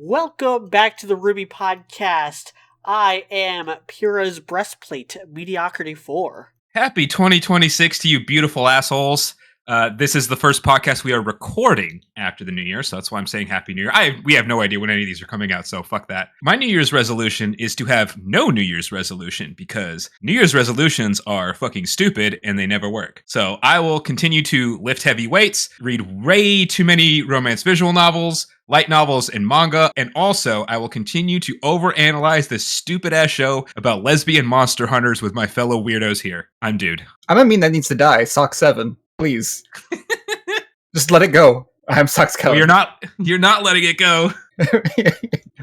Welcome back to the RWBY podcast. I am Pura's Breastplate, Mediocrity 4. Happy 2026 to you beautiful assholes. This is the first podcast we are recording after the New Year, so that's why I'm saying Happy New Year. We have no idea when any of these are coming out, so fuck that. My New Year's resolution is to have no New Year's resolution, because New Year's resolutions are fucking stupid and they never work. So I will continue to lift heavy weights, read way too many romance visual novels, light novels, and manga, and also I will continue to overanalyze this stupid-ass show about lesbian monster hunters with my fellow weirdos here. I'm Dude. I'm a meme that needs to die. Sock 7. Please. Just let it go. I'm Sock Kelly. Well, you're not letting it go.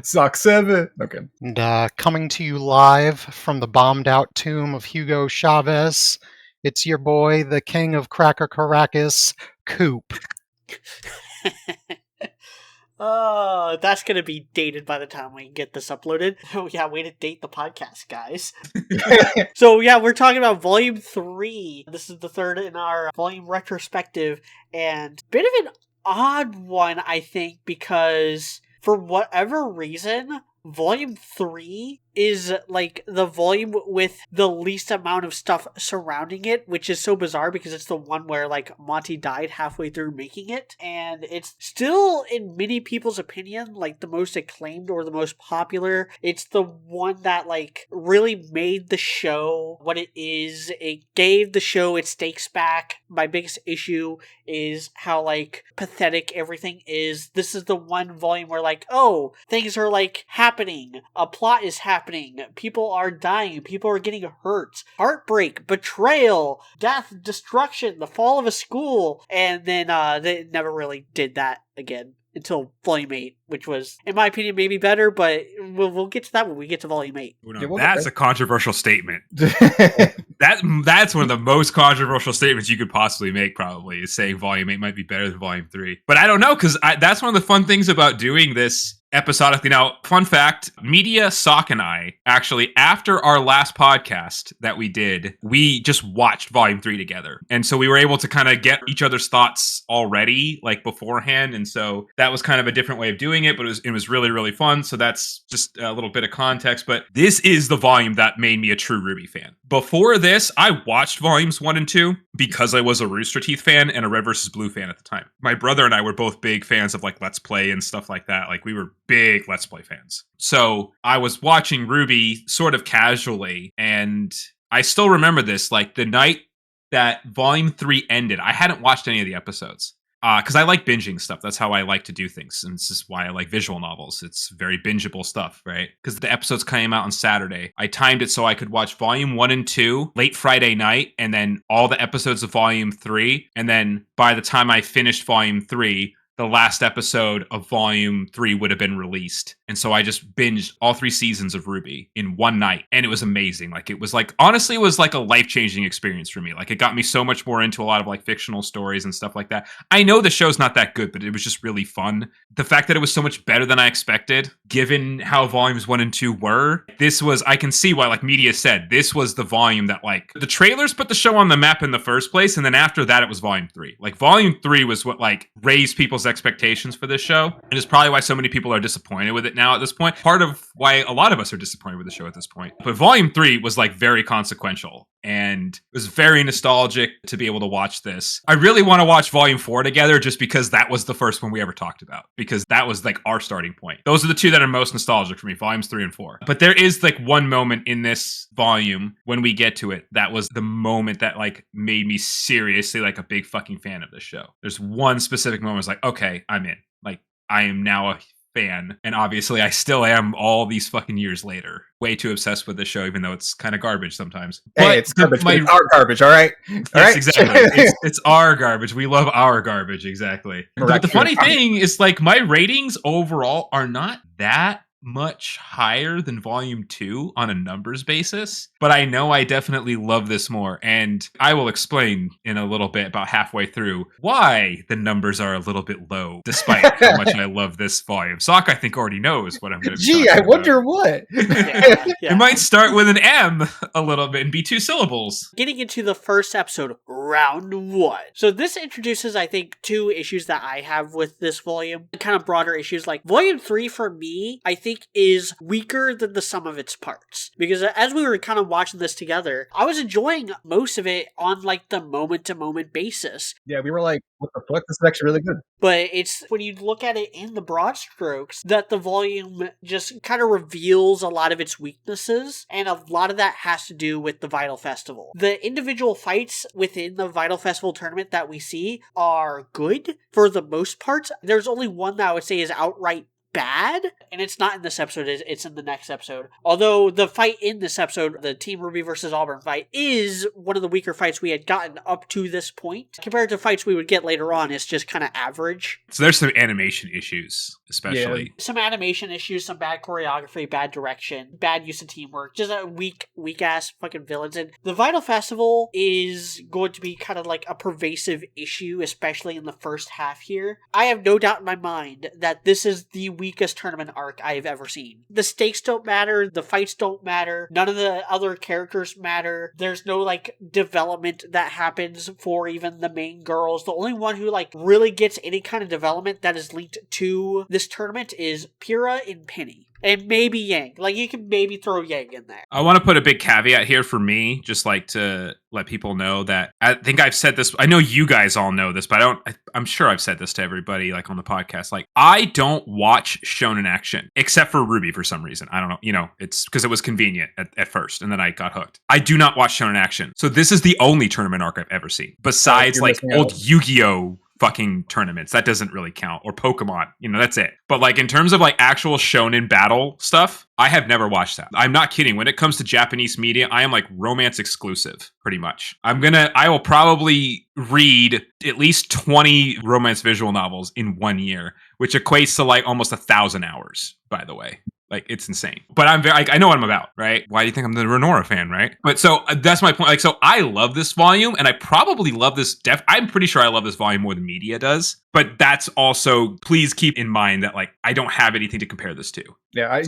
Sock 7. Okay. And coming to you live from the bombed-out tomb of Hugo Chavez, it's your boy, the king of Cracker Caracas, Coop. Oh, that's going to be dated by the time we get this uploaded. Oh, yeah, way to date the podcast, guys. So, yeah, we're talking about Volume 3. This is the third in our volume retrospective, and bit of an odd one, I think, because for whatever reason, Volume 3 is like the volume with the least amount of stuff surrounding it, which is so bizarre because it's the one where like Monty died halfway through making it, and it's still, in many people's opinion, like the most acclaimed or the most popular. It's the one that like really made the show what it is. It gave the show its stakes back. My biggest issue is how like pathetic everything is. This is the one volume where like, oh, things are like happening, a plot is happening, people are dying, people are getting hurt, heartbreak, betrayal, death, destruction, the fall of a school, and then they never really did that again until Volume 8, which was, in my opinion, maybe better, but we'll get to that when we get to Volume 8. That's a controversial statement. That's one of the most controversial statements you could possibly make, probably, is saying Volume 8 might be better than Volume 3. But I don't know, because that's one of the fun things about doing this episodically. Now, fun fact, Media, Sock, and I, actually, after our last podcast that we did, we just watched Volume 3 together. And so we were able to kind of get each other's thoughts already, like, beforehand. And so that was kind of a different way of doing it, but it was really, really fun. So that's just a little bit of context. But this is the volume that made me a true RWBY fan. Before this, I watched Volumes 1 and 2 because I was a Rooster Teeth fan and a Red vs. Blue fan at the time. My brother and I were both big fans of, like, Let's Play and stuff like that. Like, we were big Let's Play fans. So I was watching RWBY sort of casually, and I still remember this, like the night that Volume 3 ended, I hadn't watched any of the episodes. Because I like binging stuff. That's how I like to do things. And this is why I like visual novels. It's very bingeable stuff, right? Because the episodes came out on Saturday. I timed it so I could watch Volume 1 and 2 late Friday night, and then all the episodes of Volume 3. And then by the time I finished Volume 3, the last episode of Volume 3 would have been released. And so I just binged all 3 seasons of RWBY in one night. And it was amazing. Like, it was like, honestly, it was like a life-changing experience for me. Like, it got me so much more into a lot of like fictional stories and stuff like that. I know the show's not that good, but it was just really fun. The fact that it was so much better than I expected, given how Volumes 1 and 2 were, I can see why, like Media said, this was the volume that, like, the trailers put the show on the map in the first place. And then after that, it was Volume 3. Like, Volume 3 was what, like, raised people's expectations for this show, and it's probably why so many people are disappointed with it now at this point. Part of why a lot of us are disappointed with the show at this point. But Volume 3 was like very consequential, and it was very nostalgic to be able to watch this. I really want to watch Volume 4 together, just because that was the first one we ever talked about, because that was like our starting point. Those are the two that are most nostalgic for me, Volumes 3 and 4. But there is like one moment in this volume when we get to it that was the moment that like made me seriously like a big fucking fan of this show. There's one specific moment I was like, okay, I'm in. Like, I am now a fan, and obviously I still am all these fucking years later. Way too obsessed with this show, even though it's kind of garbage sometimes. Hey, but it's garbage. It's our garbage, all right? Yes, right? Exactly. It's our garbage. We love our garbage, exactly. But the funny thing is, like, my ratings overall are not that much higher than Volume 2 on a numbers basis, but I know I definitely love this more. And I will explain in a little bit, about halfway through, why the numbers are a little bit low, despite how much I love this volume. Sock, I think, already knows what I'm going to be Gee, talking I wonder about. what. Yeah. It might start with an M a little bit and be 2 syllables. Getting into the first episode, round 1. So this introduces, I think, 2 issues that I have with this volume. Kind of broader issues. Like, Volume 3 for me, I think, is weaker than the sum of its parts. Because as we were kind of watching this together, I was enjoying most of it on, like, the moment-to-moment basis. Yeah, we were like, what the fuck? This is actually really good. But it's when you look at it in the broad strokes that the volume just kind of reveals a lot of its weaknesses, and a lot of that has to do with the Vytal Festival. The individual fights within the Vytal Festival tournament that we see are good for the most part. There's only one that I would say is outright bad, and it's not in this episode, it's in the next episode. Although the fight in this episode, the Team RWBY versus Auburn fight, is one of the weaker fights we had gotten up to this point. Compared to fights we would get later on, it's just kind of average. So there's some animation issues, especially. Yeah. Some animation issues, some bad choreography, bad direction, bad use of teamwork, just a weak-ass fucking villains. And the Vytal Festival is going to be kind of like a pervasive issue, especially in the first half here. I have no doubt in my mind that this is the weakest tournament arc I have ever seen. The stakes don't matter, the fights don't matter, none of the other characters matter, there's no, like, development that happens for even the main girls. The only one who, like, really gets any kind of development that is linked to this tournament is Pyrrha and Penny. And maybe Yang. Like, you can maybe throw Yang in there. I want to put a big caveat here for me, just like to let people know that I think I've said this. I know you guys all know this, but I'm sure I've said this to everybody, like on the podcast. Like, I don't watch Shonen Action except for RWBY for some reason. I don't know. You know, it's because it was convenient at first, and then I got hooked. I do not watch Shonen Action. So this is the only tournament arc I've ever seen, besides like old Yu-Gi-Oh! Fucking tournaments. That doesn't really count. Or Pokemon. You know, that's it. But like in terms of like actual shonen battle stuff, I have never watched that. I'm not kidding. When it comes to Japanese media, I am like romance exclusive, pretty much. I will probably read at least 20 romance visual novels in 1 year, which equates to like almost 1,000 hours, by the way. Like, it's insane. But I'm very, I know what I'm about, right? Why do you think I'm the Renora fan, right? But so that's my point. Like, so I love this volume, and I probably love this. I'm pretty sure I love this volume more than media does. But that's also, please keep in mind that, like, I don't have anything to compare this to. Yeah, I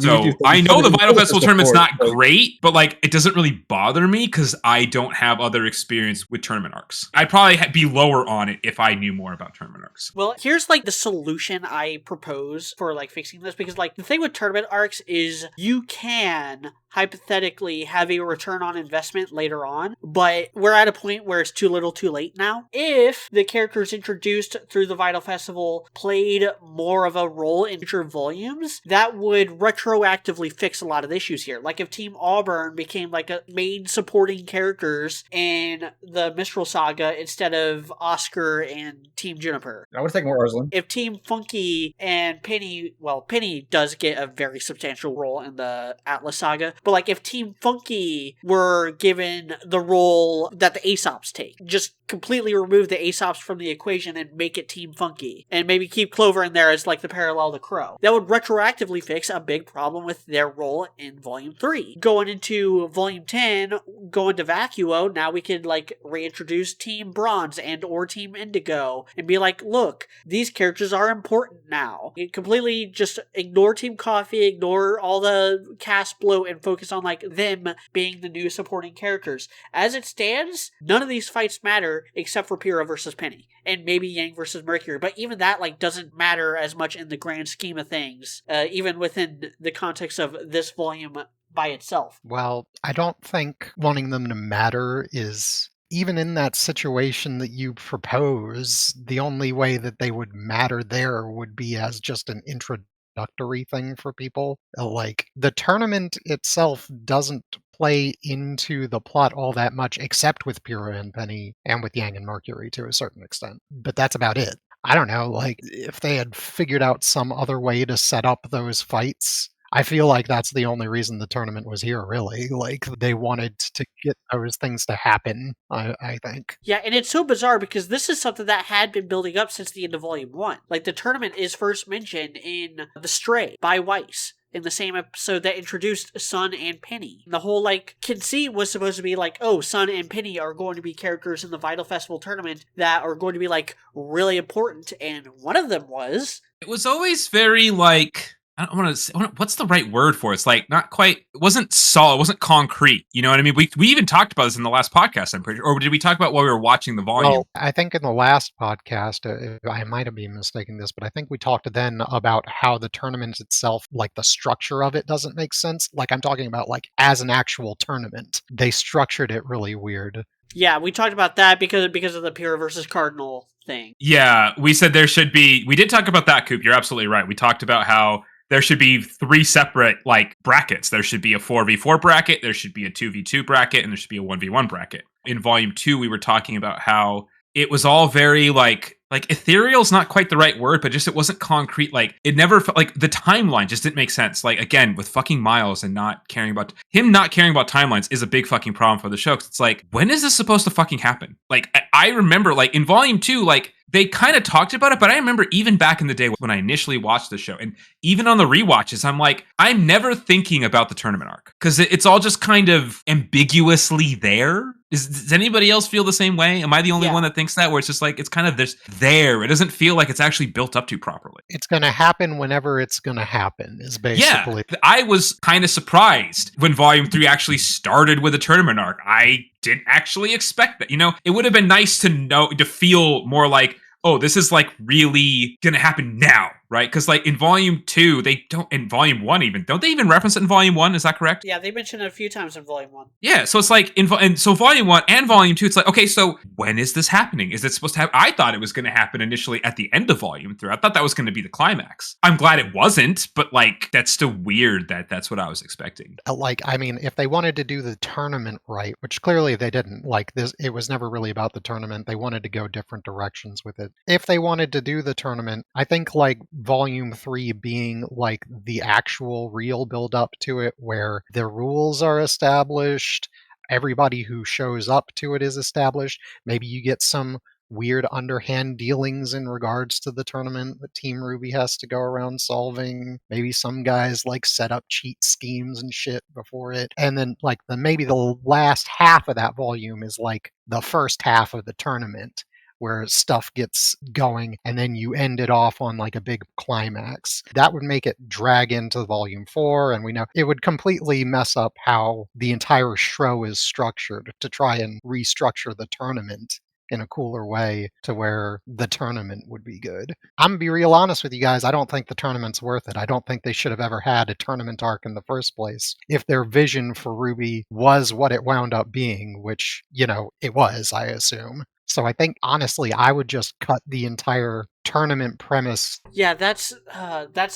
know the Vytal Festival tournament's not great, but like, it doesn't really bother me because I don't have other experience with tournament arcs. I'd probably be lower on it if I knew more about tournament arcs. Well, here's like the solution I propose for like fixing this, because like the thing with tournament arcs is you can hypothetically have a return on investment later on, but we're at a point where it's too little too late now. If the characters introduced through the Vytal Festival played more of a role in future volumes, that would retroactively fix a lot of the issues here. Like if Team Auburn became like a main supporting characters in the Mistral Saga instead of Oscar and Team Juniper. I would take more Arslan. If Team Funky and Penny, well, Penny does get a very substantial role in the Atlas Saga, but like if Team Funky were given the role that the Aesops take, just completely remove the Aesops from the equation and make it Team Funky, and maybe keep Clover in there as like the parallel to Crow. That would retroactively fix a big problem with their role in Volume 3. Going into Volume 10, going to Vacuo, now we could like reintroduce Team Bronze and or Team Indigo and be like, look, these characters are important now. You completely just ignore Team Coffee, ignore all the cast bloat, and focus on like them being the new supporting characters. As it stands, none of these fights matter except for Pyrrha versus Penny, and maybe Yang versus Mercury, but even that like doesn't matter as much in the grand scheme of things, even within the context of this volume by itself. Well, I don't think wanting them to matter is, even in that situation that you propose, the only way that they would matter there would be as just an introductory thing for people. Like, the tournament itself doesn't play into the plot all that much, except with Pyrrha and Penny, and with Yang and Mercury to a certain extent. But that's about it. I don't know, like, if they had figured out some other way to set up those fights, I feel like that's the only reason the tournament was here, really. Like, they wanted to get those things to happen, I think. Yeah, and it's so bizarre because this is something that had been building up since the end of Volume 1. Like, the tournament is first mentioned in The Stray by Weiss. in the same episode that introduced Sun and Penny. The whole, like, conceit was supposed to be like, oh, Sun and Penny are going to be characters in the Vytal Festival tournament that are going to be, like, really important, and one of them was... It was always very, like... I don't want to say, what's the right word for it? It's like not quite, it wasn't solid, it wasn't concrete. You know what I mean? We even talked about this in the last podcast, I'm pretty sure. Or did we talk about while we were watching the volume? Well, I think in the last podcast, I might have been mistaking this, but I think we talked then about how the tournament itself, like the structure of it doesn't make sense. Like I'm talking about like as an actual tournament. They structured it really weird. Yeah, we talked about that because of the Pure versus Cardinal thing. Yeah, we said there should be, we did talk about that, Coop. You're absolutely right. We talked about how there should be 3 separate, like, brackets. There should be a 4v4 bracket, there should be a 2v2 bracket, and there should be a 1v1 bracket. In Volume 2, we were talking about how it was all very, like ethereal's not quite the right word, but just it wasn't concrete. Like, it never felt, like, the timeline just didn't make sense. Like, again, with fucking Miles and not caring about... Him not caring about timelines is a big fucking problem for the show, because it's like, when is this supposed to fucking happen? Like, I remember, like, in Volume 2, like... They kind of talked about it, but I remember even back in the day when I initially watched the show, and even on the rewatches, I'm like, I'm never thinking about the tournament arc because it's all just kind of ambiguously there. Does anybody else feel the same way? Am I the only one that thinks that? Where it's just like, it's kind of this there. It doesn't feel like it's actually built up to properly. It's going to happen whenever it's going to happen is basically. Yeah, I was kind of surprised when Volume 3 actually started with a tournament arc. I didn't actually expect that. You know, it would have been nice to feel more like, oh, this is like really gonna happen now, right? Because like in Volume 2, they don't, in Volume 1 even, don't they even reference it in Volume 1? Is that correct? Yeah, they mentioned it a few times in Volume 1. Yeah, so it's like, so Volume 1 and Volume 2, it's like, okay, so when is this happening? Is it supposed to happen? I thought it was gonna happen initially at the end of Volume 3. I thought that was gonna be the climax. I'm glad it wasn't, but like, that's still weird that that's what I was expecting. Like, I mean, if they wanted to do the tournament right, which clearly they didn't, like this, it was never really about the tournament. They wanted to go different directions with it. If they wanted to do the tournament, I think like Volume 3 being like the actual real build up to it where the rules are established, everybody who shows up to it is established. Maybe you get some weird underhand dealings in regards to the tournament that Team RWBY has to go around solving. Maybe some guys like set up cheat schemes and shit before it. And then like maybe the last half of that volume is like the first half of the tournament, where stuff gets going and then you end it off on like a big climax. That would make it drag into Volume 4, and we know it would completely mess up how the entire show is structured to try and restructure the tournament in a cooler way to where the tournament would be good. I'm gonna be real honest with you guys, I don't think the tournament's worth it. I don't think they should have ever had a tournament arc in the first place. If their vision for RWBY was what it wound up being, which, you know, it was, I assume. So I think, honestly, I would just cut the entire tournament premise. Yeah, that's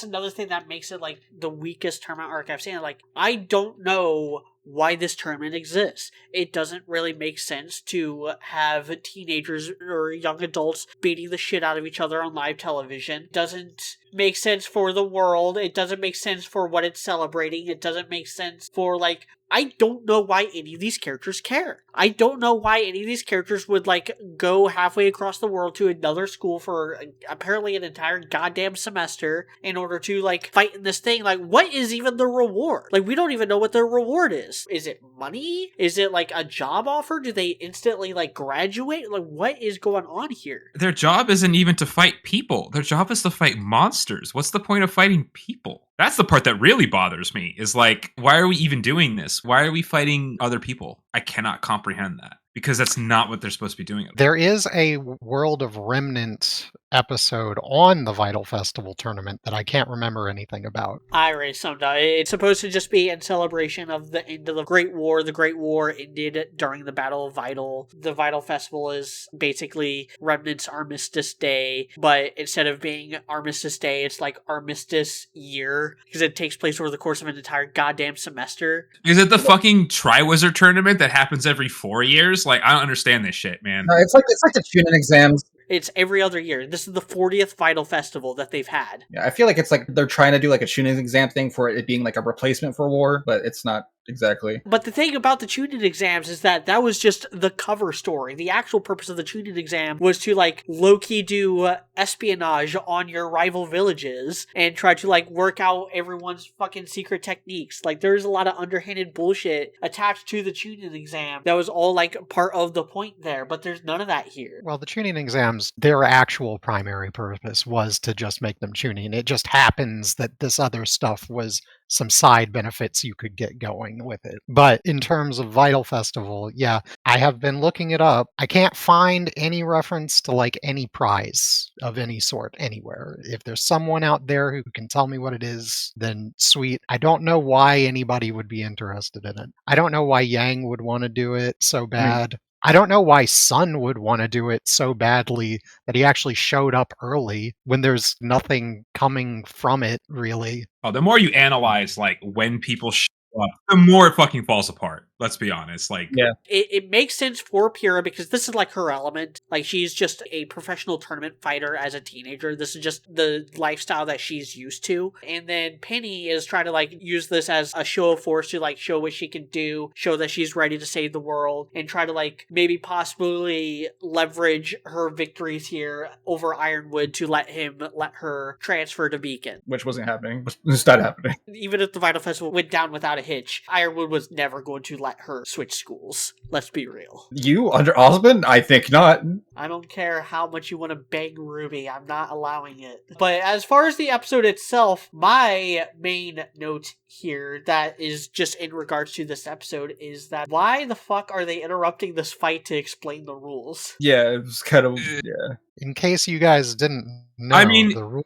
another thing that makes it like the weakest tournament arc I've seen. Like, I don't know why this tournament exists. It doesn't really make sense to have teenagers or young adults beating the shit out of each other on live television. It doesn't make sense for the world. It doesn't make sense for what it's celebrating. It doesn't make sense for, like, I don't know why any of these characters care. I don't know why any of these characters would, like, go halfway across the world to another school for apparently an entire goddamn semester in order to, like, fight in this thing. Like, what is even the reward? Like, we don't even know what their reward is. Is it money? Is it, like, a job offer? Do they instantly, like, graduate? Like, what is going on here? Their job isn't even to fight people. Their job is to fight monsters. What's the point of fighting people? That's the part that really bothers me, is like, why are we even doing this? Why are we fighting other people? I cannot comprehend that, because that's not what they're supposed to be doing. There is a World of Remnant episode on the Vytal Festival tournament that I can't remember anything about. I already summed up. It's supposed to just be in celebration of the end of the Great War. The Great War ended during the Battle of Vytal. The Vytal Festival is basically Remnant's Armistice Day, but instead of being Armistice Day, it's like Armistice Year, because it takes place over the course of an entire goddamn semester. Is it the fucking Triwizard tournament that happens every 4 years? Like, I don't understand this shit, man. No, it's like the Chunin exams. It's every other year. This is the 40th Vytal Festival that they've had. Yeah, I feel like it's like they're trying to do like a Chunin exam thing for it being like a replacement for war, but it's not Exactly. But the thing about the Chunin exams is that was just the cover story. The actual purpose of the Chunin exam was to, like, low-key do espionage on your rival villages and try to, like, work out everyone's fucking secret techniques. Like, there's a lot of underhanded bullshit attached to the Chunin exam that was all, like, part of the point there, but there's none of that here. Well, the tuning exams, their actual primary purpose was to just make them tuning. It just happens that this other stuff was some side benefits you could get going with it. But in terms of Vytal Festival, yeah, I have been looking it up. I can't find any reference to like any prize of any sort anywhere. If there's someone out there who can tell me what it is, then sweet. I don't know why anybody would be interested in it. I don't know why Yang would want to do it so bad. I don't know why Sun would want to do it so badly that he actually showed up early when there's nothing coming from it, really. Oh, the more you analyze, like, when people show up, the more it fucking falls apart. Let's be honest. Like, Yeah. It makes sense for Pyrrha because this is like her element. Like, she's just a professional tournament fighter as a teenager. This is just the lifestyle that she's used to. And then Penny is trying to, like, use this as a show of force to, like, show what she can do, show that she's ready to save the world, and try to, like, maybe possibly leverage her victories here over Ironwood to let her transfer to Beacon. Which wasn't happening. It's not happening. Even if the Vytal Festival went down without a hitch, Ironwood was never going to let her switch schools. Let's be real. You under Osmond? I think not. I don't care how much you want to bang Ruby, I'm not allowing it. But as far as the episode itself, my main note here that is just in regards to this episode is that why the fuck are they interrupting this fight to explain the rules? Yeah, it was kind of, yeah. In case you guys didn't know, I mean, the rules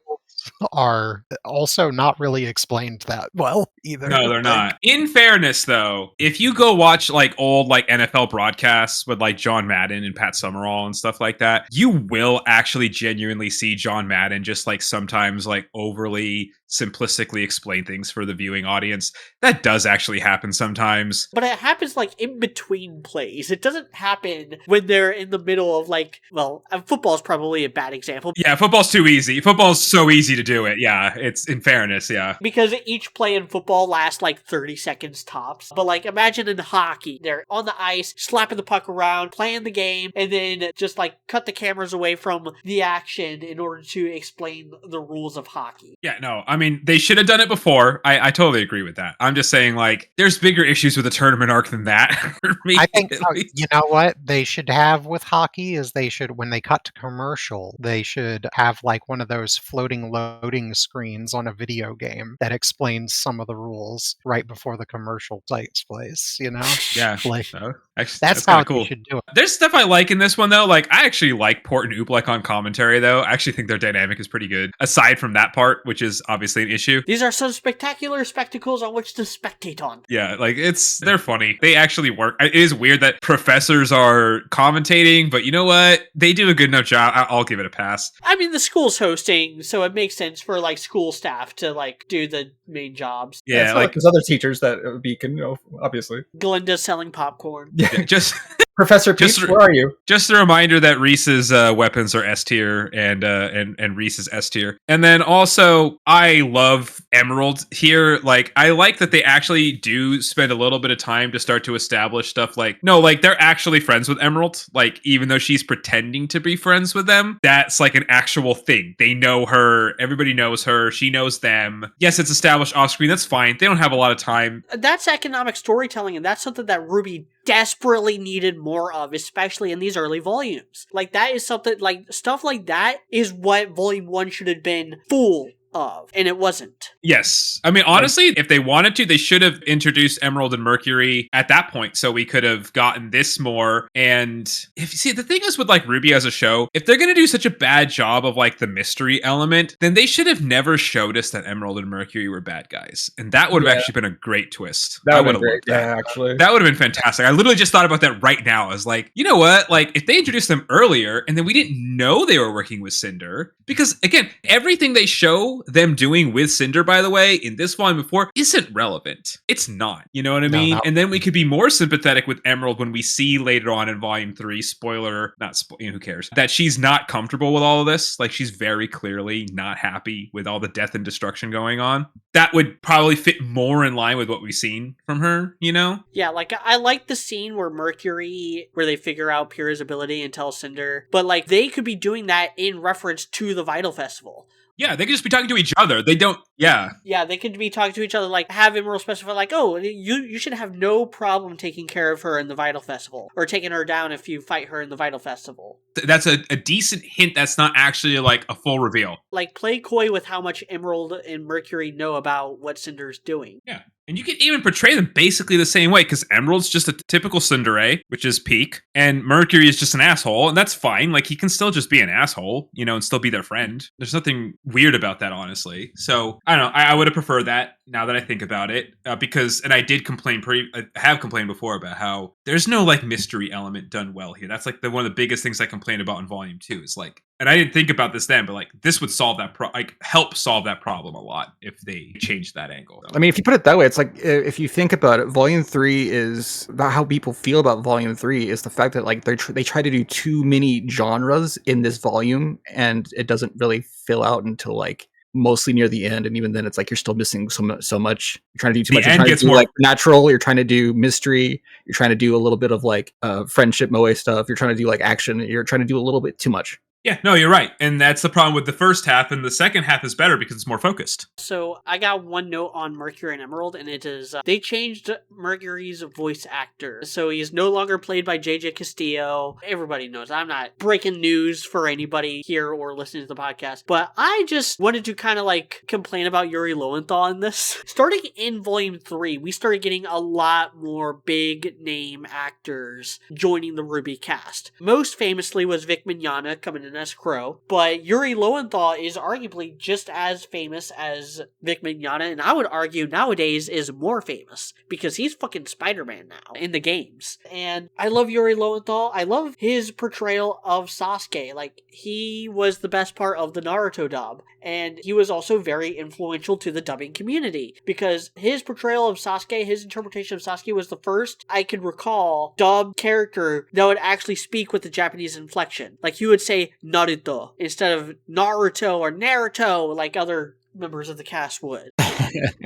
are also not really explained that well either. No, they're not. In fairness, though, if you go watch like old like NFL broadcasts with like John Madden and Pat Summerall and stuff like that, you will actually genuinely see John Madden just like sometimes like overly simplistically explain things for the viewing audience. That does actually happen sometimes. But it happens like in between plays. It doesn't happen when they're in the middle of like, well, football's probably a bad example. Yeah, football's too easy. Football's so easy to do it. Yeah, it's in fairness, yeah. Because each play in football lasts like 30 seconds tops. But like imagine in hockey, they're on the ice, slapping the puck around, playing the game, and then just like cut the cameras away from the action in order to explain the rules of hockey. Yeah, no, I mean, they should have done it before. I totally agree with that. I'm just saying, like, there's bigger issues with the tournament arc than that. For me, I think, you know what they should have with hockey is they should, when they cut to commercial, they should have like one of those floating loading screens on a video game that explains some of the rules right before the commercial takes place, you know? Yeah. Like, So, actually, that's how cool. you should do it. There's stuff I like in this one, though. Like, I actually like Port and Oobleck on commentary, though. I actually think their dynamic is pretty good. Aside from that part, which is obviously an issue. These are some spectacular spectacles on which to spectate on. Yeah, like, they're funny. They actually work. It is weird that professors are commentating, but you know what? They do a good enough job. I'll give it a pass. I mean, the school's hosting, so it makes sense for, like, school staff to, like, do the main jobs. Yeah, like there's other teachers that Beacon, you know, obviously. Glinda's selling popcorn. Yeah, just... Professor Peach, where are you? Just a reminder that Reese's weapons are S tier and Reese's S tier. And then also, I love Emerald here. Like, I like that they actually do spend a little bit of time to start to establish stuff like, no, like, they're actually friends with Emerald. Like, even though she's pretending to be friends with them, that's like an actual thing. They know her. Everybody knows her. She knows them. Yes, it's established off screen. That's fine. They don't have a lot of time. That's economic storytelling, and that's something that RWBY desperately needed more of, especially in these early volumes. Like, that is something, like, stuff like that is what Volume 1 should have been full of, and it wasn't. Yes. I mean, honestly, if they wanted to, they should have introduced Emerald and Mercury at that point, so we could have gotten this more. And if you see, the thing is with like RWBY as a show, if they're going to do such a bad job of like the mystery element, then they should have never showed us that Emerald and Mercury were bad guys. And that would have actually been a great twist. That would have been great. Yeah, actually. That would have been fantastic. I literally just thought about that right now. I was like, you know what? Like, if they introduced them earlier and then we didn't know they were working with Cinder, because again, everything they show comfortable them doing with Cinder, by the way, in this volume before, isn't relevant. It's not. You know what I mean? No. And then we could be more sympathetic with Emerald when we see later on in volume 3, who cares, that she's not comfortable with all of this. Like, she's very clearly not happy with all the death and destruction going on. That would probably fit more in line with what we've seen from her, you know? Yeah, like, I like the scene where they figure out Pyrrha's ability and tell Cinder, but, like, they could be doing that in reference to the Vytal Festival. Yeah, they could just be talking to each other. They don't, yeah. Yeah, they could be talking to each other, like, have Emerald specify, like, oh, you should have no problem taking care of her in the Vytal Festival, or taking her down if you fight her in the Vytal Festival. That's a decent hint that's not actually, like, a full reveal. Like, play coy with how much Emerald and Mercury know about what Cinder's doing. Yeah. And you can even portray them basically the same way, because Emerald's just a typical Tsundere, which is peak, and Mercury is just an asshole, and that's fine. Like, he can still just be an asshole, you know, and still be their friend. There's nothing weird about that, honestly. So, I don't know, I would have preferred that, now that I think about it, because, and I did complain, I have complained before about how there's no, like, mystery element done well here. That's, like, one of the biggest things I complained about in Volume 2, is, like, and I didn't think about this then, but, like, this would solve that help solve that problem a lot if they changed that angle. I mean, if you put it that way, it's like, if you think about it, Volume 3 is about how people feel about Volume 3 is the fact that, like, they try to do too many genres in this volume, and it doesn't really fill out until, like, mostly near the end, and even then it's like you're still missing so much. You're trying to do too much. You're trying to do like natural, you're trying to do mystery, you're trying to do a little bit of like friendship moe stuff, you're trying to do like action, you're trying to do a little bit too much. Yeah, no, you're right. And that's the problem with the first half, and the second half is better because it's more focused. So I got one note on Mercury and Emerald, and it is, they changed Mercury's voice actor. So he's no longer played by JJ Castillo. Everybody knows I'm not breaking news for anybody here or listening to the podcast, but I just wanted to kind of like complain about Yuri Lowenthal in this. Starting in Volume 3, we started getting a lot more big name actors joining the RWBY cast. Most famously was Vic Mignogna coming in as Crow, but Yuri Lowenthal is arguably just as famous as Vic Mignogna, and I would argue nowadays is more famous because he's fucking Spider-Man now in the games. And I love Yuri Lowenthal. I love his portrayal of Sasuke. Like, he was the best part of the Naruto dub, and he was also very influential to the dubbing community because his portrayal of Sasuke, his interpretation of Sasuke, was the first I could recall dubbed character that would actually speak with the Japanese inflection. Like, he would say Naruto instead of Naruto or Naruto like other members of the cast would.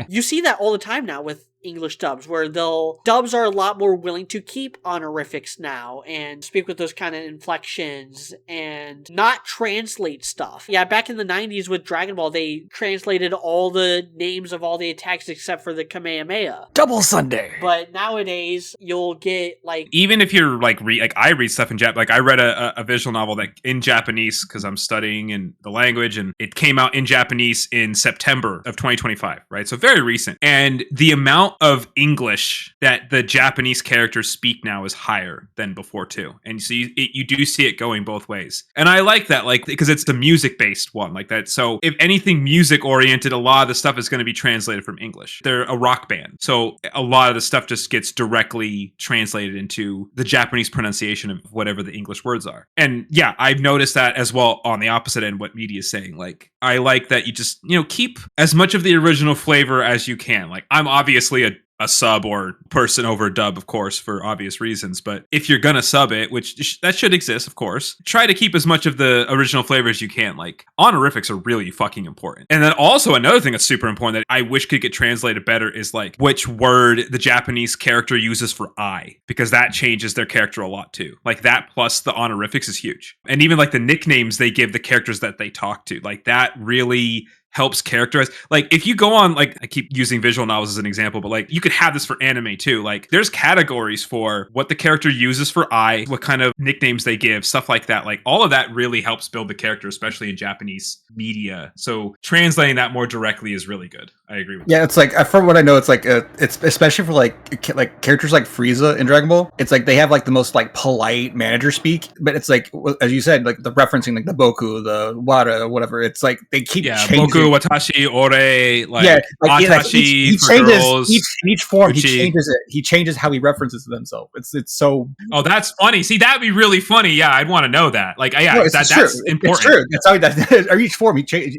You see that all the time now with English dubs, where dubs are a lot more willing to keep honorifics now and speak with those kind of inflections and not translate stuff. Yeah, back in the 90s with Dragon Ball, they translated all the names of all the attacks except for the Kamehameha. Double Sunday! But nowadays, you'll get, like... Even if you're, like, I read stuff in Japanese. Like, I read a visual novel that in Japanese, because I'm studying in the language, and it came out in Japanese in September of 2025, right? So very recent. And the amount of English that the Japanese characters speak now is higher than before too, and so you do see it going both ways, and I like that, like, because it's the music based one like that. So if anything music oriented, a lot of the stuff is going to be translated from English. They're a rock band, so a lot of the stuff just gets directly translated into the Japanese pronunciation of whatever the English words are. And yeah, I've noticed that as well on the opposite end, what media is saying. Like, I like that you just, you know, keep as much of the original flavor as you can. Like, I'm obviously a sub or person over a dub, of course, for obvious reasons. But if you're gonna sub it, which that should exist, of course, try to keep as much of the original flavor as you can. Like, honorifics are really fucking important. And then also another thing that's super important that I wish could get translated better is like which word the Japanese character uses for I, because that changes their character a lot too. Like, that plus the honorifics is huge. And even like the nicknames they give the characters that they talk to, like, that really helps characterize. Like, if you go on, like, I keep using visual novels as an example, but like, you could have this for anime too. Like, there's categories for what the character uses for I, what kind of nicknames they give, stuff like that. Like, all of that really helps build the character, especially in Japanese media. So translating that more directly is really good. I agree with Yeah, it's like from what I know, it's like it's especially for like characters like Frieza in Dragon Ball. It's like they have like the most like polite manager speak, but it's like as you said, like the referencing like the Boku, the Wada, whatever. It's like they keep changing. Boku, Watashi, Ore, like Yeah, like, Atashi he for changes girls. each form. Uchi. He changes it. He changes how he references himself. It's so. Oh, that's funny. See, that'd be really funny. Yeah, I'd want to know that. Like, yeah, No, that's true. important. It's true. That's how or each form they change.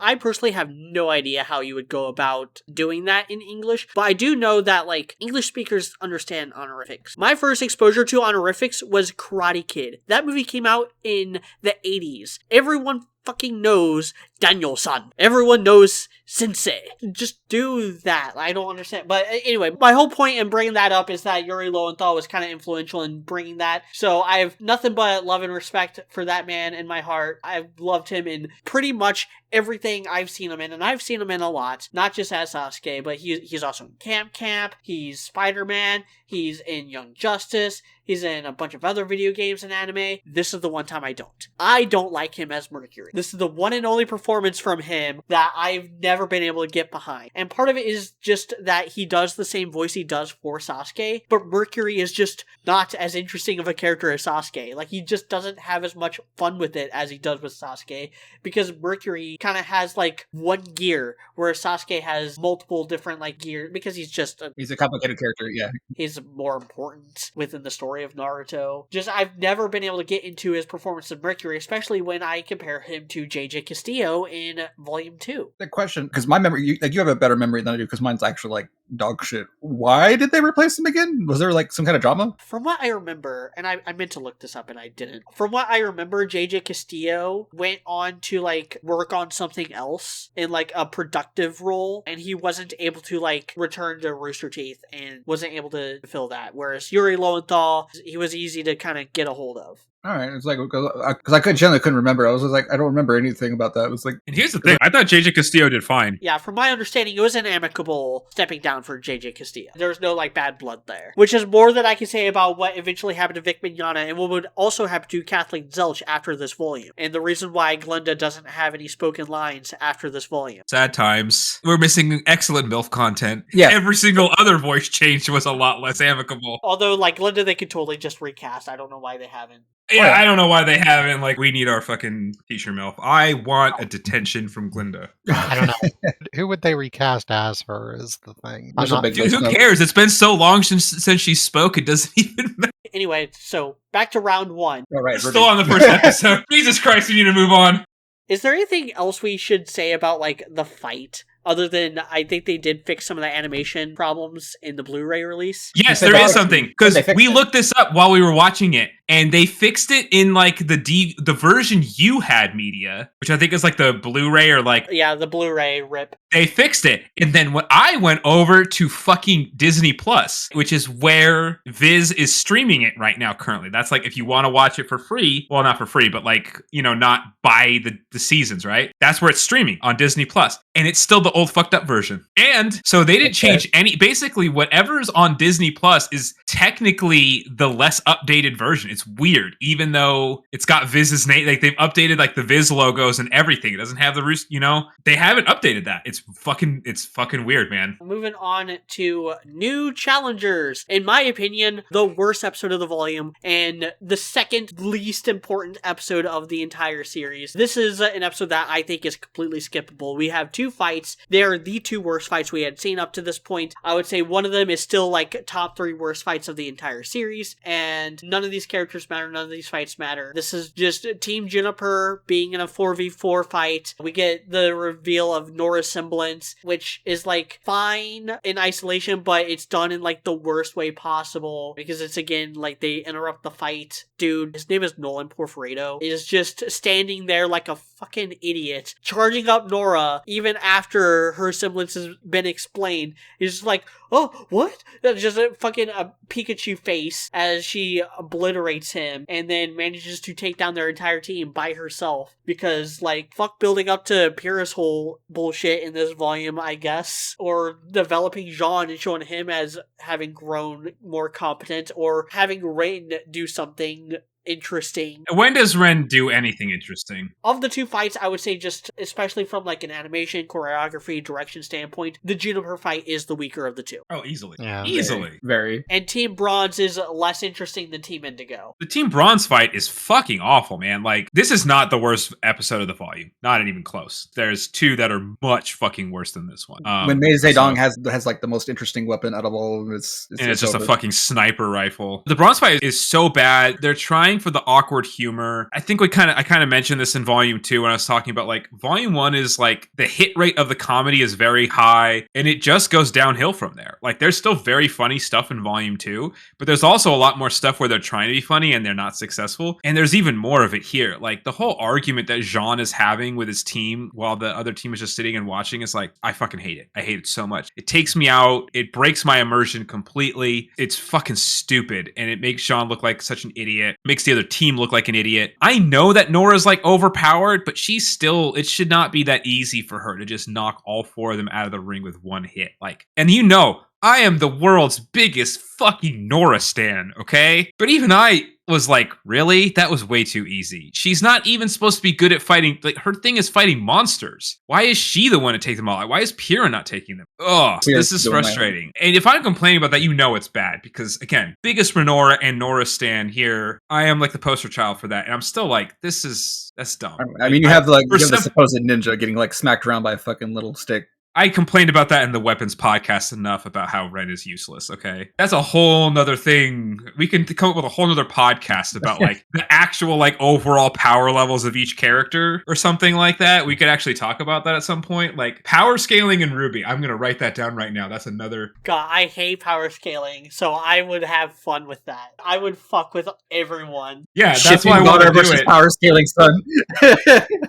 I personally have no idea how you would go about doing that in English, but I do know that, like, English speakers understand honorifics. My first exposure to honorifics was Karate Kid. That movie came out in the 80s. Everyone fucking knows Daniel-san. Everyone knows Sensei. Just do that. I don't understand. But anyway, my whole point in bringing that up is that Yuri Lowenthal was kind of influential in bringing that. So I have nothing but love and respect for that man in my heart. I've loved him in pretty much everything I've seen him in, and I've seen him in a lot. Not just as Sasuke, but he's also in Camp. He's Spider-Man. He's in Young Justice. He's in a bunch of other video games and anime. This is the one time I don't. I don't like him as Mercury. This is the one and only performance from him that I've never been able to get behind. And part of it is just that he does the same voice he does for Sasuke, but Mercury is just not as interesting of a character as Sasuke. Like, he just doesn't have as much fun with it as he does with Sasuke, because Mercury kind of has, like, one gear, where Sasuke has multiple different, like, gear, because he's a complicated character, yeah. He's more important within the story of Naruto. Just, I've never been able to get into his performance of Mercury, especially when I compare him to JJ Castillo in Volume 2. The question, because my memory, you have a better memory than I do, because mine's actually like dog shit. Why did they replace him again? Was there like some kind of drama? From what I remember, and I meant to look this up and I didn't. From what I remember, JJ Castillo went on to like work on something else in like a productive role, and he wasn't able to like return to Rooster Teeth and wasn't able to fill that. Whereas Yuri Lowenthal, he was easy to kind of get a hold of. All right, it's like because I generally couldn't remember. I was like, I don't remember anything about that. It was like, and here's the thing: I thought JJ Castillo did fine. Yeah, from my understanding, it was an amicable stepping down for JJ Castillo. There was no like bad blood there, which is more than I can say about what eventually happened to Vic Mignogna and what would also happen to Kathleen Zelch after this volume, and the reason why Glenda doesn't have any spoken lines after this volume. Sad times. We're missing excellent MILF content. Yeah, every single other voice change was a lot less amicable. Although, like Glenda, they could totally just recast. I don't know why they haven't. Yeah, I don't know why they haven't. Like, we need our fucking teacher MILF. I want a detention from Glinda. I don't know. Who would they recast as her is the thing. Dude, who cares? It's been so long since she spoke, it doesn't even matter. Anyway, so back to round one. All right, we're still on the first episode. Jesus Christ, we need to move on. Is there anything else we should say about, like, the fight? Other than, I think they did fix some of the animation problems in the Blu-ray release. Yes, there is something. Because we looked this up while we were watching it, and they fixed it in, like, the version you had, Media, which I think is, like, the Blu-ray or, like... Yeah, the Blu-ray rip. They fixed it. And then when I went over to fucking Disney Plus, which is where Viz is streaming it right now currently. That's, like, if you want to watch it for free, well, not for free, but, like, you know, not buy the seasons, right? That's where it's streaming, on Disney Plus. And it's still the old fucked up version. And so they didn't change any, basically whatever's on Disney Plus is technically the less updated version. It's weird, even though it's got Viz's name, like they've updated like the Viz logos and everything. It doesn't have the roost, you know, they haven't updated that. It's fucking weird, man. Moving on to new challengers. In my opinion, the worst episode of the volume and the second least important episode of the entire series. This is an episode that I think is completely skippable. We have two fights. They're the two worst fights we had seen up to this point. I would say one of them is still like top 3 worst fights of the entire series, and none of these characters matter, none of these fights matter. This is just Team Juniper being in a 4v4 fight. We get the reveal of Nora's semblance, which is like fine in isolation, but it's done in like the worst way possible, because it's again like they interrupt the fight. Dude, his name is Nolan Porfiredo, is just standing there like a fucking idiot, charging up Nora even after her semblance has been explained. He's just like, oh, what? That's just a fucking Pikachu face as she obliterates him and then manages to take down their entire team by herself, because like fuck building up to Pyrrha's whole bullshit in this volume, I guess, or developing Jean and showing him as having grown more competent, or having Rain do something interesting. When does Ren do anything interesting? Of the two fights, I would say just, especially from like an animation, choreography, direction standpoint, the Juniper fight is the weaker of the two. Oh, easily. Yeah. Easily. Very. And Team Bronze is less interesting than Team Indigo. The Team Bronze fight is fucking awful, man. Like, this is not the worst episode of the volume. Not even close. There's two that are much fucking worse than this one. When Mei Zedong has like the most interesting weapon out of all of them, it's just over. a fucking sniper rifle. The Bronze fight is so bad. They're trying for the awkward humor. I think I kind of mentioned this in volume 2 when I was talking about like volume 1 is like the hit rate of the comedy is very high and it just goes downhill from there. Like there's still very funny stuff in volume 2, but there's also a lot more stuff where they're trying to be funny and they're not successful. And there's even more of it here. Like the whole argument that Jean is having with his team while the other team is just sitting and watching is like, I fucking hate it. I hate it so much. It takes me out. It breaks my immersion completely. It's fucking stupid. And it makes Jean look like such an idiot. Makes the other team look like an idiot. I know that Nora's like overpowered, but she's still, it should not be that easy for her to just knock all 4 of them out of the ring with one hit. Like, and you know, I am the world's biggest fucking Nora stan, okay? But even I was like, really? That was way too easy. She's not even supposed to be good at fighting. Like, her thing is fighting monsters. Why is she the one to take them all out? Why is Pyrrha not taking them? Ugh, this is frustrating. And if I'm complaining about that, you know it's bad. Because, again, biggest Renora and Nora stan here. I am like the poster child for that. And I'm still like, that's dumb. I mean, you have the supposed ninja getting like smacked around by a fucking little stick. I complained about that in the weapons podcast enough about how Ren is useless, okay? That's a whole nother thing. We can come up with a whole nother podcast about like the actual like overall power levels of each character or something like that. We could actually talk about that at some point. Like power scaling in RWBY. I'm going to write that down right now. That's another... God, I hate power scaling, so I would have fun with that. I would fuck with everyone. Yeah, that's why I want to do it. Power scaling, son.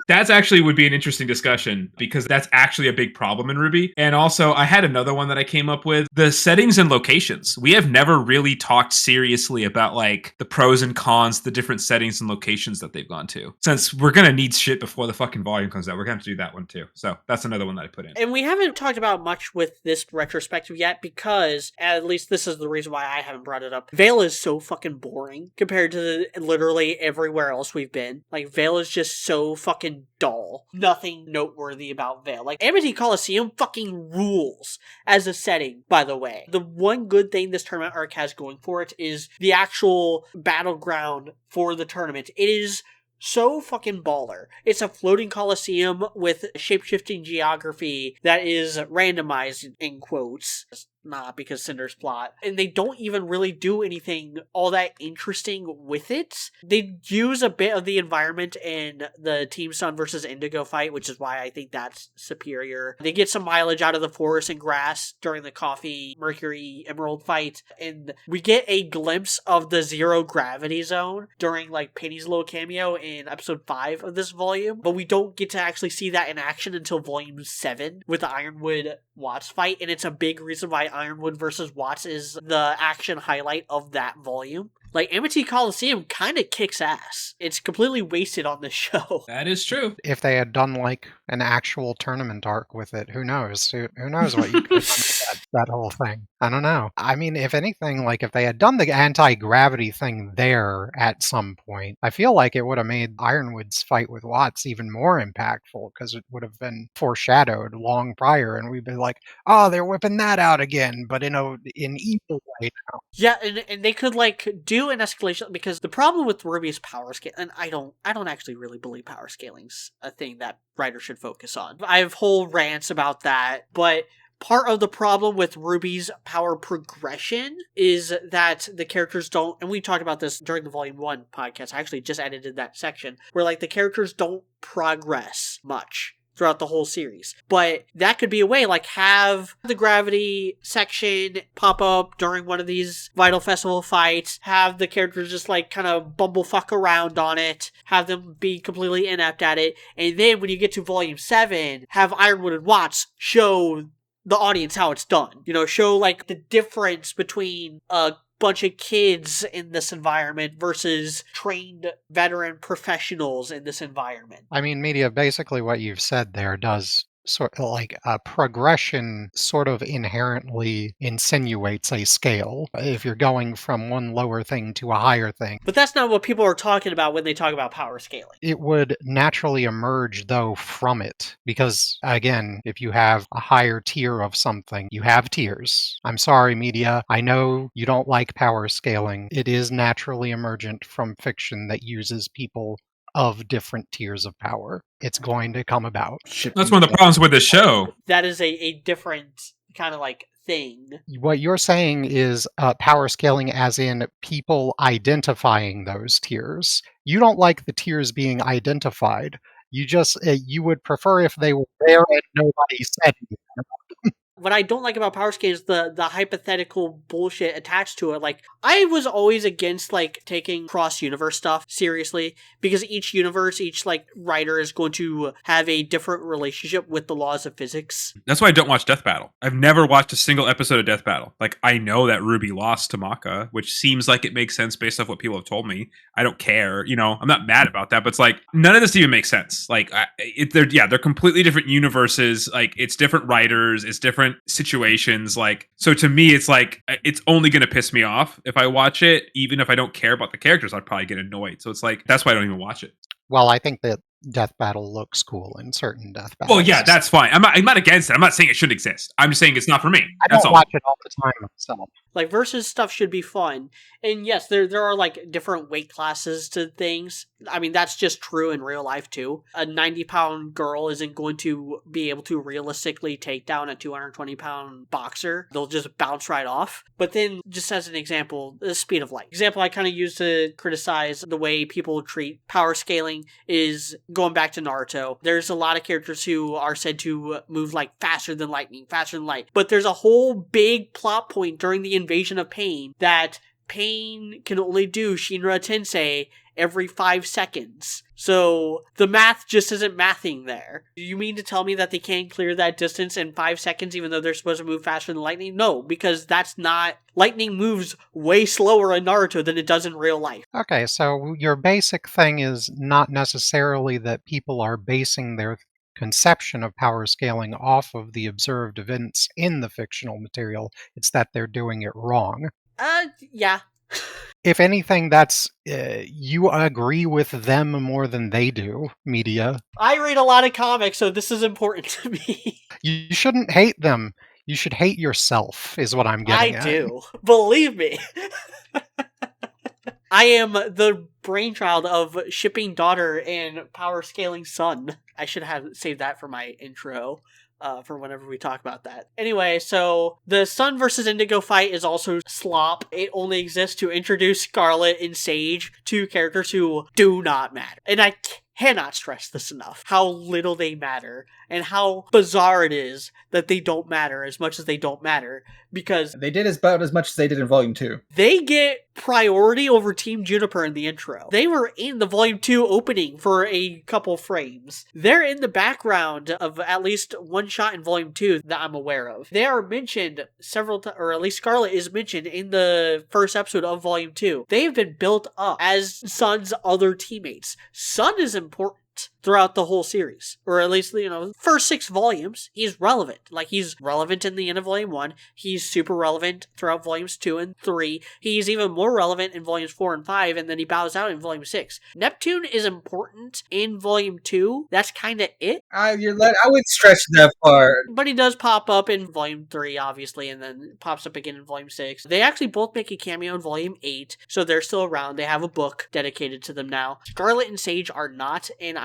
That's actually would be an interesting discussion because that's actually a big problem in RWBY. And also, I had another one that I came up with. The settings and locations. We have never really talked seriously about like the pros and cons, the different settings and locations that they've gone to. Since we're going to need shit before the fucking volume comes out, we're going to have to do that one too. So that's another one that I put in. And we haven't talked about much with this retrospective yet because, at least this is the reason why I haven't brought it up, Vale is so fucking boring compared to literally everywhere else we've been. Like, Vale is just so fucking dull. Nothing noteworthy about Vale. Like, Amity Coliseum fucking rules as a setting, by the way. The one good thing this tournament arc has going for it is the actual battleground for the tournament. It is so fucking baller. It's a floating coliseum with shape-shifting geography that is randomized, in quotes. Not because Cinder's plot. And they don't even really do anything all that interesting with it. They use a bit of the environment in the Team Sun versus Indigo fight, which is why I think that's superior. They get some mileage out of the forest and grass during the Coffee, Mercury, Emerald fight. And we get a glimpse of the zero gravity zone during like Penny's little cameo in episode 5 of this volume. But we don't get to actually see that in action until volume 7 with the Ironwood Watts fight. And it's a big reason why Ironwood versus Watts is the action highlight of that volume. Like, Amity Coliseum kind of kicks ass. It's completely wasted on this show. That is true. If they had done, like, an actual tournament arc with it, who knows? Who knows what you could have done with that whole thing? I don't know. I mean, if anything, like, if they had done the anti-gravity thing there at some point, I feel like it would have made Ironwood's fight with Watts even more impactful, because it would have been foreshadowed long prior, and we'd be like, oh, they're whipping that out again, but in an evil way now. Yeah, and they could, like, do an escalation, because the problem with RWBY is power scale, and I don't actually really believe power scaling's a thing that writers should focus on. I have whole rants about that, but part of the problem with RWBY's power progression is that the characters don't, and we talked about this during the Volume 1 podcast, I actually just edited that section, where, like, the characters don't progress much throughout the whole series. But that could be a way, like, have the gravity section pop up during one of these Vytal Festival fights, have the characters just, like, kind of bumblefuck around on it, have them be completely inept at it, and then when you get to Volume 7, have Ironwood and Watts show the audience how it's done. You know, show, like, the difference between a bunch of kids in this environment versus trained veteran professionals in this environment. I mean, Media, basically what you've said there does sort of like a progression sort of inherently insinuates a scale if you're going from one lower thing to a higher thing. But that's not what people are talking about when they talk about power scaling. It would naturally emerge, though, from it. Because, again, if you have a higher tier of something, you have tiers. I'm sorry, media. I know you don't like power scaling. It is naturally emergent from fiction that uses people of different tiers of power. It's going to come about. That's one of the problems with the show. That is a different kind of like thing. What you're saying is power scaling as in people identifying those tiers. You don't like the tiers being identified. You just you would prefer if they were there and nobody said anything. What I don't like about power scaling is the hypothetical bullshit attached to it. Like, I was always against, like, taking cross-universe stuff seriously, because each universe, each, like, writer is going to have a different relationship with the laws of physics. That's why I don't watch Death Battle. I've never watched a single episode of Death Battle. Like, I know that RWBY lost to Maka, which seems like it makes sense based off what people have told me. I don't care, you know, I'm not mad about that, but it's like, none of this even makes sense. Like, they're completely different universes. Like, it's different writers, it's different situations. Like, so to me, it's like, it's only going to piss me off if I watch it. Even if I don't care about the characters, I'd probably get annoyed. So it's like, that's why I don't even watch it. Well, I think that Death Battle looks cool in certain Death Battles. Well, yeah, that's fine. I'm not against it. I'm not saying it shouldn't exist. I'm just saying it's not for me. I That's don't all. watch it all the time myself. Like, versus stuff should be fun. And yes, there are, like, different weight classes to things. I mean, that's just true in real life, too. A 90-pound girl isn't going to be able to realistically take down a 220-pound boxer. They'll just bounce right off. But then, just as an example, the speed of light. Example I kind of use to criticize the way people treat power scaling is going back to Naruto. There's a lot of characters who are said to move, like, faster than lightning, faster than light. But there's a whole big plot point during the invasion of Pain that Pain can only do Shinra Tensei every 5 seconds. So the math just isn't mathing there. You mean to tell me that they can't clear that distance in 5 seconds even though they're supposed to move faster than lightning? No, because that's not... Lightning moves way slower in Naruto than it does in real life. Okay, so your basic thing is not necessarily that people are basing their conception of power scaling off of the observed events in the fictional material. It's that they're doing it wrong. Yeah. If anything, that's you agree with them more than they do, media. I read a lot of comics, so this is important to me. You shouldn't hate them. You should hate yourself, is what I'm getting at. I do. Believe me. I am the brainchild of shipping daughter and power scaling son. I should have saved that for my intro. For whenever we talk about that. Anyway, so the Sun versus Indigo fight is also slop. It only exists to introduce Scarlet and Sage, two characters who do not matter. And I cannot stress this enough, how little they matter, and how bizarre it is that they don't matter as much as they don't matter, because they did about as much as they did in Volume 2. They get priority over Team Juniper in the intro. They were in the Volume 2 opening for a couple frames. They're in the background of at least one shot in Volume 2 that I'm aware of. They are mentioned several times, or at least Scarlet is mentioned in the first episode of Volume 2. They've been built up as Sun's other teammates. Sun is important throughout the whole series, or at least, you know, first 6 volumes, he's relevant. Like, he's relevant in the end of Volume 1, he's super relevant throughout Volumes 2 and 3, he's even more relevant in Volumes 4 and 5, and then he bows out in Volume 6. Neptune is important in Volume 2, that's kinda it. I wouldn't stretch that far. But he does pop up in Volume 3, obviously, and then pops up again in Volume 6. They actually both make a cameo in Volume 8, so they're still around. They have a book dedicated to them now. Scarlet and Sage are not, and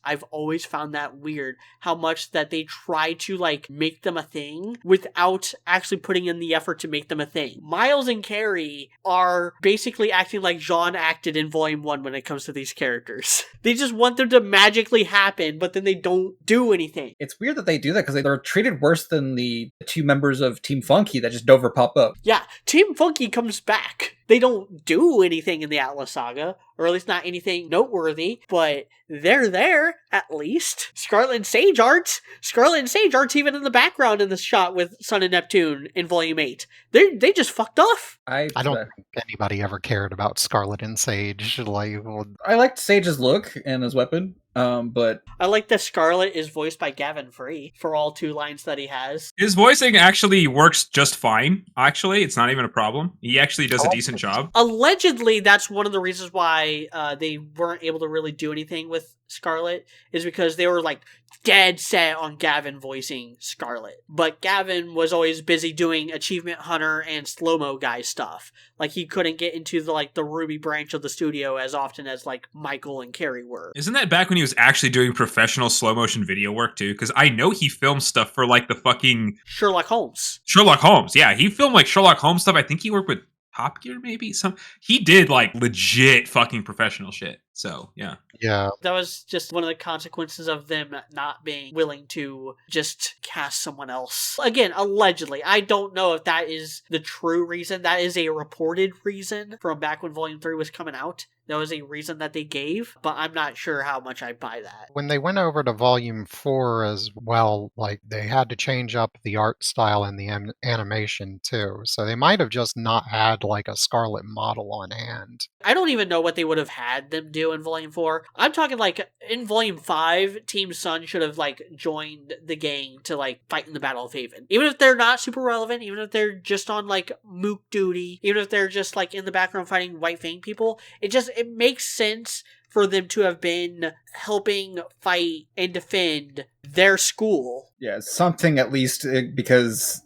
I've always found that weird, how much that they try to, like, make them a thing without actually putting in the effort to make them a thing. Miles and Carrie are basically acting like Jean acted in Volume 1 when it comes to these characters. They just want them to magically happen, but then they don't do anything. It's weird that they do that, because they're treated worse than the 2 members of Team Funky that just don't ever pop up. Yeah, Team Funky comes back. They don't do anything in the Atlas Saga, or at least not anything noteworthy, but they're there, at least. Scarlet and Sage aren't. Scarlet and Sage aren't even in the background in this shot with Sun and Neptune in Volume 8. They just fucked off. I don't think anybody ever cared about Scarlet and Sage. I liked Sage's look and his weapon. But I like that Scarlet is voiced by Gavin Free for all 2 lines that he has. His voicing actually works just fine. Actually, it's not even a problem. He actually does a decent job. Allegedly, that's one of the reasons why they weren't able to really do anything with Scarlet, is because they were like dead set on Gavin voicing Scarlet. But Gavin was always busy doing Achievement Hunter and slow-mo guy stuff. Like, he couldn't get into the RWBY branch of the studio as often as like Michael and Carrie were. Isn't that back when he was actually doing professional slow motion video work too? Because I know he filmed stuff for like the fucking Sherlock Holmes. Sherlock Holmes. Yeah, he filmed like Sherlock Holmes stuff. I think he worked with Top Gear, maybe he did like legit fucking professional shit. So yeah. That was just one of the consequences of them not being willing to just cast someone else. Again, allegedly. I don't know if that is the true reason. That is a reported reason from back when Volume 3 was coming out. That was a reason that they gave, but I'm not sure how much I buy that. When they went over to Volume 4 as well, like, they had to change up the art style and the animation too. So they might have just not had like a Scarlet model on hand. I don't even know what they would have had them do in Volume 4. I'm talking like in Volume 5, Team Sun should have like joined the gang to like fight in the Battle of Haven. Even if they're not super relevant, even if they're just on like mook duty, even if they're just like in the background fighting White Fang people, it makes sense for them to have been helping fight and defend their school. Yeah, something at least, because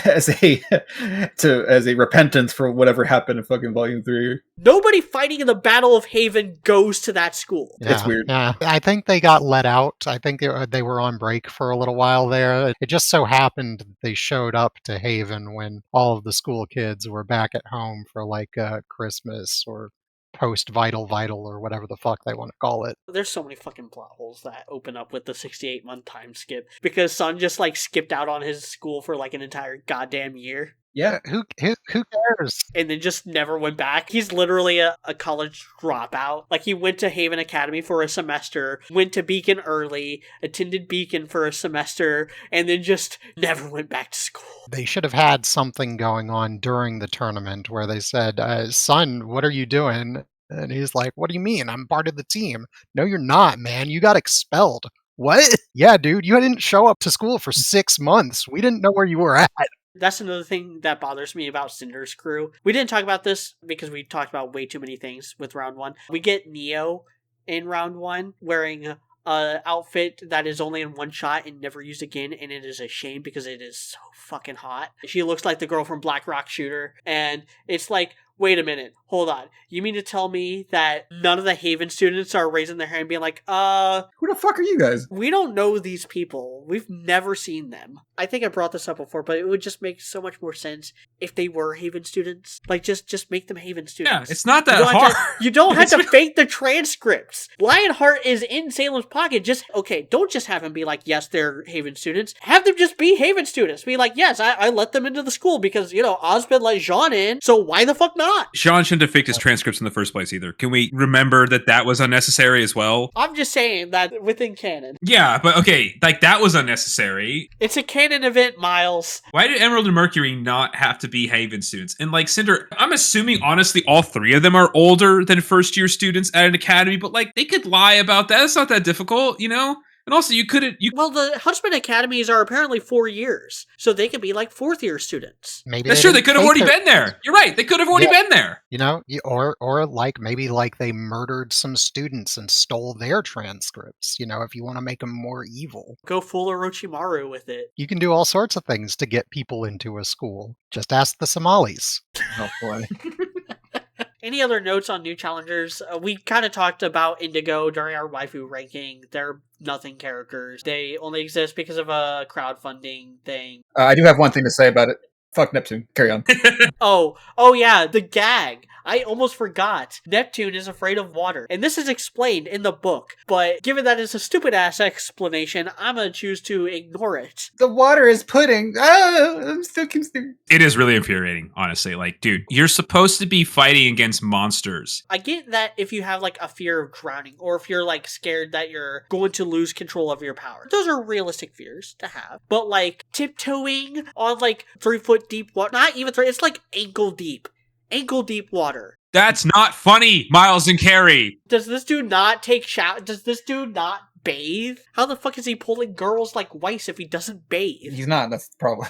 as a repentance for whatever happened in fucking Volume 3. Nobody fighting in the Battle of Haven goes to that school. It's weird. Yeah, I think they got let out. I think they were on break for a little while there. It just so happened they showed up to Haven when all of the school kids were back at home for like Christmas or post Vytal or whatever the fuck they want to call it. There's so many fucking plot holes that open up with the 68-month time skip because Sun just like skipped out on his school for like an entire goddamn year. Yeah. Who cares? And then just never went back. He's literally a college dropout. Like, he went to Haven Academy for a semester, went to Beacon early, attended Beacon for a semester, and then just never went back to school. They should have had something going on during the tournament where they said, Son, what are you doing? And he's like, what do you mean? I'm part of the team. No, you're not, man. You got expelled. What? Yeah, dude, you didn't show up to school for 6 months. We didn't know where you were at. That's another thing that bothers me about Cinder's crew. We didn't talk about this because we talked about way too many things with round 1. We get Neo in round 1 wearing an outfit that is only in one shot and never used again, and it is a shame because it is so fucking hot. She looks like the girl from Black Rock Shooter, and it's like, wait a minute, hold on. You mean to tell me that none of the Haven students are raising their hand and being like, who the fuck are you guys? We don't know these people. We've never seen them. I think I brought this up before, but it would just make so much more sense if they were Haven students. Like, just make them Haven students. Yeah, it's not that hard. You don't have to fake the transcripts. Lionheart is in Salem's pocket. Don't just have him be like, yes, they're Haven students. Have them just be Haven students. Be like, yes, I let them into the school because, Osmond let Jean in, so why the fuck not? Jean shouldn't have faked his transcripts in the first place either. Can we remember that was unnecessary as well? I'm just saying that within canon. Yeah, but okay, like that was unnecessary. It's a canon event, Miles. Why did Emerald and Mercury not have to be Haven students? And like Cinder, I'm assuming honestly all 3 of them are older than first year students at an academy, but like they could lie about that. It's not that difficult, And also, Well, the Huntsman Academies are apparently 4 years, so they could be like 4th year students. Maybe that's true. They could have already been there. You're right. They could have already been there. Or like maybe like they murdered some students and stole their transcripts. If you want to make them more evil, go full Orochimaru with it. You can do all sorts of things to get people into a school. Just ask the Somalis. Oh boy. Any other notes on new challengers? We kind of talked about Indigo during our waifu ranking. They're nothing characters. They only exist because of a crowdfunding thing. I do have one thing to say about it. Fuck Neptune. Carry on. Oh yeah, the gag. I almost forgot. Neptune is afraid of water. And this is explained in the book. But given that it's a stupid-ass explanation, I'm going to choose to ignore it. The water is pudding. I'm still confused. It is really infuriating, honestly. Like, dude, you're supposed to be fighting against monsters. I get that if you have, like, a fear of drowning, or if you're, like, scared that you're going to lose control of your power. Those are realistic fears to have. But, like, tiptoeing on, like, 3-foot deep water, not even 3, it's like ankle deep. Ankle deep water. That's not funny, Miles and Carrie. Does this dude not take shower? Does this dude not bathe? How the fuck is he pulling girls like Weiss if he doesn't bathe? He's not. That's the problem.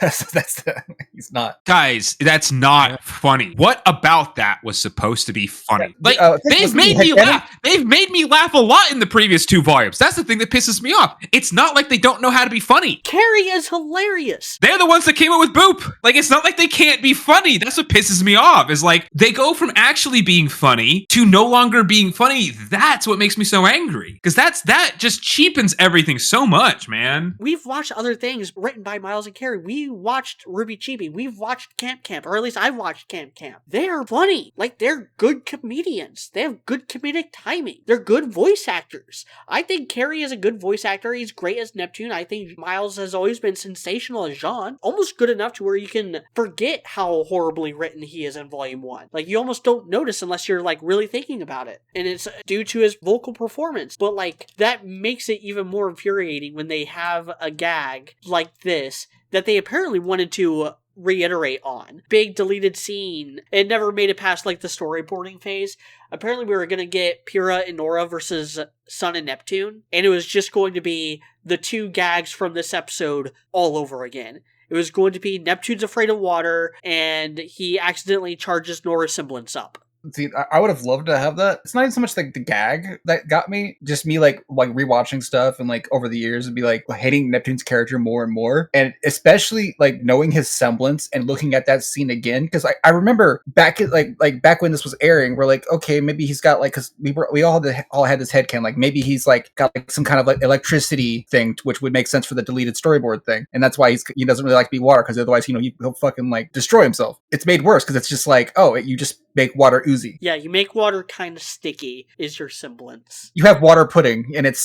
He's not. Guys, that's not funny. What about that was supposed to be funny? Like, they've made me laugh. They've made me laugh a lot in the previous 2 volumes. That's the thing that pisses me off. It's not like they don't know how to be funny. Carrie is hilarious. They're the ones that came up with Boop. Like, it's not like they can't be funny. That's what pisses me off, is like, they go from actually being funny to no longer being funny. That's what makes me so angry. Because that just cheapens everything so much, man. We've watched other things written by Miles and Carrie. We watched RWBY Chibi. We've watched Camp Camp, or at least I've watched Camp Camp. They are funny. Like, they're good comedians. They have good comedic timing. They're good voice actors. I think Carrie is a good voice actor. He's great as Neptune. I think Miles has always been sensational as Jean. Almost good enough to where you can forget how horribly written he is in Volume 1. Like, you almost don't notice unless you're, like, really thinking about it. And it's due to his vocal performance. But, like, that makes it even more infuriating when they have a gag like this that they apparently wanted to reiterate on. Big deleted scene. It never made it past, like, the storyboarding phase. Apparently we were going to get Pyrrha and Nora versus Sun and Neptune, and it was just going to be the 2 gags from this episode all over again. It was going to be Neptune's afraid of water, and he accidentally charges Nora's semblance up. See, I would have loved to have that. It's not even so much like the gag that got me, just me like rewatching stuff and like over the years and be like hating Neptune's character more and more, and especially like knowing his semblance and looking at that scene again, because I remember back at like back when this was airing, we're like, okay, maybe he's got like, because we all had this headcanon, like maybe he's like got like some kind of like electricity thing, which would make sense for the deleted storyboard thing, and that's why he doesn't really like to be water, because otherwise he'll fucking like destroy himself. It's made worse because it's just like, oh, you just make water oozy. Yeah, you make water kind of sticky is your semblance. You have water pudding, and it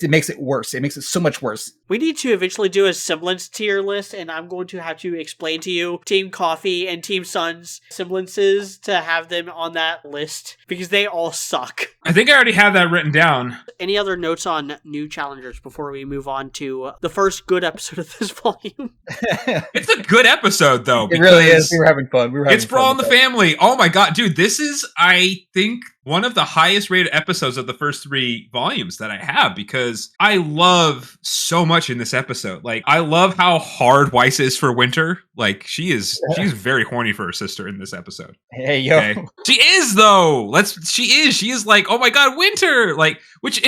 makes it worse. It makes it so much worse. We need to eventually do a semblance tier list, and I'm going to have to explain to you Team Coffee and Team Sun's semblances to have them on that list, because they all suck. I think I already have that written down. Any other notes on new challengers before we move on to the first good episode of this volume? It's a good episode, though. It really is. We were having fun. It's Brawl in the Family. Oh my god, dude, this is, I think, one of the highest rated episodes of the first 3 volumes that I have, because I love so much in this episode. Like, I love how hard Weiss is for Winter. Like, she's very horny for her sister in this episode. Hey, yo. Okay? She is, though. She is like, oh my god, Winter. Like, which,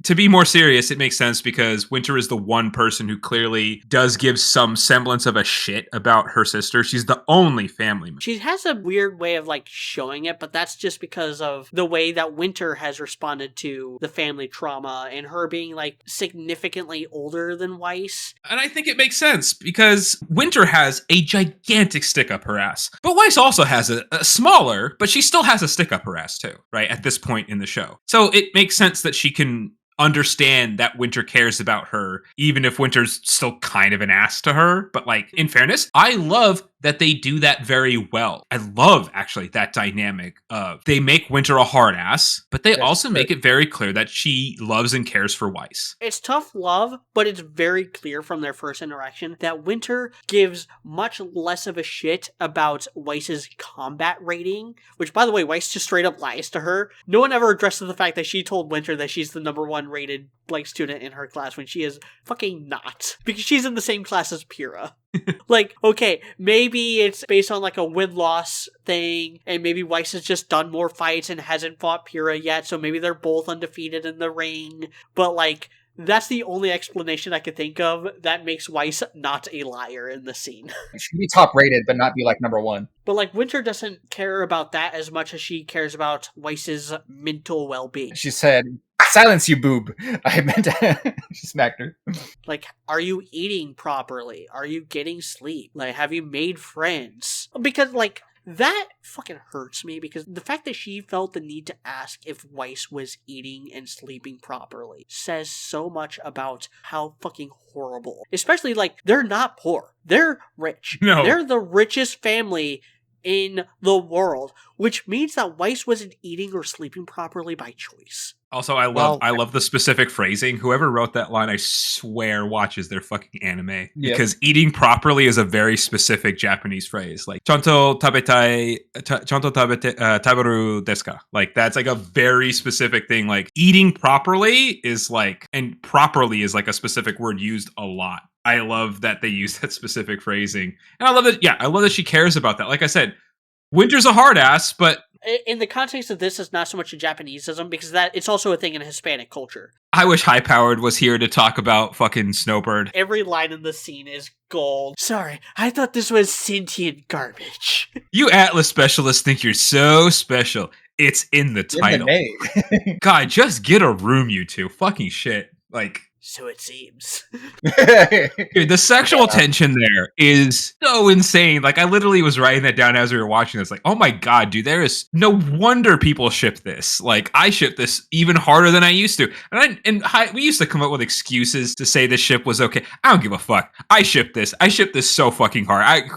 to be more serious, it makes sense because Winter is the one person who clearly does give some semblance of a shit about her sister. She's the only family member. She has a weird way of, like, showing it, but that's just because of the way that Winter has responded to the family trauma and her being, like, significantly older than Weiss. And I think it makes sense because Winter has a gigantic stick up her ass, but Weiss also has a smaller, but she still has a stick up her ass too, right? At this point in the show. So it makes sense that she can understand that Winter cares about her, even if Winter's still kind of an ass to her. But, like, in fairness, I love that they do that very well. I love, actually, that dynamic of they make Winter a hard ass, but they also make it very clear that she loves and cares for Weiss. It's tough love, but it's very clear from their first interaction that Winter gives much less of a shit about Weiss's combat rating, which, by the way, Weiss just straight up lies to her. No one ever addresses the fact that she told Winter that she's the number 1 rated blank student in her class when she is fucking not, because she's in the same class as Pyrrha. Like, okay, maybe it's based on like a win-loss thing, and maybe Weiss has just done more fights and hasn't fought Pyrrha yet, so maybe they're both undefeated in the ring, but like, that's the only explanation I could think of that makes Weiss not a liar in the scene. She can be top rated, but not be like number 1. But like, Winter doesn't care about that as much as she cares about Weiss's mental well-being. She said, "Silence, you boob." I meant to. She smacked her. Like, are you eating properly? Are you getting sleep? Like, have you made friends? Because, like, that fucking hurts me, because the fact that she felt the need to ask if Weiss was eating and sleeping properly says so much about how fucking horrible. Especially, like, they're not poor. They're rich. No. They're the richest family in the world, which means that Weiss wasn't eating or sleeping properly by choice. Also, I love the specific phrasing. Whoever wrote that line, I swear, watches their fucking anime because eating properly is a very specific Japanese phrase. Like chanto taberu desu ka? Like that's like a very specific thing. Like eating properly is like, and properly is like a specific word used a lot. I love that they use that specific phrasing, and I love that. Yeah, I love that she cares about that. Like I said, Winter's a hard ass, but in the context of this, it's not so much a Japaneseism because that it's also a thing in Hispanic culture. I wish High Powered was here to talk about fucking Snowbird. Every line in the scene is gold. Sorry, I thought this was sentient garbage. You Atlas specialists think you're so special. It's in the title. God, just get a room, you two. Fucking shit. Like, so it seems. Dude, the sexual tension there is so insane. Like, I literally was writing that down as we were watching this. Like, oh my god, dude, there is no wonder people ship this. Like, I ship this even harder than I used to. We used to come up with excuses to say this ship was okay. I don't give a fuck. I ship this. I ship this so fucking hard.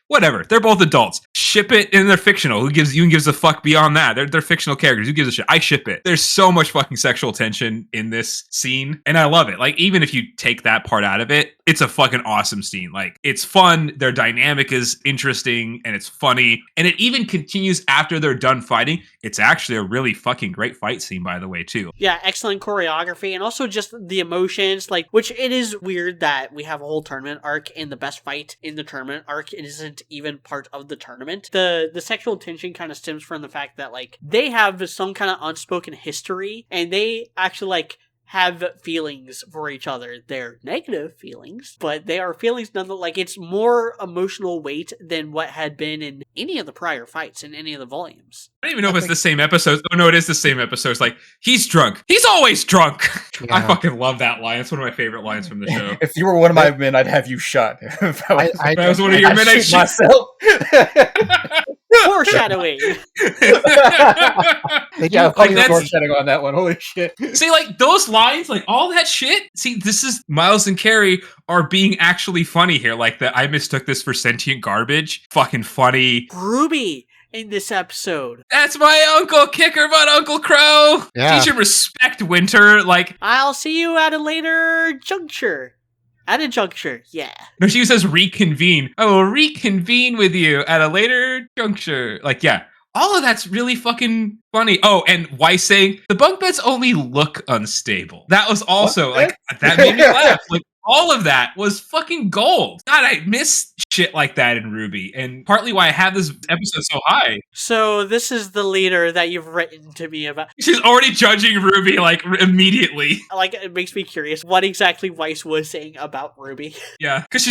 Whatever. They're both adults. Ship it, and they're fictional. Who gives a fuck beyond that? They're fictional characters. Who gives a shit? I ship it. There's so much fucking sexual tension in this scene, and I love it. Like, even if you take that part out of it, it's a fucking awesome scene. Like, it's fun. Their dynamic is interesting, and it's funny, and it even continues after they're done fighting. It's actually a really fucking great fight scene, by the way, too. Yeah, excellent choreography, and also just the emotions, like, which it is weird that we have a whole tournament arc, and the best fight in the tournament arc isn't even part of the tournament. The sexual tension kind of stems from the fact that, like, they have some kind of unspoken history, and they actually, like, have feelings for each other. They're negative feelings, but they are feelings nonetheless. Like, it's more emotional weight than what had been in any of the prior fights in any of the volumes. I don't even know if it's the same episode. Oh no, it is the same episode. It's like, he's drunk. He's always drunk. Yeah. I fucking love that line. It's one of my favorite lines from the show. If you were one of my men, I'd have you shot. If I was one of your men, I'd shoot myself. Foreshadowing. Foreshadowing on that one. Holy shit. See, like, those lines, like, all that shit. See, this is Miles and Carrie are being actually funny here. Like, that I mistook this for sentient garbage. Fucking funny. RWBY in this episode. That's my uncle, Kicker Butt Uncle Crow. Yeah. She should respect Winter. Like, I'll see you at a later juncture. At a juncture, yeah. No, she says reconvene. I will reconvene with you at a later juncture. Like, yeah. All of that's really fucking funny. Oh, and Weiss saying, the bunk beds only look unstable. That was also, like, that made me laugh. Like, all of that was fucking gold. God, I miss shit like that in RWBY, and partly why I have this episode so high. So this is the leader that you've written to me about. She's already judging RWBY, like, immediately. Like, it makes me curious what exactly Weiss was saying about RWBY. Yeah, because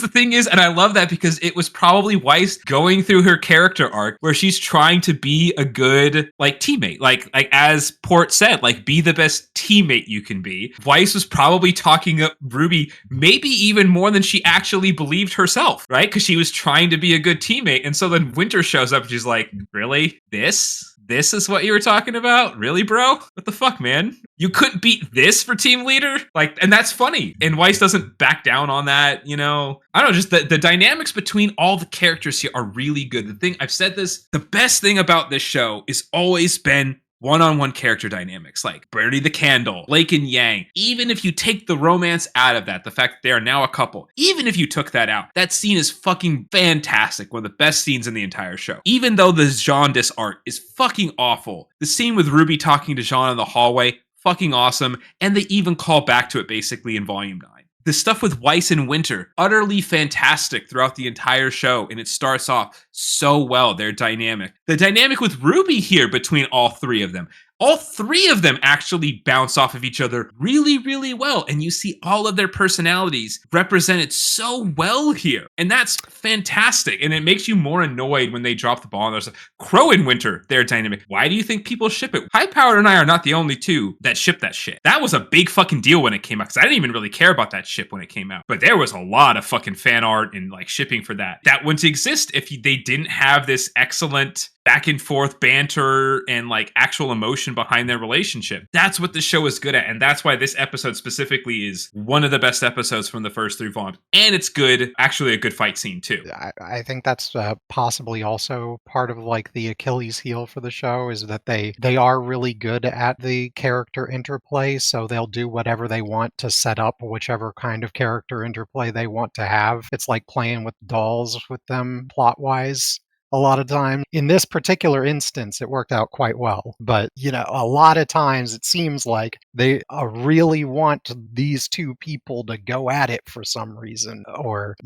the thing is, and I love that because it was probably Weiss going through her character arc where she's trying to be a good, like, teammate. Like as Port said, like, be the best teammate you can be. Weiss was probably talking up RWBY maybe even more than she actually believed herself, right? Because she was trying to be a good teammate. And so then Winter shows up and she's like, really? This is what you were talking about? Really, bro? What the fuck, man? You couldn't beat this for team leader? Like, and that's funny. And Weiss doesn't back down on that, you know? I don't know, just the dynamics between all the characters here are really good. The thing, I've said this, the best thing about this show has always been one-on-one character dynamics, like Birdie the Candle, Lake and Yang. Even if you take the romance out of that, the fact that they are now a couple, even if you took that out, that scene is fucking fantastic. One of the best scenes in the entire show. Even though the jaundice art is fucking awful, the scene with RWBY talking to Jean in the hallway, fucking awesome. And they even call back to it basically in Volume 9. The stuff with Weiss and Winter, utterly fantastic throughout the entire show, and it starts off so well, their dynamic. The dynamic with RWBY here between all three of them. All three of them actually bounce off of each other really, really well, and you see all of their personalities represented so well here, and that's fantastic, and it makes you more annoyed when they drop the ball, and there's Crow and Winter, their dynamic. Why do you think people ship it? High Powered and I are not the only two that ship that shit. That was a big fucking deal when it came out, because I didn't even really care about that ship when it came out, but there was a lot of fucking fan art and, like, shipping for that. That wouldn't exist if they didn't have this excellent back and forth banter and, like, actual emotion behind their relationship. That's what the show is good at, and that's why this episode specifically is one of the best episodes from the first three volumes. And it's good, actually a good fight scene too. I think that's possibly also part of like the Achilles heel for the show, is that they are really good at the character interplay, so they'll do whatever they want to set up whichever kind of character interplay they want to have. It's like playing with dolls with them plot wise. A lot of times. In this particular instance, it worked out quite well. But, a lot of times it seems like they really want these two people to go at it for some reason, or,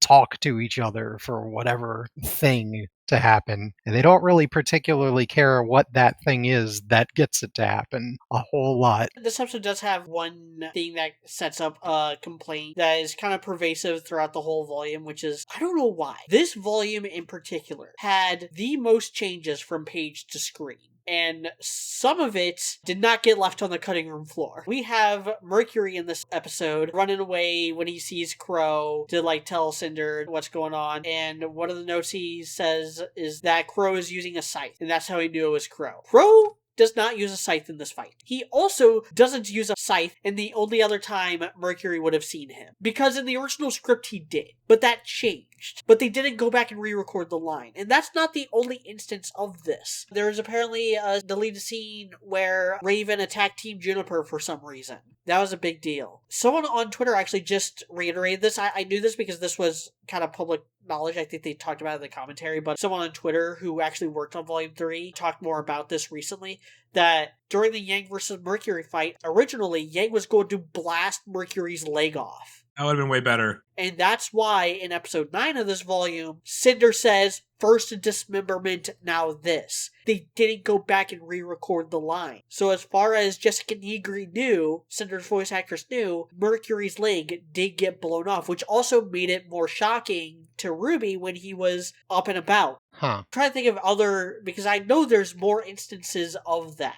talk to each other for whatever thing to happen. And they don't really particularly care what that thing is that gets it to happen a whole lot. This episode does have one thing that sets up a complaint that is kind of pervasive throughout the whole volume, which is, I don't know why. This volume in particular had the most changes from page to screen. And some of it did not get left on the cutting room floor. We have Mercury in this episode running away when he sees Crow to tell Cinder what's going on. And one of the notes he says is that Crow is using a scythe, and that's how he knew it was Crow. Crow does not use a scythe in this fight. He also doesn't use a scythe in the only other time Mercury would have seen him. Because in the original script he did. But that changed. But they didn't go back and re-record the line. And that's not the only instance of this. There is apparently a deleted scene where Raven attacked Team Juniper for some reason. That was a big deal. Someone on Twitter actually just reiterated this. I knew this because this was kind of public knowledge. I think they talked about it in the commentary, but someone on Twitter who actually worked on Volume 3 talked more about this recently, that during the Yang versus Mercury fight, originally Yang was going to blast Mercury's leg off. That would have been way better. And that's why in episode 9 of this volume, Cinder says, first dismemberment, now this. They didn't go back and re-record the line. So as far as Jessica Negri knew, Cinder's voice actress knew, Mercury's leg did get blown off, which also made it more shocking to RWBY when he was up and about. Huh. I'm trying to think of other, because I know there's more instances of that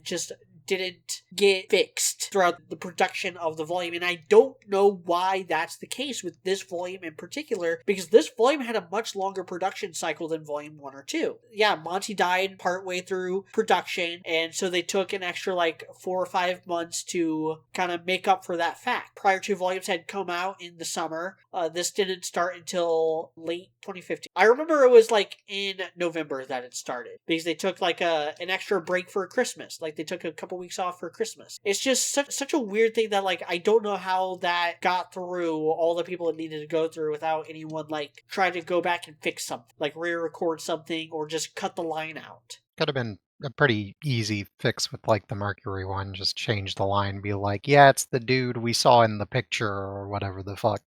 just didn't get fixed throughout the production of the volume, and I don't know why that's the case with this volume in particular, because this volume had a much longer production cycle than volume 1 or 2. Yeah, Monty died partway through production, and so they took an extra 4 or 5 months to kind of make up for that fact. Prior two volumes had come out in the summer. This didn't start until late 2015. I remember it was in November that it started, because they took an extra break for Christmas. They took a couple weeks off for Christmas. It's just such a weird thing that I don't know how that got through all the people it needed to go through without anyone trying to go back and fix something, re-record something or just cut the line out. Could have been a pretty easy fix with the Mercury one. Just change the line, be yeah, it's the dude we saw in the picture or whatever the fuck,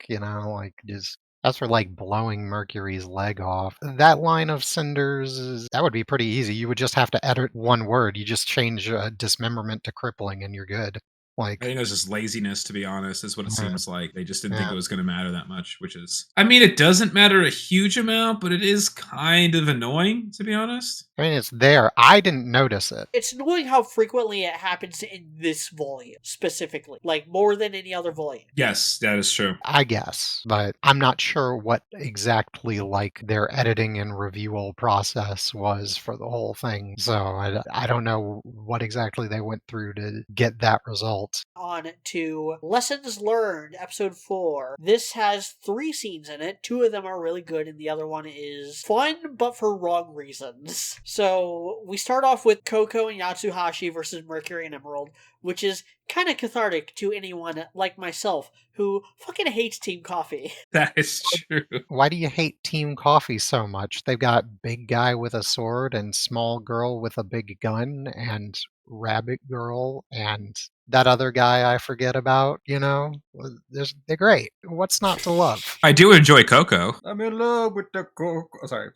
just. As for blowing Mercury's leg off, that line of Cinder's, that would be pretty easy. You would just have to edit one word. You just change dismemberment to crippling and you're good. I think it was just laziness, to be honest, is what it seems like. They just didn't think it was going to matter that much, which is... I mean, it doesn't matter a huge amount, but it is kind of annoying, to be honest. I mean, it's there. I didn't notice it. It's annoying how frequently it happens in this volume, specifically. More than any other volume. Yes, that is true. I guess, but I'm not sure what exactly, their editing and reviewal process was for the whole thing. So I don't know what exactly they went through to get that result. On to Lessons Learned, episode 4. This has 3 scenes in it. 2 of them are really good, and the other one is fun, but for wrong reasons. So, we start off with Coco and Yatsuhashi versus Mercury and Emerald, which is kind of cathartic to anyone like myself who fucking hates Team Coffee. That is true. Why do you hate Team Coffee so much? They've got big guy with a sword and small girl with a big gun and rabbit girl and that other guy I forget about, they're great. What's not to love? I do enjoy Coco. I'm in love with the Coco. Oh, sorry.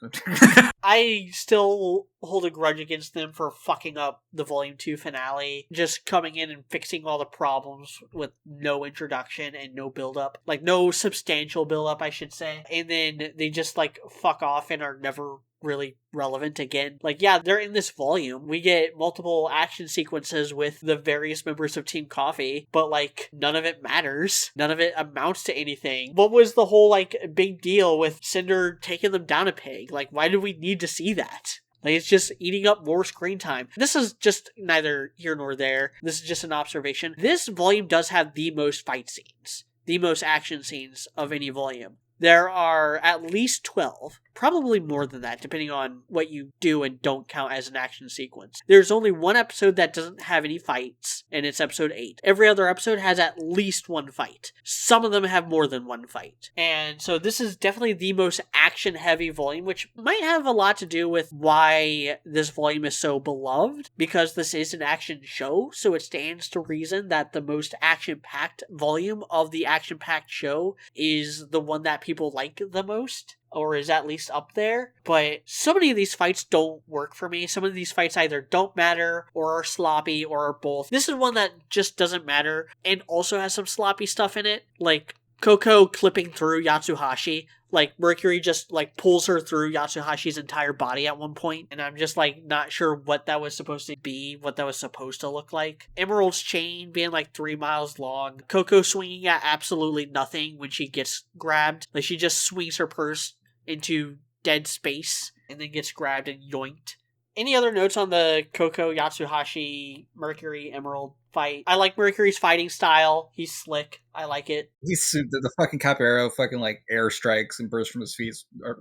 I still hold a grudge against them for fucking up the Volume 2 finale, just coming in and fixing all the problems with no introduction and no build-up. No substantial build-up, I should say. And then they just, fuck off and are never really relevant again. They're in this volume. We get multiple action sequences with the various members of Team Coffee, but none of it matters. None of it amounts to anything. What was the whole big deal with Cinder taking them down a peg? Why did we need to see that? It's just eating up more screen time. This is just neither here nor there. This is just an observation. This volume does have the most fight scenes. The most action scenes of any volume. there are at least 12, probably more than that, depending on what you do and don't count as an action sequence. There's only one episode that doesn't have any fights, and it's episode 8. Every other episode has at least one fight. Some of them have more than one fight. And so this is definitely the most action-heavy volume, which might have a lot to do with why this volume is so beloved, because this is an action show, so it stands to reason that the most action-packed volume of the action-packed show is the one that people like the most, or is at least up there. But so many of these fights don't work for me. Some of these fights either don't matter, or are sloppy, or are both. This is one that just doesn't matter, and also has some sloppy stuff in it, like Coco clipping through Yatsuhashi. Like, Mercury just, like, pulls her through Yatsuhashi's entire body at one point, and I'm just, like, not sure what that was supposed to be, what that was supposed to look like. Emerald's chain being, like, 3 miles long. Coco swinging at absolutely nothing when she gets grabbed. Like, she just swings her purse into dead space, and then gets grabbed and yoinked. Any other notes on the Coco, Yatsuhashi, Mercury, Emerald fight? I like Mercury's fighting style. He's slick. I like it. He's the fucking Capoeira fucking like air strikes and bursts from his feet are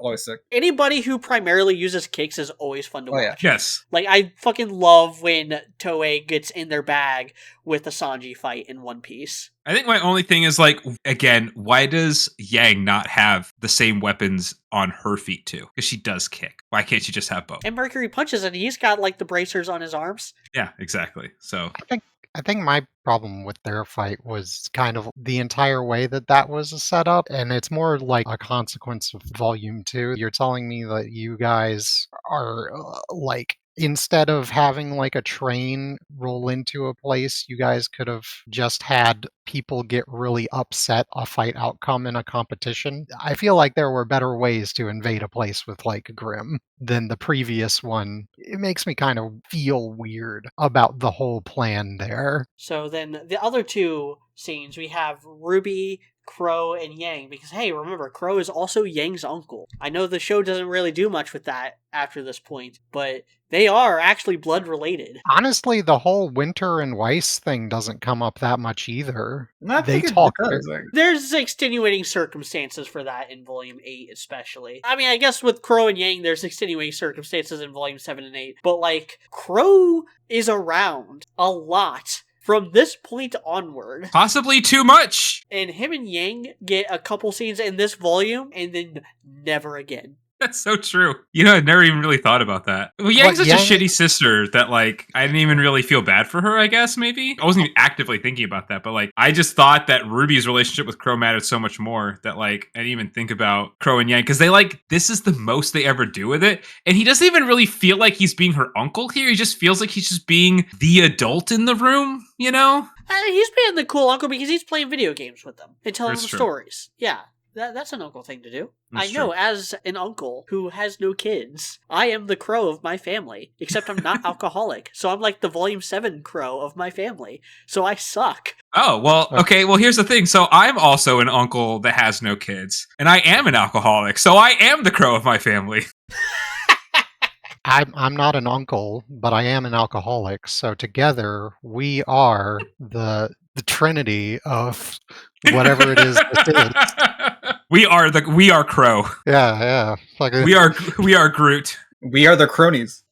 always sick. Anybody who primarily uses kicks is always fun to watch. Yeah. Yes. Like, I fucking love when Toei gets in their bag with the Sanji fight in One Piece. I think my only thing is, like, again, why does Yang not have the same weapons on her feet too? Because she does kick. Why can't she just have both? And Mercury punches and he's got, like, the bracers on his arms. Yeah, exactly. So I think my problem with their fight was kind of the entire way that was set up, and it's more like a consequence of Volume 2. You're telling me that you guys are, like, instead of having, like, a train roll into a place, you guys could have just had people get really upset a fight outcome in a competition. I feel like there were better ways to invade a place with, like, Grimm than the previous one. It makes me kind of feel weird about the whole plan there. So then the other two scenes, we have RWBY, Crow, and Yang, because, hey, remember, Crow is also Yang's uncle. I know the show doesn't really do much with that after this point, but they are actually blood related. Honestly, the whole Winter and Weiss thing doesn't come up that much either. They talk. There's extenuating circumstances for that in Volume 8, especially. I mean, I guess with Crow and Yang, there's extenuating circumstances in Volume 7 and 8, but, like, Crow is around a lot from this point onward. possibly too much. And him and Yang get a couple scenes in this volume, and then never again. That's so true. You know, I never even really thought about that. Well, Yang's such a shitty sister that, like, I didn't even really feel bad for her, I guess, maybe. I wasn't even actively thinking about that, but, like, I just thought that RWBY's relationship with Crow mattered so much more that, like, I didn't even think about Crow and Yang, because they, like, this is the most they ever do with it, and he doesn't even really feel like he's being her uncle here. He just feels like he's just being the adult in the room, you know? He's being the cool uncle because he's playing video games with them and telling That's them true. stories. Yeah. That's an uncle thing to do. That's I know, true. as an uncle who has no kids, I am the Crow of my family, except I'm not alcoholic. So I'm like the Volume 7 Crow of my family. So I suck. Oh, well, okay, well, here's the thing. So I'm also an uncle that has no kids, and I am an alcoholic, so I am the Crow of my family. I'm not an uncle, but I am an alcoholic. So together we are the trinity of whatever it is. We are Crow. Yeah. Like We are Groot. We are the cronies.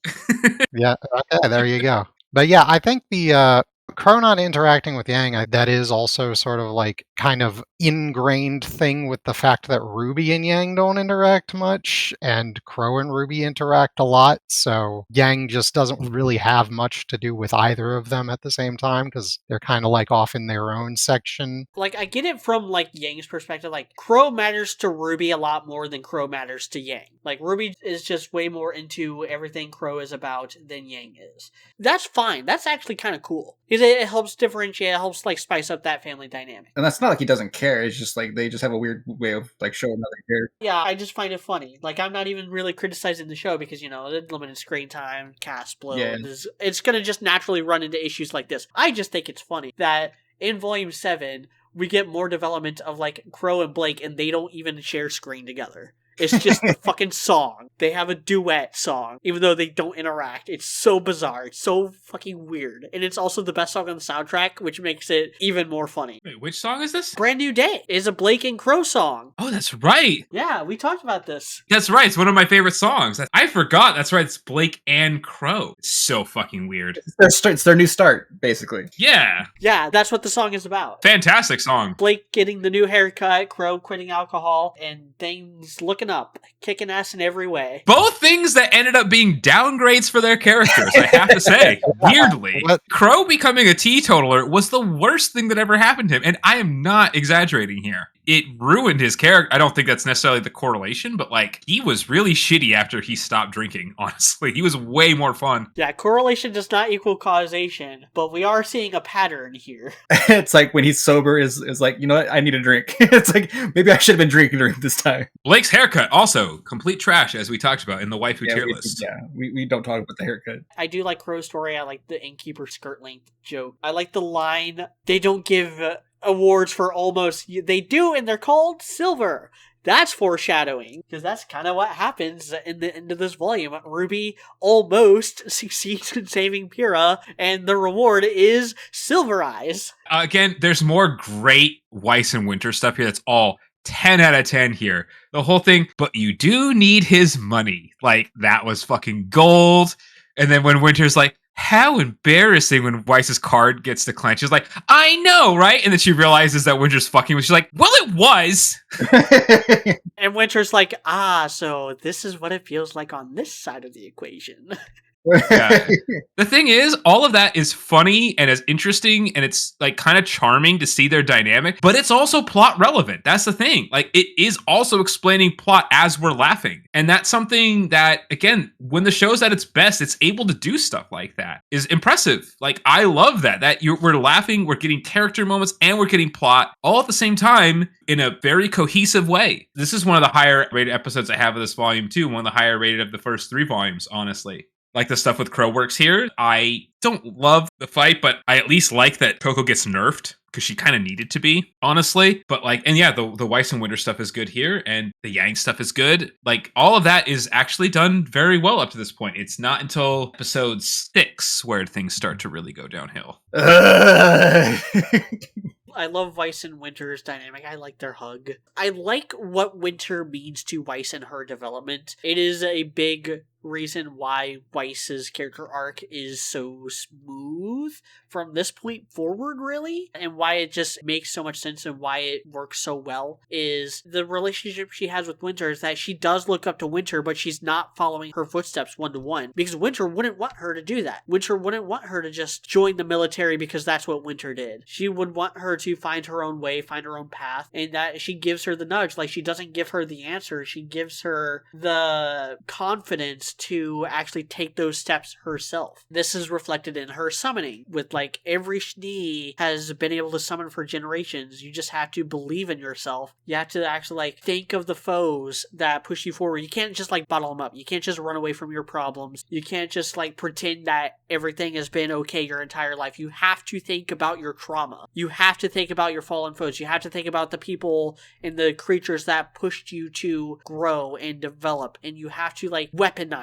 Yeah. Okay. There you go. But yeah, I think the Crow not interacting with Yang, that is also sort of like kind of ingrained thing with the fact that RWBY and Yang don't interact much, and Crow and RWBY interact a lot, so Yang just doesn't really have much to do with either of them at the same time, because they're kind of like off in their own section. Like, I get it from, like, Yang's perspective. Like, Crow matters to RWBY a lot more than Crow matters to Yang. Like, RWBY is just way more into everything Crow is about than Yang is. That's fine. That's actually kind of cool. Because it helps differentiate, it helps, like, spice up that family dynamic. And that's not like he doesn't care. It's just like they just have a weird way of like showing that they care. Yeah, I just find it funny. Like, I'm not even really criticizing the show because, you know, limited screen time, cast blow. Yeah. It's going to just naturally run into issues like this. I just think it's funny that in Volume 7, we get more development of, like, Crow and Blake, and they don't even share screen together. It's just the fucking song. They have a duet song, even though they don't interact. It's so bizarre. It's so fucking weird. And it's also the best song on the soundtrack, which makes it even more funny. Wait, which song is this? Brand New Day is a Blake and Crow song. Oh, that's right. Yeah, we talked about this. That's right. It's one of my favorite songs. I forgot. That's right. It's Blake and Crow. It's so fucking weird. It's their new start, basically. Yeah. Yeah, that's what the song is about. Fantastic song. Blake getting the new haircut, Crow quitting alcohol, and things looking up, kicking ass in every way. Both things that ended up being downgrades for their characters, I have to say. Weirdly. What? Crow becoming a teetotaler was the worst thing that ever happened to him. And I am not exaggerating here. It ruined his character. I don't think that's necessarily the correlation, but like, he was really shitty after he stopped drinking, honestly. He was way more fun. Yeah, correlation does not equal causation, but we are seeing a pattern here. It's like when he's sober is like, you know what, I need a drink. It's like, maybe I should have been drinking during this time. Blake's haircut, also complete trash, as we talked about in the waifu tier list. We don't talk about the haircut. I do like Crow's story. I like the innkeeper skirt length joke. I like the line, they don't give awards for almost, they do, and they're called silver. That's foreshadowing, because that's kind of what happens in the end of this volume. RWBY almost succeeds in saving Pyrrha, and the reward is Silver Eyes. Again, there's more great Weiss and Winter stuff here. That's all 10 out of 10 here. The whole thing, but you do need his money. Like, that was fucking gold. And then when Winter's like, how embarrassing when Weiss's card gets declined. She's like, I know, right? And then she realizes that Winter's fucking with. She's like, well, it was. And Winter's like, so this is what it feels like on this side of the equation. Yeah. The thing is, all of that is funny and is interesting, and it's like kind of charming to see their dynamic, but it's also plot relevant. That's the thing. Like, it is also explaining plot as we're laughing. And that's something that, again, when the show's at its best, it's able to do stuff like that. Is impressive. Like, I love that we're laughing, we're getting character moments, and we're getting plot all at the same time in a very cohesive way. This is one of the higher rated episodes I have of this volume too. One of the higher rated of the first 3 volumes, honestly. Like the stuff with Crow works here. I don't love the fight, but I at least like that Coco gets nerfed because she kind of needed to be, honestly. But like, and yeah, the Weiss and Winter stuff is good here, and the Yang stuff is good. Like, all of that is actually done very well up to this point. It's not until episode 6 where things start to really go downhill. I love Weiss and Winter's dynamic. I like their hug. I like what Winter means to Weiss and her development. It is a big reason why Weiss's character arc is so smooth from this point forward, really, and why it just makes so much sense and why it works so well is the relationship she has with Winter is that she does look up to Winter, but she's not following her footsteps one-to-one, because Winter wouldn't want her to do that. Winter wouldn't want her to just join the military because that's what Winter did. She would want her to find her own way, find her own path, and that she gives her the nudge. Like, she doesn't give her the answer, she gives her the confidence to actually take those steps herself. This is reflected in her summoning, with like every Schnee has been able to summon for generations. You just have to believe in yourself. You have to actually like think of the foes that push you forward. You can't just like bottle them up. You can't just run away from your problems. You can't just like pretend that everything has been okay your entire life. You have to think about your trauma. You have to think about your fallen foes. You have to think about the people and the creatures that pushed you to grow and develop, and you have to like weaponize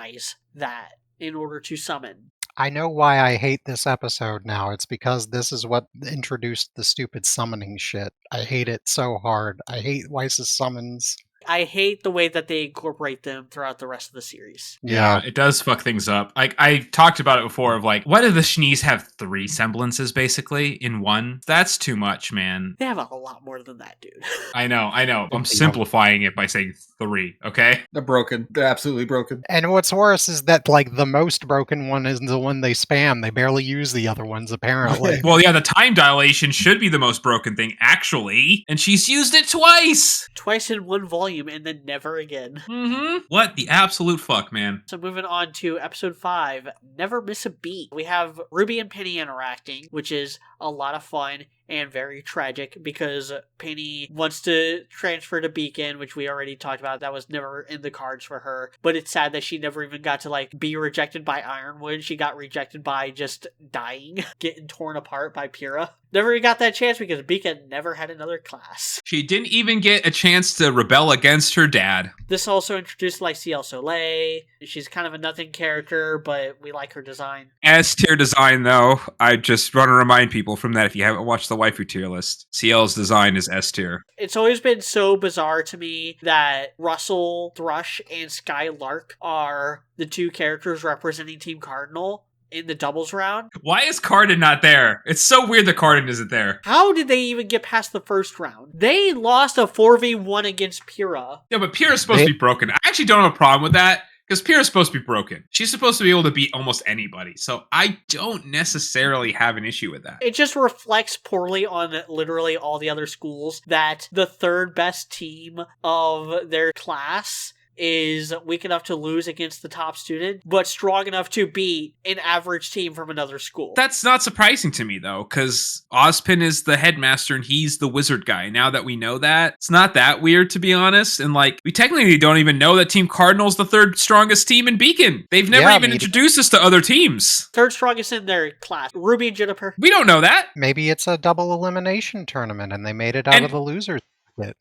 that in order to summon. I know why I hate this episode now. It's because this is what introduced the stupid summoning shit. I hate it so hard. I hate Weiss's summons. I hate the way that they incorporate them throughout the rest of the series. Yeah, it does fuck things up. I talked about it before of like, why do the Schnees have 3 semblances basically in one? That's too much, man. They have a lot more than that, dude. I know. I'm simplifying it by saying 3, okay? They're broken. They're absolutely broken. And what's worse is that like the most broken one is the one they spam. They barely use the other ones, apparently. Well, yeah, the time dilation should be the most broken thing, actually. And she's used it twice! Twice in one volume and then never again. Mm-hmm. What the absolute fuck, man? So moving on to episode 5, Never Miss a Beat. We have RWBY and Penny interacting, which is a lot of fun. and very tragic because Penny wants to transfer to Beacon, which we already talked about. That was never in the cards for her. But it's sad that she never even got to like be rejected by Ironwood. She got rejected by just dying, getting torn apart by Pyrrha. Never even got that chance because Beacon never had another class. She didn't even get a chance to rebel against her dad. This also introduced Lyciel Soleil. She's kind of a nothing character, but we like her design. S tier design, though, I just want to remind people from that if you haven't watched the waifu tier list, CL's design is S tier. It's always been so bizarre to me that Russell Thrush and Sky Lark are the two characters representing Team Cardinal in the doubles round. Why is Cardin not there? It's so weird that Cardin isn't there. How did they even get past the first round? They lost a 4v1 against Pyrrha. Yeah, but Pyrrha's supposed to be broken. I actually don't have a problem with that because Pyrrha's supposed to be broken. She's supposed to be able to beat almost anybody. So I don't necessarily have an issue with that. It just reflects poorly on literally all the other schools that the third best team of their class is weak enough to lose against the top student, but strong enough to beat an average team from another school. That's not surprising to me, though, because Ozpin is the headmaster and he's the wizard guy. Now that we know that, it's not that weird, to be honest. And, like, we technically don't even know that Team Cardinal's the third strongest team in Beacon. They've never even introduced us to other teams. Third strongest in their class. Ruby and Juniper. We don't know that. Maybe it's a double elimination tournament and they made it out of the losers.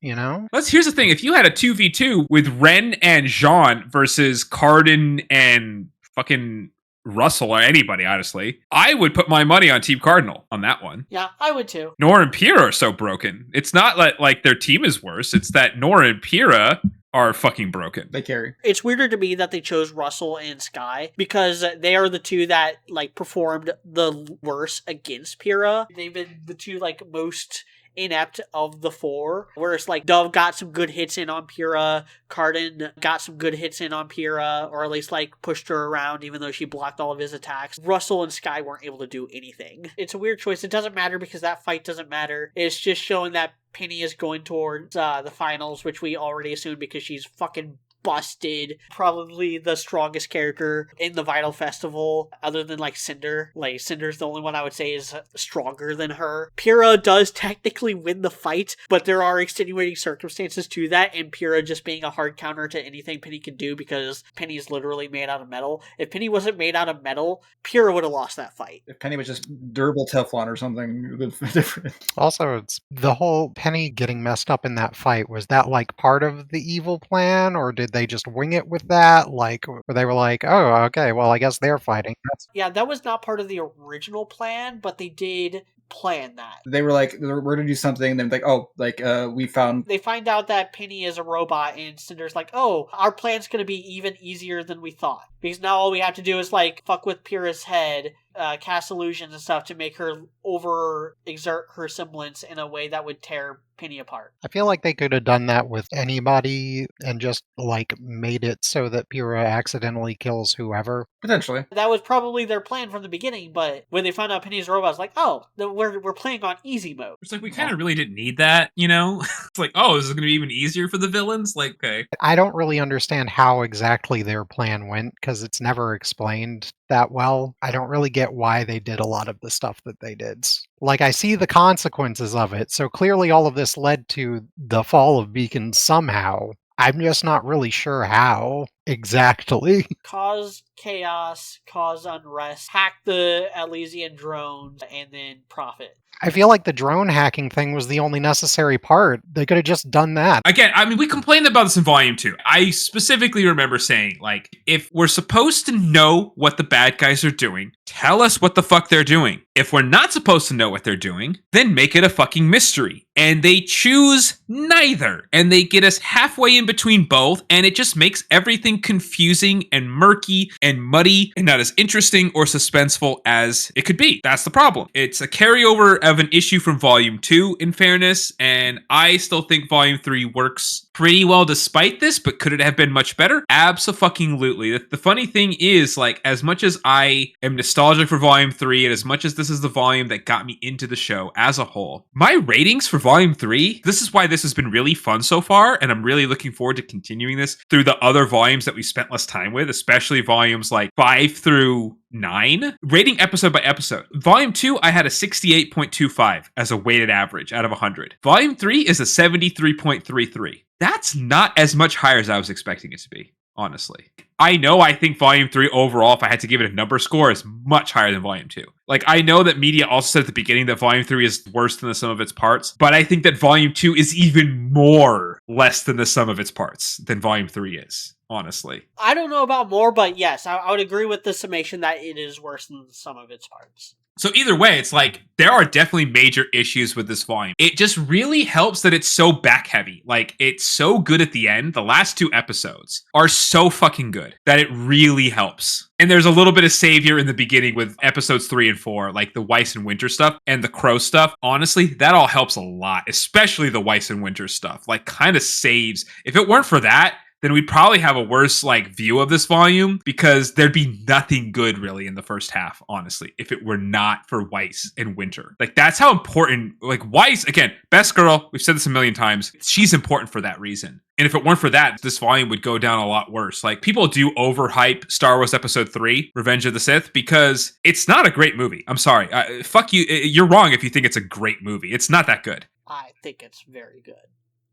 You know? Here's the thing. If you had a 2v2 with Ren and Jean versus Cardin and fucking Russell or anybody, honestly, I would put my money on Team Cardinal on that one. Yeah, I would too. Nora and Pyrrha are so broken. It's not like their team is worse. It's that Nora and Pyrrha are fucking broken. They carry. It's weirder to me that they chose Russell and Sky because they are the two that like performed the worst against Pyrrha. They've been the two like most inept of the four, whereas like Dove got some good hits in on Pyrrha, Cardin got some good hits in on Pyrrha, or at least like pushed her around even though she blocked all of his attacks. Russell and Sky weren't able to do anything. It's a weird choice. It doesn't matter because that fight doesn't matter. It's just showing that Penny is going towards the finals, which we already assumed because she's fucking busted. Probably the strongest character in the Vytal Festival, other than like Cinder. Like Cinder's the only one I would say is stronger than her. Pyrrha does technically win the fight, but there are extenuating circumstances to that, and Pyrrha just being a hard counter to anything Penny can do because Penny is literally made out of metal. If Penny wasn't made out of metal, Pyrrha would have lost that fight. If Penny was just durable Teflon or something, it would be different. Also, it's the whole Penny getting messed up in that fight. Was that like part of the evil plan, or did they just wing it with that? Like, where they were like, oh, okay, well, I guess they're fighting. Yeah, that was not part of the original plan, but they did plan that. They were like, we're going to do something, and then like, oh, like, we found... They find out that Penny is a robot, and Cinder's like, oh, our plan's going to be even easier than we thought. Because now all we have to do is, like, fuck with Pyrrha's head, cast illusions and stuff to make her over-exert her semblance in a way that would tear Penny apart. I feel like they could have done that with anybody and just, like, made it so that Pyrrha accidentally kills whoever. Potentially. That was probably their plan from the beginning, but when they found out Penny's a robot, it's like, oh, we're playing on easy mode. It's like, we kind of really didn't need that, you know? It's like, oh, this is going to be even easier for the villains? Like, okay. I don't really understand how exactly their plan went, because it's never explained that well. I don't really get why they did a lot of the stuff that they did. Like, I see the consequences of it, so clearly all of this led to the fall of Beacon somehow. I'm just not really sure how exactly. Cause chaos, cause unrest, hack the Elysian drones, and then profit. I feel like the drone hacking thing was the only necessary part. They could have just done that. Again, I mean, we complained about this in Volume 2. I specifically remember saying, like, if we're supposed to know what the bad guys are doing, tell us what the fuck they're doing. If we're not supposed to know what they're doing, then make it a fucking mystery. And they choose neither. And they get us halfway in between both, and it just makes everything confusing and murky and muddy and not as interesting or suspenseful as it could be. That's the problem. It's a carryover of an issue from Volume 2, in fairness, and I still think Volume 3 works pretty well despite this, but could it have been much better? Abso-fucking-lutely. The funny thing is, like, as much as I am nostalgic for Volume 3, and as much as this is the volume that got me into the show as a whole, my ratings for Volume 3, this is why this has been really fun so far, and I'm really looking forward to continuing this through the other volumes that we spent less time with, especially volumes like 5 through 9. Rating episode by episode. Volume 2, I had a 68.25 as a weighted average out of 100. Volume 3 is a 73.33. That's not as much higher as I was expecting it to be, honestly. I think Volume 3 overall, if I had to give it a number score, is much higher than Volume 2. Like, I know that media also said at the beginning that Volume 3 is worse than the sum of its parts, but I think that Volume 2 is even more less than the sum of its parts than Volume 3 is, honestly. I don't know about more, but yes, I would agree with the summation that it is worse than the sum of its parts. So either way, it's like, there are definitely major issues with this volume. It just really helps that it's so back heavy. Like, it's so good at the end. The last 2 episodes are so fucking good that it really helps. And there's a little bit of savior in the beginning with episodes 3 and 4, like the Weiss and Winter stuff and the Crow stuff. Honestly, that all helps a lot, especially the Weiss and Winter stuff. Like, kind of saves. If it weren't for that, then we'd probably have a worse view of this volume, because there'd be nothing good really in the first half, honestly, if it were not for Weiss and Winter. Like, that's how important, Weiss, again, best girl, we've said this a million times, she's important for that reason. And if it weren't for that, this volume would go down a lot worse. Like, people do overhype Star Wars Episode 3, Revenge of the Sith, because it's not a great movie. I'm sorry. Fuck you. You're wrong if you think it's a great movie. It's not that good. I think it's very good.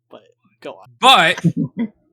But go on. But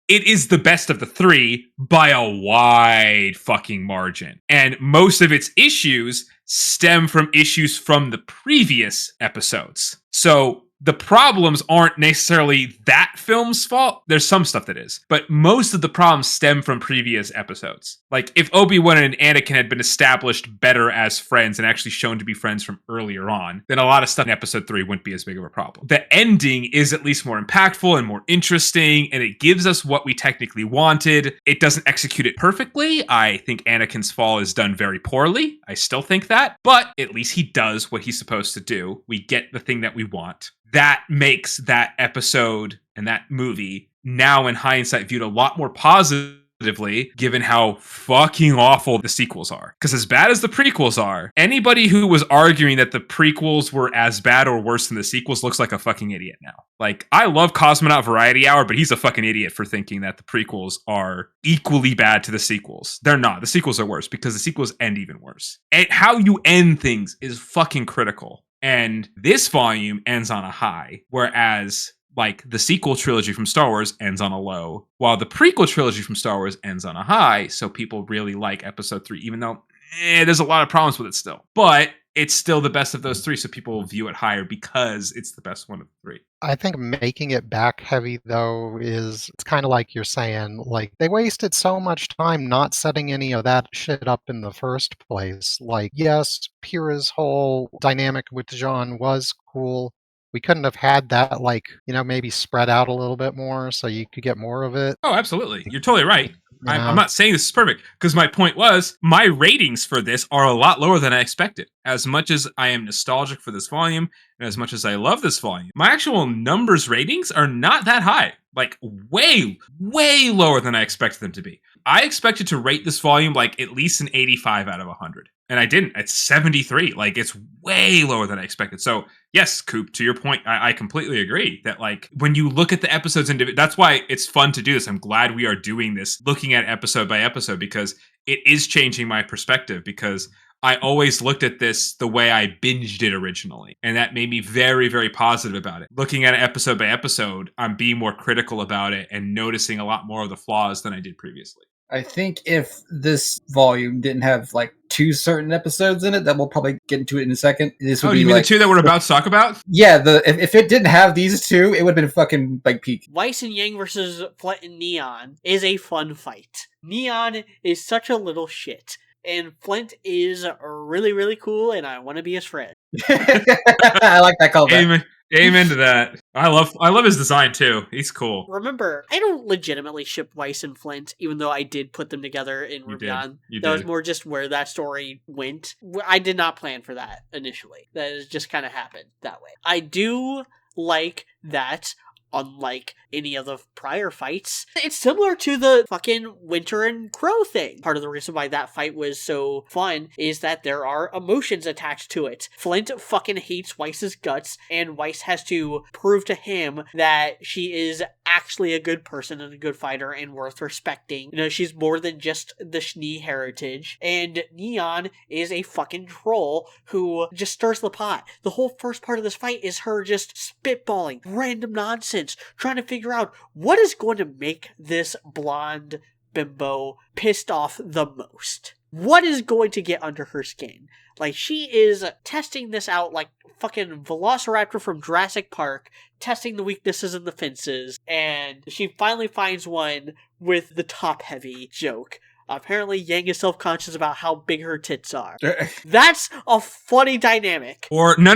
it is the best of the 3 by a wide fucking margin. And most of its issues stem from issues from the previous episodes. So the problems aren't necessarily that film's fault. There's some stuff that is. But most of the problems stem from previous episodes. Like, if Obi-Wan and Anakin had been established better as friends and actually shown to be friends from earlier on, then a lot of stuff in episode 3 wouldn't be as big of a problem. The ending is at least more impactful and more interesting, and it gives us what we technically wanted. It doesn't execute it perfectly. I think Anakin's fall is done very poorly. I still think that. But at least he does what he's supposed to do. We get the thing that we want. That makes that episode and that movie, now in hindsight, viewed a lot more positively, given how fucking awful the sequels are. Because as bad as the prequels are, anybody who was arguing that the prequels were as bad or worse than the sequels looks like a fucking idiot now. Like, I love Cosmonaut Variety Hour, but he's a fucking idiot for thinking that the prequels are equally bad to the sequels. They're not. The sequels are worse, because the sequels end even worse. And how you end things is fucking critical. And this volume ends on a high, whereas the sequel trilogy from Star Wars ends on a low, while the prequel trilogy from Star Wars ends on a high. So people really like episode 3, even though there's a lot of problems with it still. But it's still the best of those 3, so people view it higher because it's the best one of the 3. I think making it back heavy, though, it's kind of like you're saying, they wasted so much time not setting any of that shit up in the first place. Yes, Pyrrha's whole dynamic with Jean was cool. We couldn't have had that, maybe spread out a little bit more so you could get more of it. Oh, absolutely. You're totally right. I'm not saying this is perfect, because my point was, my ratings for this are a lot lower than I expected. As much as I am nostalgic for this volume, and as much as I love this volume, my actual numbers ratings are not that high. Way, way lower than I expected them to be. I expected to rate this volume at least an 85 out of 100. And I didn't. It's 73. It's way lower than I expected. So, yes, Coop, to your point, I completely agree that, when you look at the episodes, that's why it's fun to do this. I'm glad we are doing this, looking at episode by episode, because it is changing my perspective, because I always looked at this the way I binged it originally. And that made me very, very positive about it. Looking at it episode by episode, I'm being more critical about it and noticing a lot more of the flaws than I did previously. I think if this volume didn't have 2 certain episodes in it, that we'll probably get into it in a second. This would be you mean the 2 that we're about to talk about? Yeah, if it didn't have these 2, it would have been fucking peak. Weiss and Yang versus Flint and Neon is a fun fight. Neon is such a little shit, and Flint is really, really cool, and I want to be his friend. I like that callback. Amen to that. I love his design too. He's cool. Remember, I don't legitimately ship Weiss and Flint, even though I did put them together in RWBY. That was more just where that story went. I did not plan for that initially. That has just kind of happened that way. I do like that. Unlike any of the prior fights, it's similar to the fucking Winter and Crow thing. Part of the reason why that fight was so fun is that there are emotions attached to it. Flint fucking hates Weiss's guts, and Weiss has to prove to him that she is actually a good person and a good fighter and worth respecting. You know, she's more than just the Schnee heritage. And Neon is a fucking troll who just stirs the pot. The whole first part of this fight is her just spitballing random nonsense, trying to figure out what is going to make this blonde bimbo pissed off the most. What is going to get under her skin? Like, she is testing this out like fucking Velociraptor from Jurassic Park, testing the weaknesses in the fences, and she finally finds one with the top-heavy joke. Apparently, Yang is self-conscious about how big her tits are. That's a funny dynamic. Or no,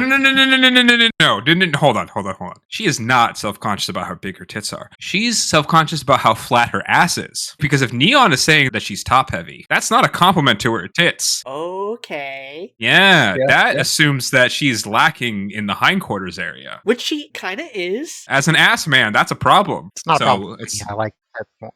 hold on. She is not self-conscious about how big her tits are. She's self-conscious about how flat her ass is. Because if Neon is saying that she's top-heavy, that's not a compliment to her tits. Okay. Yeah, that assumes that she's lacking in the hindquarters area. Which she kind of is. As an ass man, that's a problem. It's not a problem. I like that more.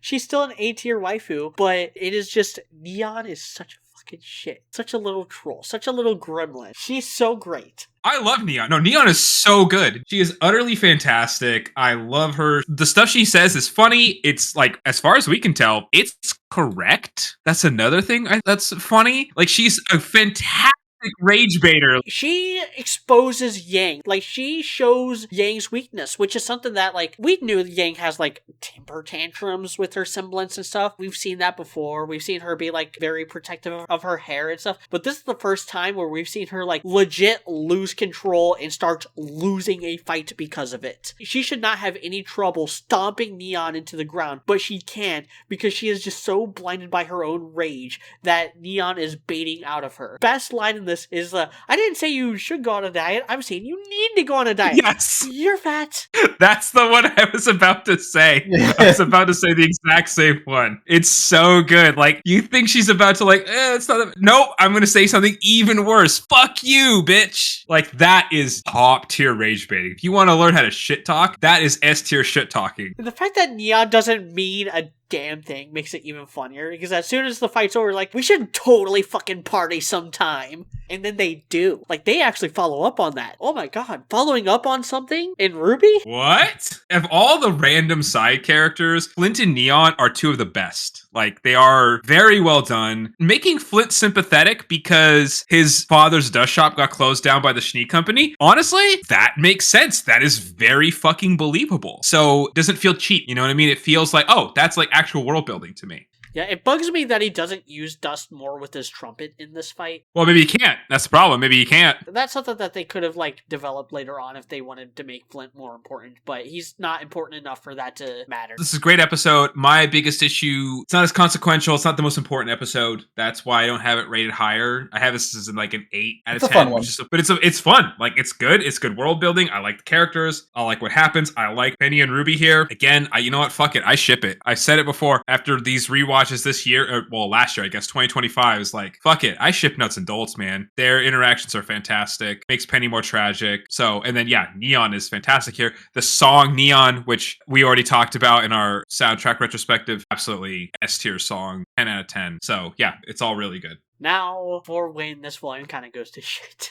She's still an A-tier waifu, but it is just, Neon is such a fucking shit. Such a little troll. Such a little gremlin. She's so great. I love Neon. No, Neon is so good. She is utterly fantastic. I love her. The stuff she says is funny. It's like, as far as we can tell, it's correct. That's another thing that's funny. Like, she's a fantastic rage baiter. She exposes Yang. Like, she shows Yang's weakness, which is something that, like, we knew Yang has, like, temper tantrums with her semblance and stuff. We've seen that before. We've seen her be, like, very protective of her hair and stuff. But this is the first time where we've seen her, like, legit lose control and start losing a fight because of it. She should not have any trouble stomping Neon into the ground, but she can, because she is just so blinded by her own rage that Neon is baiting out of her. Best line in this is I didn't say you should go on a diet. I'm saying you need to go on a diet. Yes. You're fat. That's the one I was about to say. I was about to say the exact same one. It's so good. Like, you think she's about to it's not nope, I'm going to say something even worse. Fuck you, bitch. Like, that is top tier rage baiting. If you want to learn how to shit talk, that is S tier shit talking. The fact that Neon doesn't mean a damn thing makes it even funnier, because as soon as the fight's over, like, we should totally fucking party sometime. And then they do. Like, they actually follow up on that. Oh my god, following up on something in RWBY? What? Of all the random side characters, Flint and Neon are two of the best. Like, they are very well done. Making Flint sympathetic because his father's dust shop got closed down by the Schnee Company, honestly, that makes sense. That is very fucking believable. So, it doesn't feel cheap, you know what I mean? It feels like, oh, that's like actual world building to me. Yeah, it bugs me that he doesn't use dust more with his trumpet in this fight. Well, maybe he can't. That's the problem. Maybe he can't. That's something that they could have, like, developed later on if they wanted to make Flint more important, but he's not important enough for that to matter. This is a great episode. My biggest issue, it's not as consequential. It's not the most important episode. That's why I don't have it rated higher. I have this as like an 8 out of 10. It's a fun one. But it's fun. Like, it's good. It's good world building. I like the characters. I like what happens. I like Penny and Ruby here. Again, you know what? Fuck it. I ship it. I said it before. After these rewatches this year, last year, I guess, 2025 is like, fuck it. I ship nuts and bolts, man. Their interactions are fantastic. Makes Penny more tragic. So, and then, yeah, Neon is fantastic here. The song Neon, which we already talked about in our soundtrack retrospective, absolutely S-tier song, 10 out of 10. So, yeah, it's all really good. Now, for when this volume kind of goes to shit.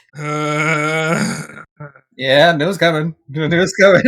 Yeah, knew it was coming. Knew it was coming.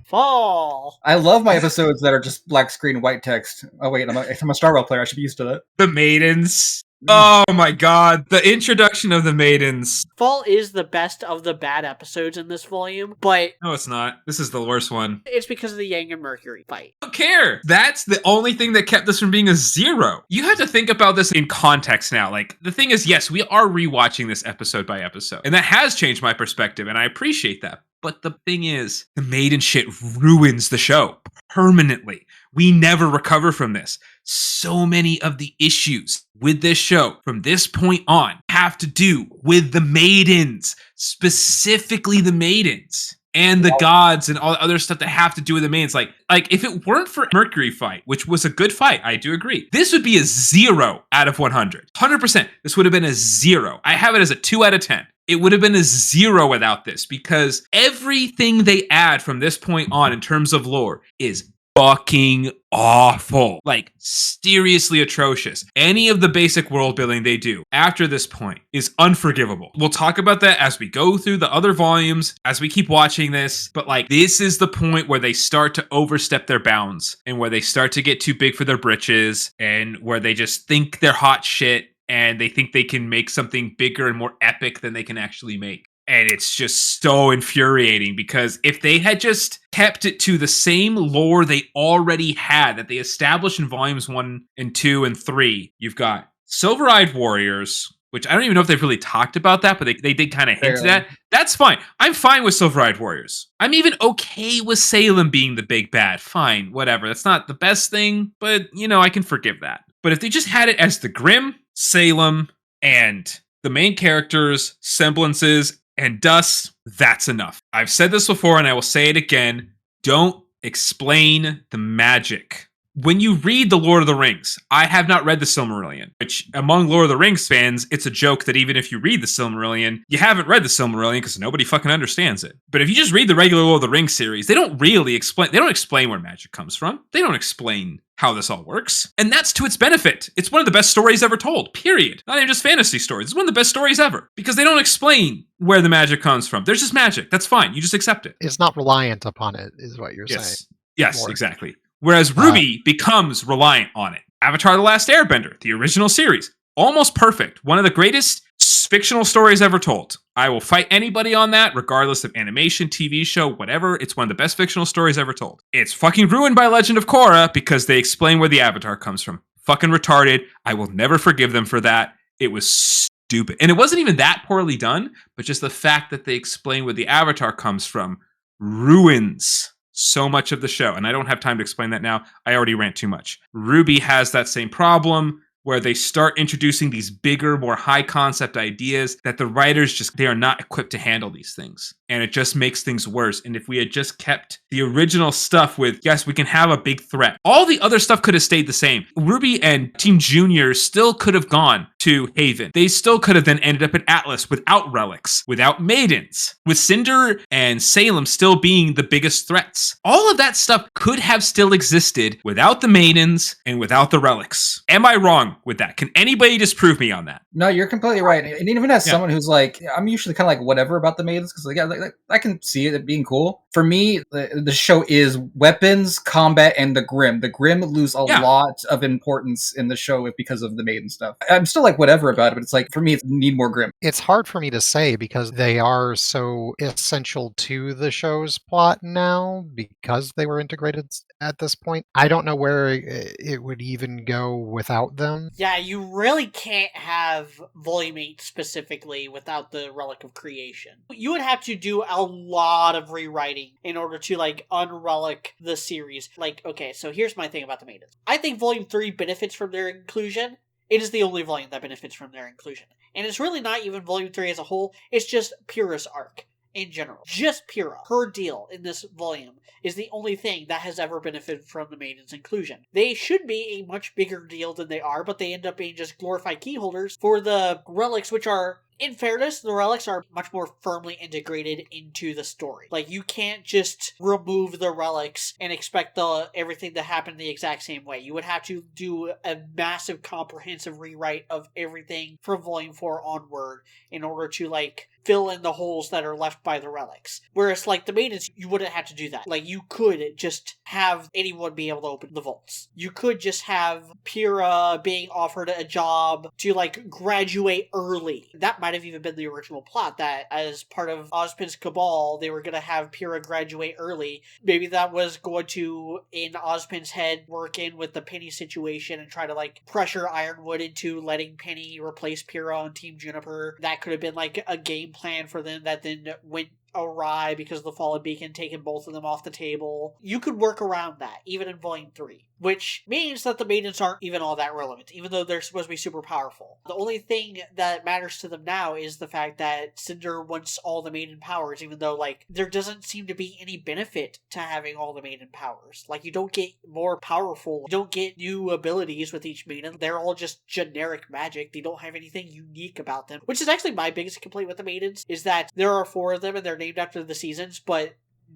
Fall! I love my episodes that are just black screen, white text. Oh, wait, if I'm a Star Rail player, I should be used to that. The Maidens. Oh my god, the introduction of the Maidens. Fall is the best of the bad episodes in this volume, but... No, it's not. This is the worst one. It's because of the Yang and Mercury fight. I don't care. That's the only thing that kept this from being a 0. You have to think about this in context now. Like, the thing is, yes, we are rewatching this episode by episode, and that has changed my perspective, and I appreciate that. But the thing is, the Maiden shit ruins the show permanently. We never recover from this. So many of the issues with this show from this point on have to do with the Maidens, specifically the Maidens and the gods and all the other stuff that have to do with the Maidens. Like if it weren't for Mercury fight, which was a good fight, I do agree, this would be a 0 out of 100. 100%. This would have been a 0. I have it as a 2 out of 10. It would have been a 0 without this, because everything they add from this point on in terms of lore is fucking awful. Like, seriously atrocious. Any of the basic world building they do after this point is unforgivable. We'll talk about that as we go through the other volumes, as we keep watching this, but like, this is the point where they start to overstep their bounds and where they start to get too big for their britches and where they just think they're hot shit and they think they can make something bigger and more epic than they can actually make. And it's just so infuriating because if they had just kept it to the same lore they already had that they established in volumes 1 and 2 and 3, you've got Silver-Eyed Warriors, which I don't even know if they've really talked about that, but they did kind of hint at that. That's fine. I'm fine with Silver-Eyed Warriors. I'm even okay with Salem being the big bad. Fine, whatever. That's not the best thing, but, you know, I can forgive that. But if they just had it as the Grimm, Salem, and the main characters, semblances, and dust, that's enough. I've said this before and I will say it again. Don't explain the magic. When you read The Lord of the Rings, I have not read The Silmarillion, which among Lord of the Rings fans, it's a joke that even if you read The Silmarillion, you haven't read The Silmarillion because nobody fucking understands it. But if you just read the regular Lord of the Rings series, they don't explain where magic comes from. They don't explain how this all works. And that's to its benefit. It's one of the best stories ever told, period. Not even just fantasy stories. It's one of the best stories ever because they don't explain where the magic comes from. There's just magic. That's fine. You just accept it. It's not reliant upon it, is what you're saying. Yes, More. exactly. Whereas RWBY becomes reliant on it. Avatar: The Last Airbender, the original series, almost perfect. One of the greatest fictional stories ever told. I will fight anybody on that, regardless of animation, TV show, whatever. It's one of the best fictional stories ever told. It's fucking ruined by Legend of Korra because they explain where the Avatar comes from. Fucking retarded. I will never forgive them for that. It was stupid. And it wasn't even that poorly done, but just the fact that they explain where the Avatar comes from ruins so much of the show. And I don't have time to explain that now. I already rant too much. RWBY has that same problem where they start introducing these bigger, more high concept ideas that the writers they are not equipped to handle these things. And it just makes things worse. And if we had just kept the original stuff with, yes, we can have a big threat. All the other stuff could have stayed the same. RWBY and Team Junior still could have gone to Haven. They still could have then ended up at Atlas without relics, without maidens, with Cinder and Salem still being the biggest threats. All of that stuff could have still existed without the maidens and without the relics. Am I wrong with that? Can anybody disprove me on that? No, you're completely right. And even as someone who's like, I'm usually kind of like whatever about the maidens because like, I can see it being cool. For me, the show is weapons, combat, and the Grimm. The Grimm lose a lot of importance in the show because of the maiden stuff. I'm still like whatever about it, but it's like for me, it's need more Grimm. It's hard for me to say because they are so essential to the show's plot now because they were integrated at this point. I don't know where it would even go without them. Yeah, you really can't have Volume 8 specifically without the Relic of Creation. You would have to do a lot of rewriting in order to, like, unrelic the series. Like, okay, so here's my thing about the Maidens. I think Volume 3 benefits from their inclusion. It is the only volume that benefits from their inclusion. And it's really not even Volume 3 as a whole, it's just Pyrrha's arc. In general. Just Pyrrha. Her deal in this volume is the only thing that has ever benefited from the Maiden's inclusion. They should be a much bigger deal than they are, but they end up being just glorified key holders for the relics, which are, in fairness, the relics are much more firmly integrated into the story. Like, you can't just remove the relics and expect everything to happen the exact same way. You would have to do a massive comprehensive rewrite of everything from Volume 4 onward in order to, like, fill in the holes that are left by the relics. Whereas, like, the Maidens, you wouldn't have to do that. Like, you could just have anyone be able to open the vaults. You could just have Pyrrha being offered a job to, like, graduate early. That might have even been the original plot, that as part of Ozpin's cabal, they were going to have Pyrrha graduate early. Maybe that was going to, in Ozpin's head, work in with the Penny situation and try to, like, pressure Ironwood into letting Penny replace Pyrrha on Team Juniper. That could have been, like, a game plan for them that then went awry because of the Fallen Beacon taking both of them off the table. You could work around that, even in Volume 3. Which means that the Maidens aren't even all that relevant, even though they're supposed to be super powerful. The only thing that matters to them now is the fact that Cinder wants all the Maiden powers, even though, like, there doesn't seem to be any benefit to having all the Maiden powers. Like, you don't get more powerful, you don't get new abilities with each Maiden. They're all just generic magic. They don't have anything unique about them. Which is actually my biggest complaint with the Maidens, is that there are 4 of them and they're named after the seasons, but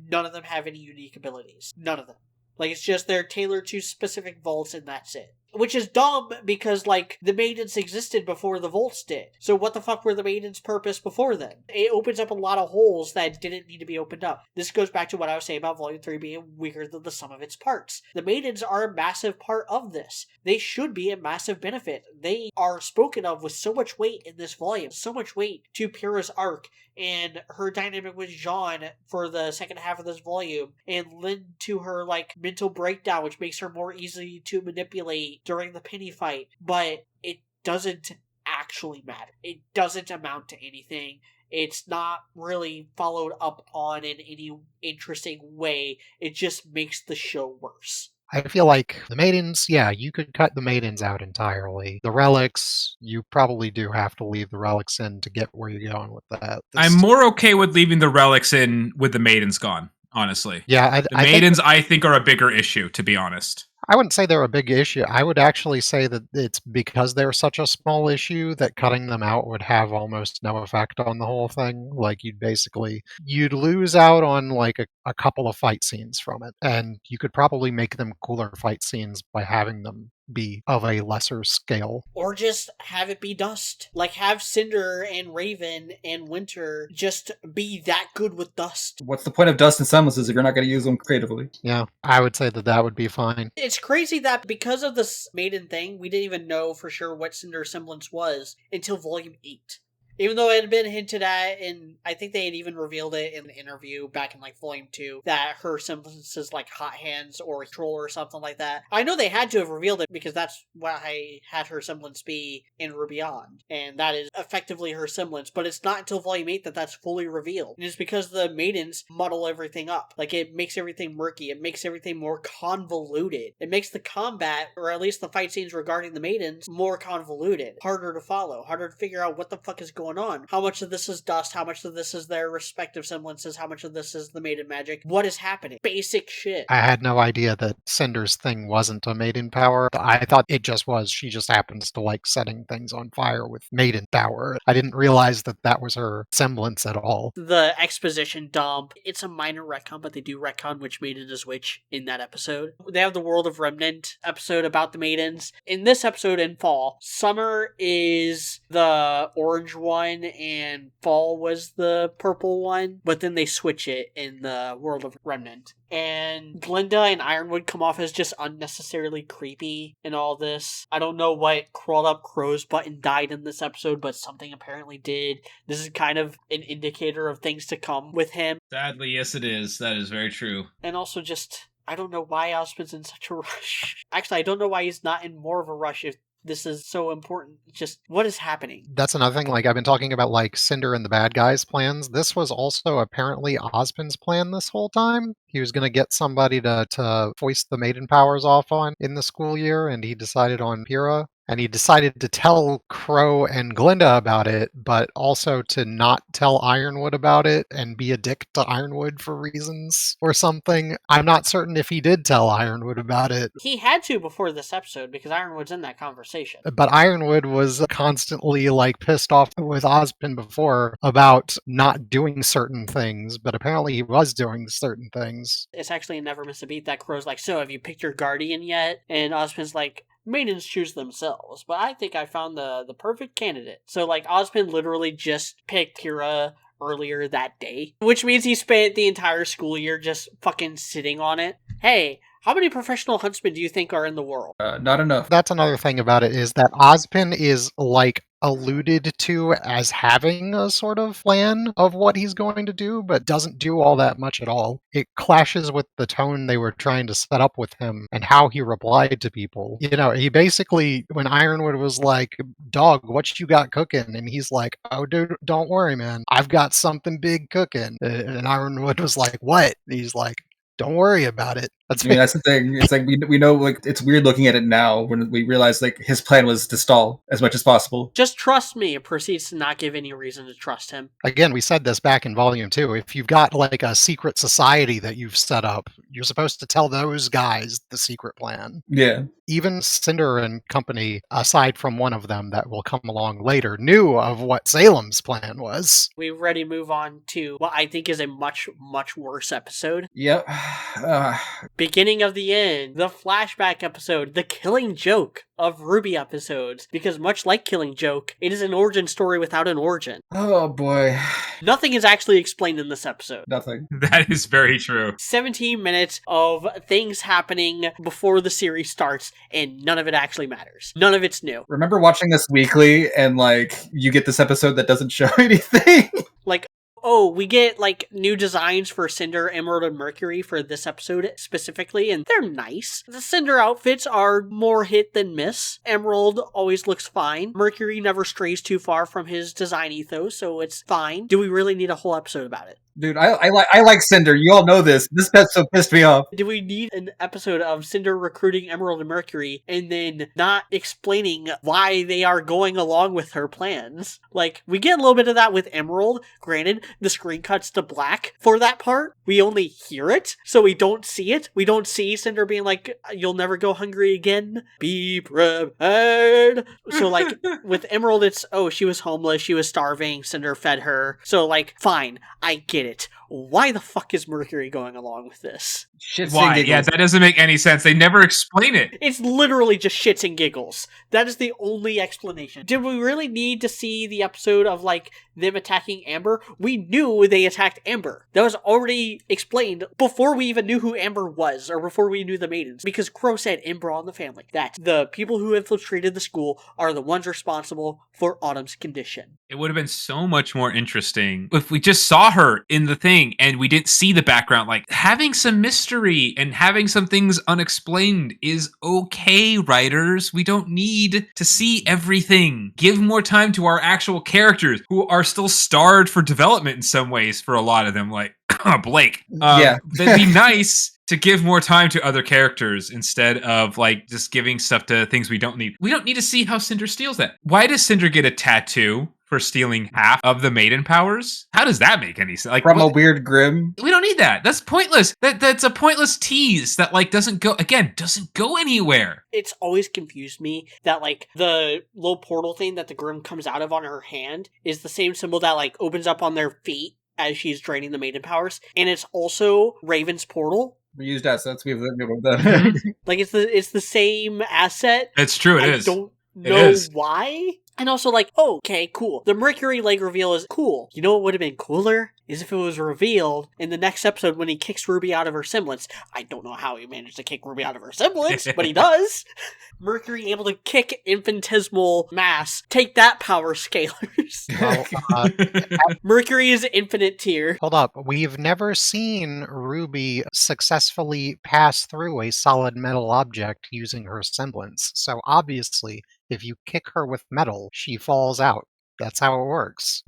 none of them have any unique abilities. None of them. Like, it's just they're tailored to specific vaults and that's it. Which is dumb because, like, the maidens existed before the vaults did. So what the fuck were the maidens' purpose before then? It opens up a lot of holes that didn't need to be opened up. This goes back to what I was saying about Volume 3 being weaker than the sum of its parts. The maidens are a massive part of this. They should be a massive benefit. They are spoken of with so much weight in this volume, so much weight to Pyrrha's arc and her dynamic with Jean for the second half of this volume, and lend to her, like, mental breakdown, which makes her more easy to manipulate during the Penny fight. But it doesn't actually matter. It doesn't amount to anything. It's not really followed up on in any interesting way. It just makes the show worse. I feel like the maidens, yeah, you could cut the maidens out entirely. The relics, you probably do have to leave the relics in to get where you're going with that. I'm more okay with leaving the relics in with the maidens gone, honestly. Yeah, the maidens, I think, are a bigger issue, to be honest. I wouldn't say they're a big issue. I would actually say that it's because they're such a small issue that cutting them out would have almost no effect on the whole thing. Like, you'd lose out on like a couple of fight scenes from it. And you could probably make them cooler fight scenes by having them be of a lesser scale. Or just have it be dust. Like, have Cinder and Raven and Winter just be that good with dust. What's the point of dust and semblances if you're not going to use them creatively? Yeah, I would say that would be fine. It's crazy that because of this maiden thing, we didn't even know for sure what Cinder's semblance was until Volume 8. Even though it had been hinted at, and I think they had even revealed it in an interview back in, like, Volume 2, that her semblance is, like, Hot Hands or Troll or something like that. I know they had to have revealed it because that's what I had her semblance be in RWBY Beyond, and that is effectively her semblance, but it's not until Volume 8 that that's fully revealed. And it's because the maidens muddle everything up. Like, it makes everything murky. It makes everything more convoluted. It makes the combat, or at least the fight scenes regarding the maidens, more convoluted. Harder to follow. Harder to figure out what the fuck is going on. How much of this is dust? How much of this is their respective semblances? How much of this is the maiden magic? What is happening? Basic shit. I had no idea that Cinder's thing wasn't a maiden power. I thought it just was. She just happens to like setting things on fire with maiden power. I didn't realize that that was her semblance at all. The exposition dump, it's a minor retcon, but they do retcon which maiden is which in that episode. They have the World of Remnant episode about the maidens. In this episode in fall, Summer is the orange one and Fall was the purple one, but then they switch it in the World of Remnant. And Glinda and Ironwood come off as just unnecessarily creepy in all this. I don't know what crawled up Crow's button died in this episode, but something apparently did. This is kind of an indicator of things to come with him. Sadly, yes it is. That is very true. And also just, I don't know why Osmond's in such a rush. Actually, I don't know why he's not in more of a rush if this is so important. Just, what is happening? That's another thing. Like, I've been talking about, like, Cinder and the bad guys' plans. This was also apparently Osmond's plan this whole time. He was going to get somebody to foist the maiden powers off on in the school year, and he decided on Pyrrha. And he decided to tell Crow and Glinda about it, but also to not tell Ironwood about it and be a dick to Ironwood for reasons or something. I'm not certain if he did tell Ironwood about it. He had to before this episode because Ironwood's in that conversation. But Ironwood was constantly like pissed off with Ozpin before about not doing certain things, but apparently he was doing certain things. It's actually Never Miss a Beat that Crow's like, so have you picked your guardian yet? And Ozpin's like, maidens choose themselves, but I think I found the perfect candidate. So, like, Ozpin literally just picked Pyrrha earlier that day, which means he spent the entire school year just fucking sitting on it. Hey, how many professional huntsmen do you think are in the world? Not enough. That's another thing about it, is that Ozpin is, like, alluded to as having a sort of plan of what he's going to do, but doesn't do all that much at all. It clashes with the tone they were trying to set up with him and how he replied to people. You know, he basically, when Ironwood was like, dog, what you got cooking? And he's like, oh, dude, don't worry, man. I've got something big cooking. And Ironwood was like, what? And he's like, don't worry about it. That's the thing. It's like we know, like, it's weird looking at it now when we realize, like, his plan was to stall as much as possible. Just trust me. It proceeds to not give any reason to trust him. Again, we said this back in Volume 2. If you've got, like, a secret society that you've set up, you're supposed to tell those guys the secret plan. Yeah. Even Cinder and company, aside from one of them that will come along later, knew of what Salem's plan was. We've already move on to what I think is a much, much worse episode. Yep. beginning of the end, the flashback episode, the Killing Joke of RWBY episodes, because much like Killing Joke, it is an origin story without an origin. Oh boy. Nothing is actually explained in this episode. Nothing. That is very true. 17 minutes of things happening before the series starts, and none of it actually matters. None of it's new. Remember watching this weekly and like you get this episode that doesn't show anything? Like, oh, we get, like, new designs for Cinder, Emerald, and Mercury for this episode specifically, and they're nice. The Cinder outfits are more hit than miss. Emerald always looks fine. Mercury never strays too far from his design ethos, so it's fine. Do we really need a whole episode about it? Dude, I like Cinder. You all know this. This episode pissed me off. Do we need an episode of Cinder recruiting Emerald and Mercury and then not explaining why they are going along with her plans? Like, we get a little bit of that with Emerald. Granted, the screen cuts to black for that part. We only hear it, so we don't see it. We don't see Cinder being like, you'll never go hungry again. Be prepared. So, like, with Emerald, it's, oh, she was homeless. She was starving. Cinder fed her. So, like, fine. I get it. Why the fuck is Mercury going along with this? Shits Why? and giggles. Yeah, that doesn't make any sense. They never explain it. It's literally just shits and giggles. That is the only explanation. Did we really need to see the episode of, like, them attacking Amber? We knew they attacked Amber. That was already explained before we even knew who Amber was, or before we knew the maidens. Because Crow said in Brawl in the Family that the people who infiltrated the school are the ones responsible for Autumn's condition. It would have been so much more interesting if we just saw her in the thing and we didn't see the background. Like, having some mystery and having some things unexplained is okay, writers. We don't need to see everything. Give more time to our actual characters who are still starved for development in some ways for a lot of them, like Blake. Yeah. It'd be nice to give more time to other characters instead of like just giving stuff to things we don't need. We don't need to see how Cinder steals that. Why does Cinder get a tattoo for stealing half of the maiden powers? How does that make any sense? Like, From a weird Grim. we don't need that. That's pointless. That's a pointless tease that like doesn't go anywhere. It's always confused me that, like, the little portal thing that the Grim comes out of on her hand is the same symbol that, like, opens up on their feet as she's draining the maiden powers, and it's also Raven's portal. Reused assets. We've done. Like, it's the same asset. It's true. It is. I don't know why. And also, like, oh, okay, cool. The Mercury leg reveal is cool. You know what would have been cooler? Is if it was revealed in the next episode when he kicks RWBY out of her semblance. I don't know how he managed to kick RWBY out of her semblance, but he does. Mercury able to kick infinitesimal mass. Take that, power scalers. Well, Mercury is infinite tier. hold up. We've never seen RWBY successfully pass through a solid metal object using her semblance. So obviously, if you kick her with metal, she falls out. That's how it works.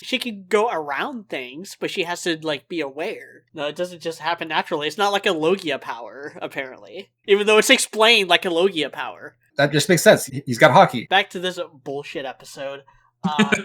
She can go around things, but she has to, like, be aware. No, it doesn't just happen naturally. It's not like a Logia power, apparently. Even though it's explained like a Logia power. That just makes sense. He's got hockey. Back to this bullshit episode.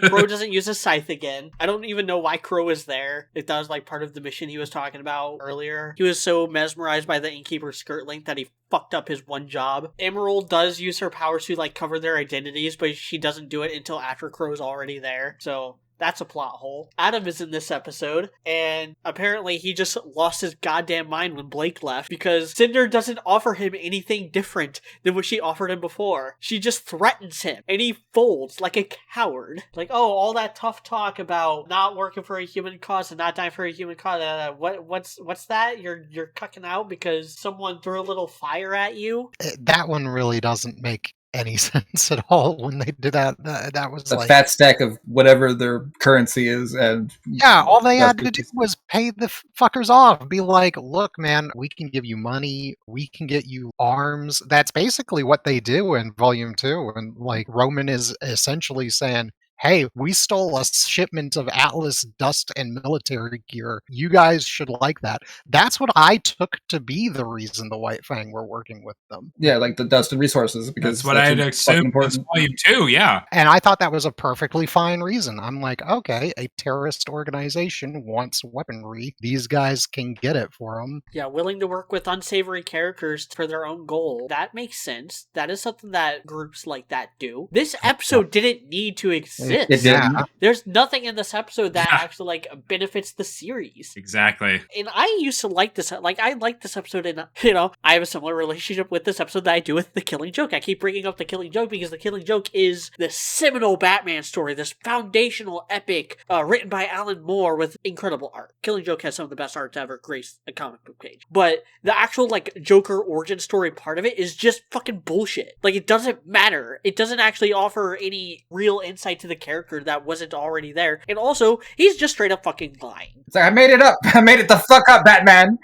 Crow doesn't use his scythe again. I don't even know why Crow is there. If that was like part of the mission he was talking about earlier. He was so mesmerized by the Innkeeper's skirt length that he fucked up his one job. Emerald does use her powers to like cover their identities, but she doesn't do it until after Crow's already there. So that's a plot hole. Adam is in this episode, and apparently he just lost his goddamn mind when Blake left because Cinder doesn't offer him anything different than what she offered him before. She just threatens him, and he folds like a coward. Like, oh, all that tough talk about not working for a human cause and not dying for a human cause. What's that? You're cucking out because someone threw a little fire at you? That one really doesn't make any sense at all when they did that. That was A like fat stack of whatever their currency is, and yeah, all they had to that's do was pay the fuckers off. Be like, look, man, we can give you money, we can get you arms. That's basically what they do in Volume 2. And like Roman is essentially saying, hey, we stole a shipment of Atlas dust and military gear. You guys should like that. That's what I took to be the reason the White Fang were working with them. yeah, like the dust and resources. Because That's what I had fucking assumed was important. Volume 2, yeah. And I thought that was a perfectly fine reason. I'm like, okay, a terrorist organization wants weaponry. These guys can get it for them. Yeah, willing to work with unsavory characters for their own goal. That makes sense. That is something that groups like that do. This episode didn't need to exist. exist. It didn't. Yeah. There's nothing in this episode that Yeah. actually like benefits the series. Exactly. And I used to like this. Like, I like this episode, and you know, I have a similar relationship with this episode that I do with The Killing Joke. I keep bringing up The Killing Joke because The Killing Joke is this seminal Batman story, this foundational epic written by Alan Moore with incredible art. Killing Joke has some of the best art to ever grace a comic book page. But the actual like Joker origin story part of it is just fucking bullshit. Like, it doesn't matter. It doesn't actually offer any real insight to the character that wasn't already there. And also, he's just straight up fucking lying. It's like, I made it up. I made it the fuck up, Batman.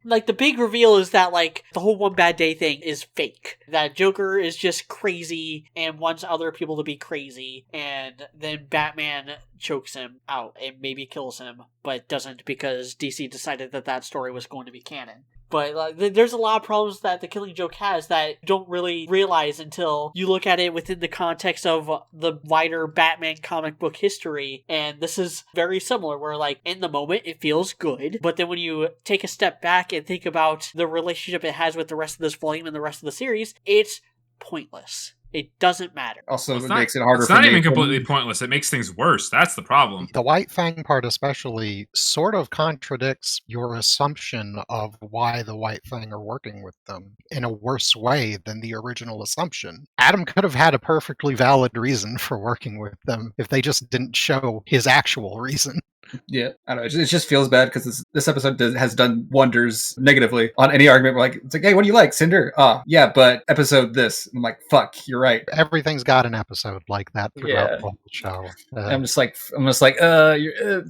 Like, the big reveal is that, like, the whole One Bad Day thing is fake. That Joker is just crazy and wants other people to be crazy, and then Batman chokes him out and maybe kills him, but doesn't because DC decided that that story was going to be canon. But like, there's a lot of problems that The Killing Joke has that you don't really realize until you look at it within the context of the wider Batman comic book history. And this is very similar, where like in the moment it feels good, but then when you take a step back and think about the relationship it has with the rest of this volume and the rest of the series, it's pointless. It doesn't matter. Also, It's it not- makes it harder It's for not me even to- completely pointless. It makes things worse. That's the problem. The White Fang part especially sort of contradicts your assumption of why the White Fang are working with them in a worse way than the original assumption. Adam could have had a perfectly valid reason for working with them if they just didn't show his actual reason. Yeah, I don't know. It just feels bad because this episode has done wonders negatively on any argument. We're like, it's like, hey, what do you like, Cinder? Yeah, but episode this. I'm like, fuck, you're right. Everything's got an episode like that throughout Yeah. the whole show. I'm just like, you're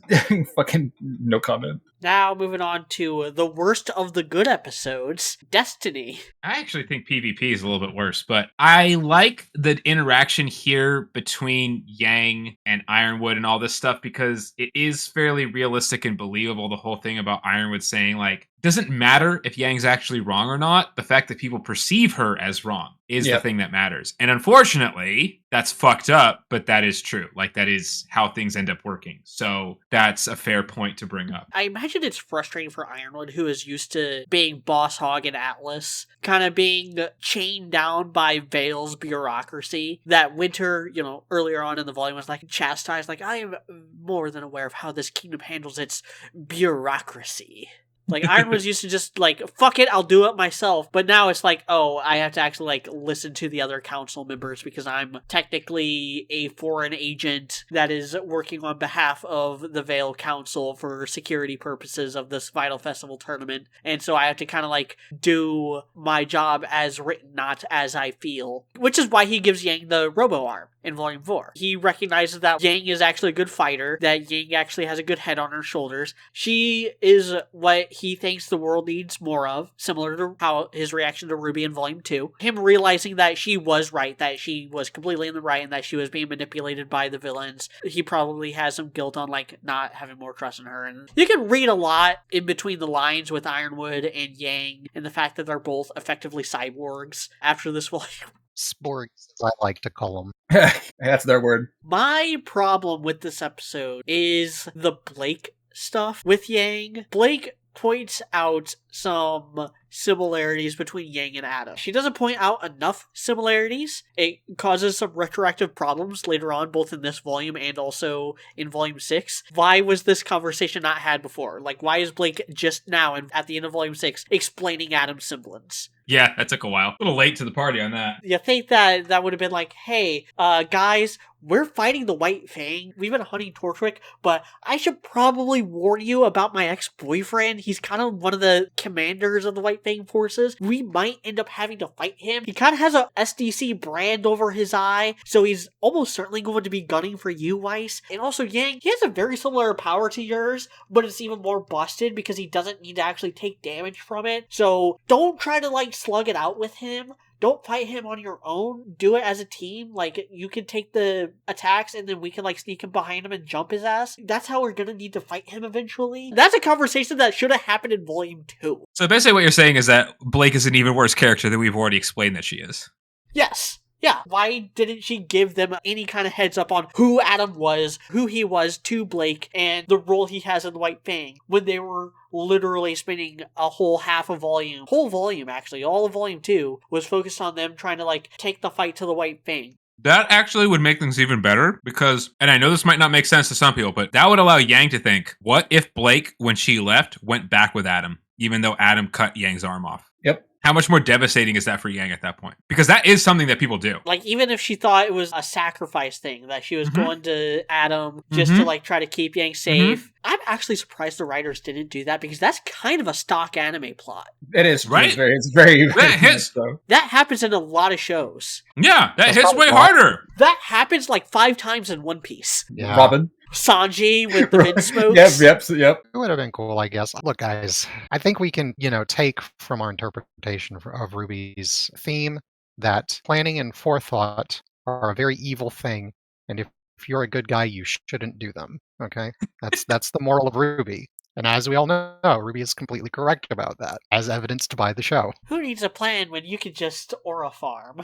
fucking no comment. Now, moving on to the worst of the good episodes, Destiny. I actually think PvP is a little bit worse, but I like the interaction here between Yang and Ironwood and all this stuff because it is fairly realistic and believable. The whole thing about Ironwood saying, like, doesn't matter if Yang's actually wrong or not. The fact that people perceive her as wrong is the thing that matters. And unfortunately, that's fucked up, but that is true. Like, that is how things end up working. So that's a fair point to bring up. I imagine it's frustrating for Ironwood, who is used to being Boss Hog and Atlas, kind of being chained down by Vale's bureaucracy. That Winter, you know, earlier on in the volume was like chastised, like, I am more than aware of how this kingdom handles its bureaucracy. Like, Ironwood's used to just, like, fuck it, I'll do it myself. But now it's like, oh, I have to actually, like, listen to the other council members because I'm technically a foreign agent that is working on behalf of the Vale Council for security purposes of this Vytal Festival tournament. And so I have to kind of, like, do my job as written, not as I feel. Which is why he gives Yang the robo-arm in Volume 4. He recognizes that Yang is actually a good fighter, that Yang actually has a good head on her shoulders. She is what he thinks the world needs more of, similar to how his reaction to RWBY in Volume 2. Him realizing that she was right, that she was completely in the right, and that she was being manipulated by the villains. He probably has some guilt on, like, not having more trust in her. And you can read a lot in between the lines with Ironwood and Yang, and the fact that they're both effectively cyborgs after this volume. Sporgs, as I like to call them. That's their word. My problem with this episode is the Blake stuff with Yang. Blake points out some similarities between Yang and Adam. She doesn't point out enough similarities. It causes some retroactive problems later on, both in this volume and also in Volume 6. Why was this conversation not had before? Like, why is Blake just now, and at the end of Volume 6, explaining Adam's semblance? Yeah, that took a while. A little late to the party on that. You think that that would have been like, hey, guys, we're fighting the White Fang. We've been hunting Torchwick, but I should probably warn you about my ex-boyfriend. He's kind of one of the commanders of the White Fang forces. We might end up having to fight him. He kind of has a SDC brand over his eye, so he's almost certainly going to be gunning for you, Weiss. And also, Yang, he has a very similar power to yours, but it's even more busted because he doesn't need to actually take damage from it. So don't try to, like, slug it out with him. Don't fight him on your own. Do it as a team. Like, you can take the attacks and then we can, like, sneak him behind him and jump his ass. That's how we're gonna need to fight him eventually. That's a conversation that should have happened in Volume 2. So basically what you're saying is that Blake is an even worse character than we've already explained that she is. Yes. Yeah, why didn't she give them any kind of heads up on who Adam was, who he was to Blake, and the role he has in the White Fang, when they were literally spending a whole volume actually, all of Volume 2, was focused on them trying to, like, take the fight to the White Fang. That actually would make things even better because, and I know this might not make sense to some people, but that would allow Yang to think, what if Blake, when she left, went back with Adam, even though Adam cut Yang's arm off? Yep. How much more devastating is that for Yang at that point? Because that is something that people do. Like, even if she thought it was a sacrifice thing, that she was going to Adam just to, like, try to keep Yang safe. I'm actually surprised the writers didn't do that, because that's kind of a stock anime plot. It is, right? It's very that hits. Though. That happens in a lot of shows. Yeah, that hits way harder. That happens like 5 times in One Piece. Yeah. Robin. Sanji with the mid smokes. Yep. It would have been cool, I guess. Look, guys, I think we can, take from our interpretation of RWBY's theme that planning and forethought are a very evil thing, and if you're a good guy, you shouldn't do them. Okay, that's the moral of RWBY. And as we all know, RWBY is completely correct about that, as evidenced by the show. Who needs a plan when you can just aura farm?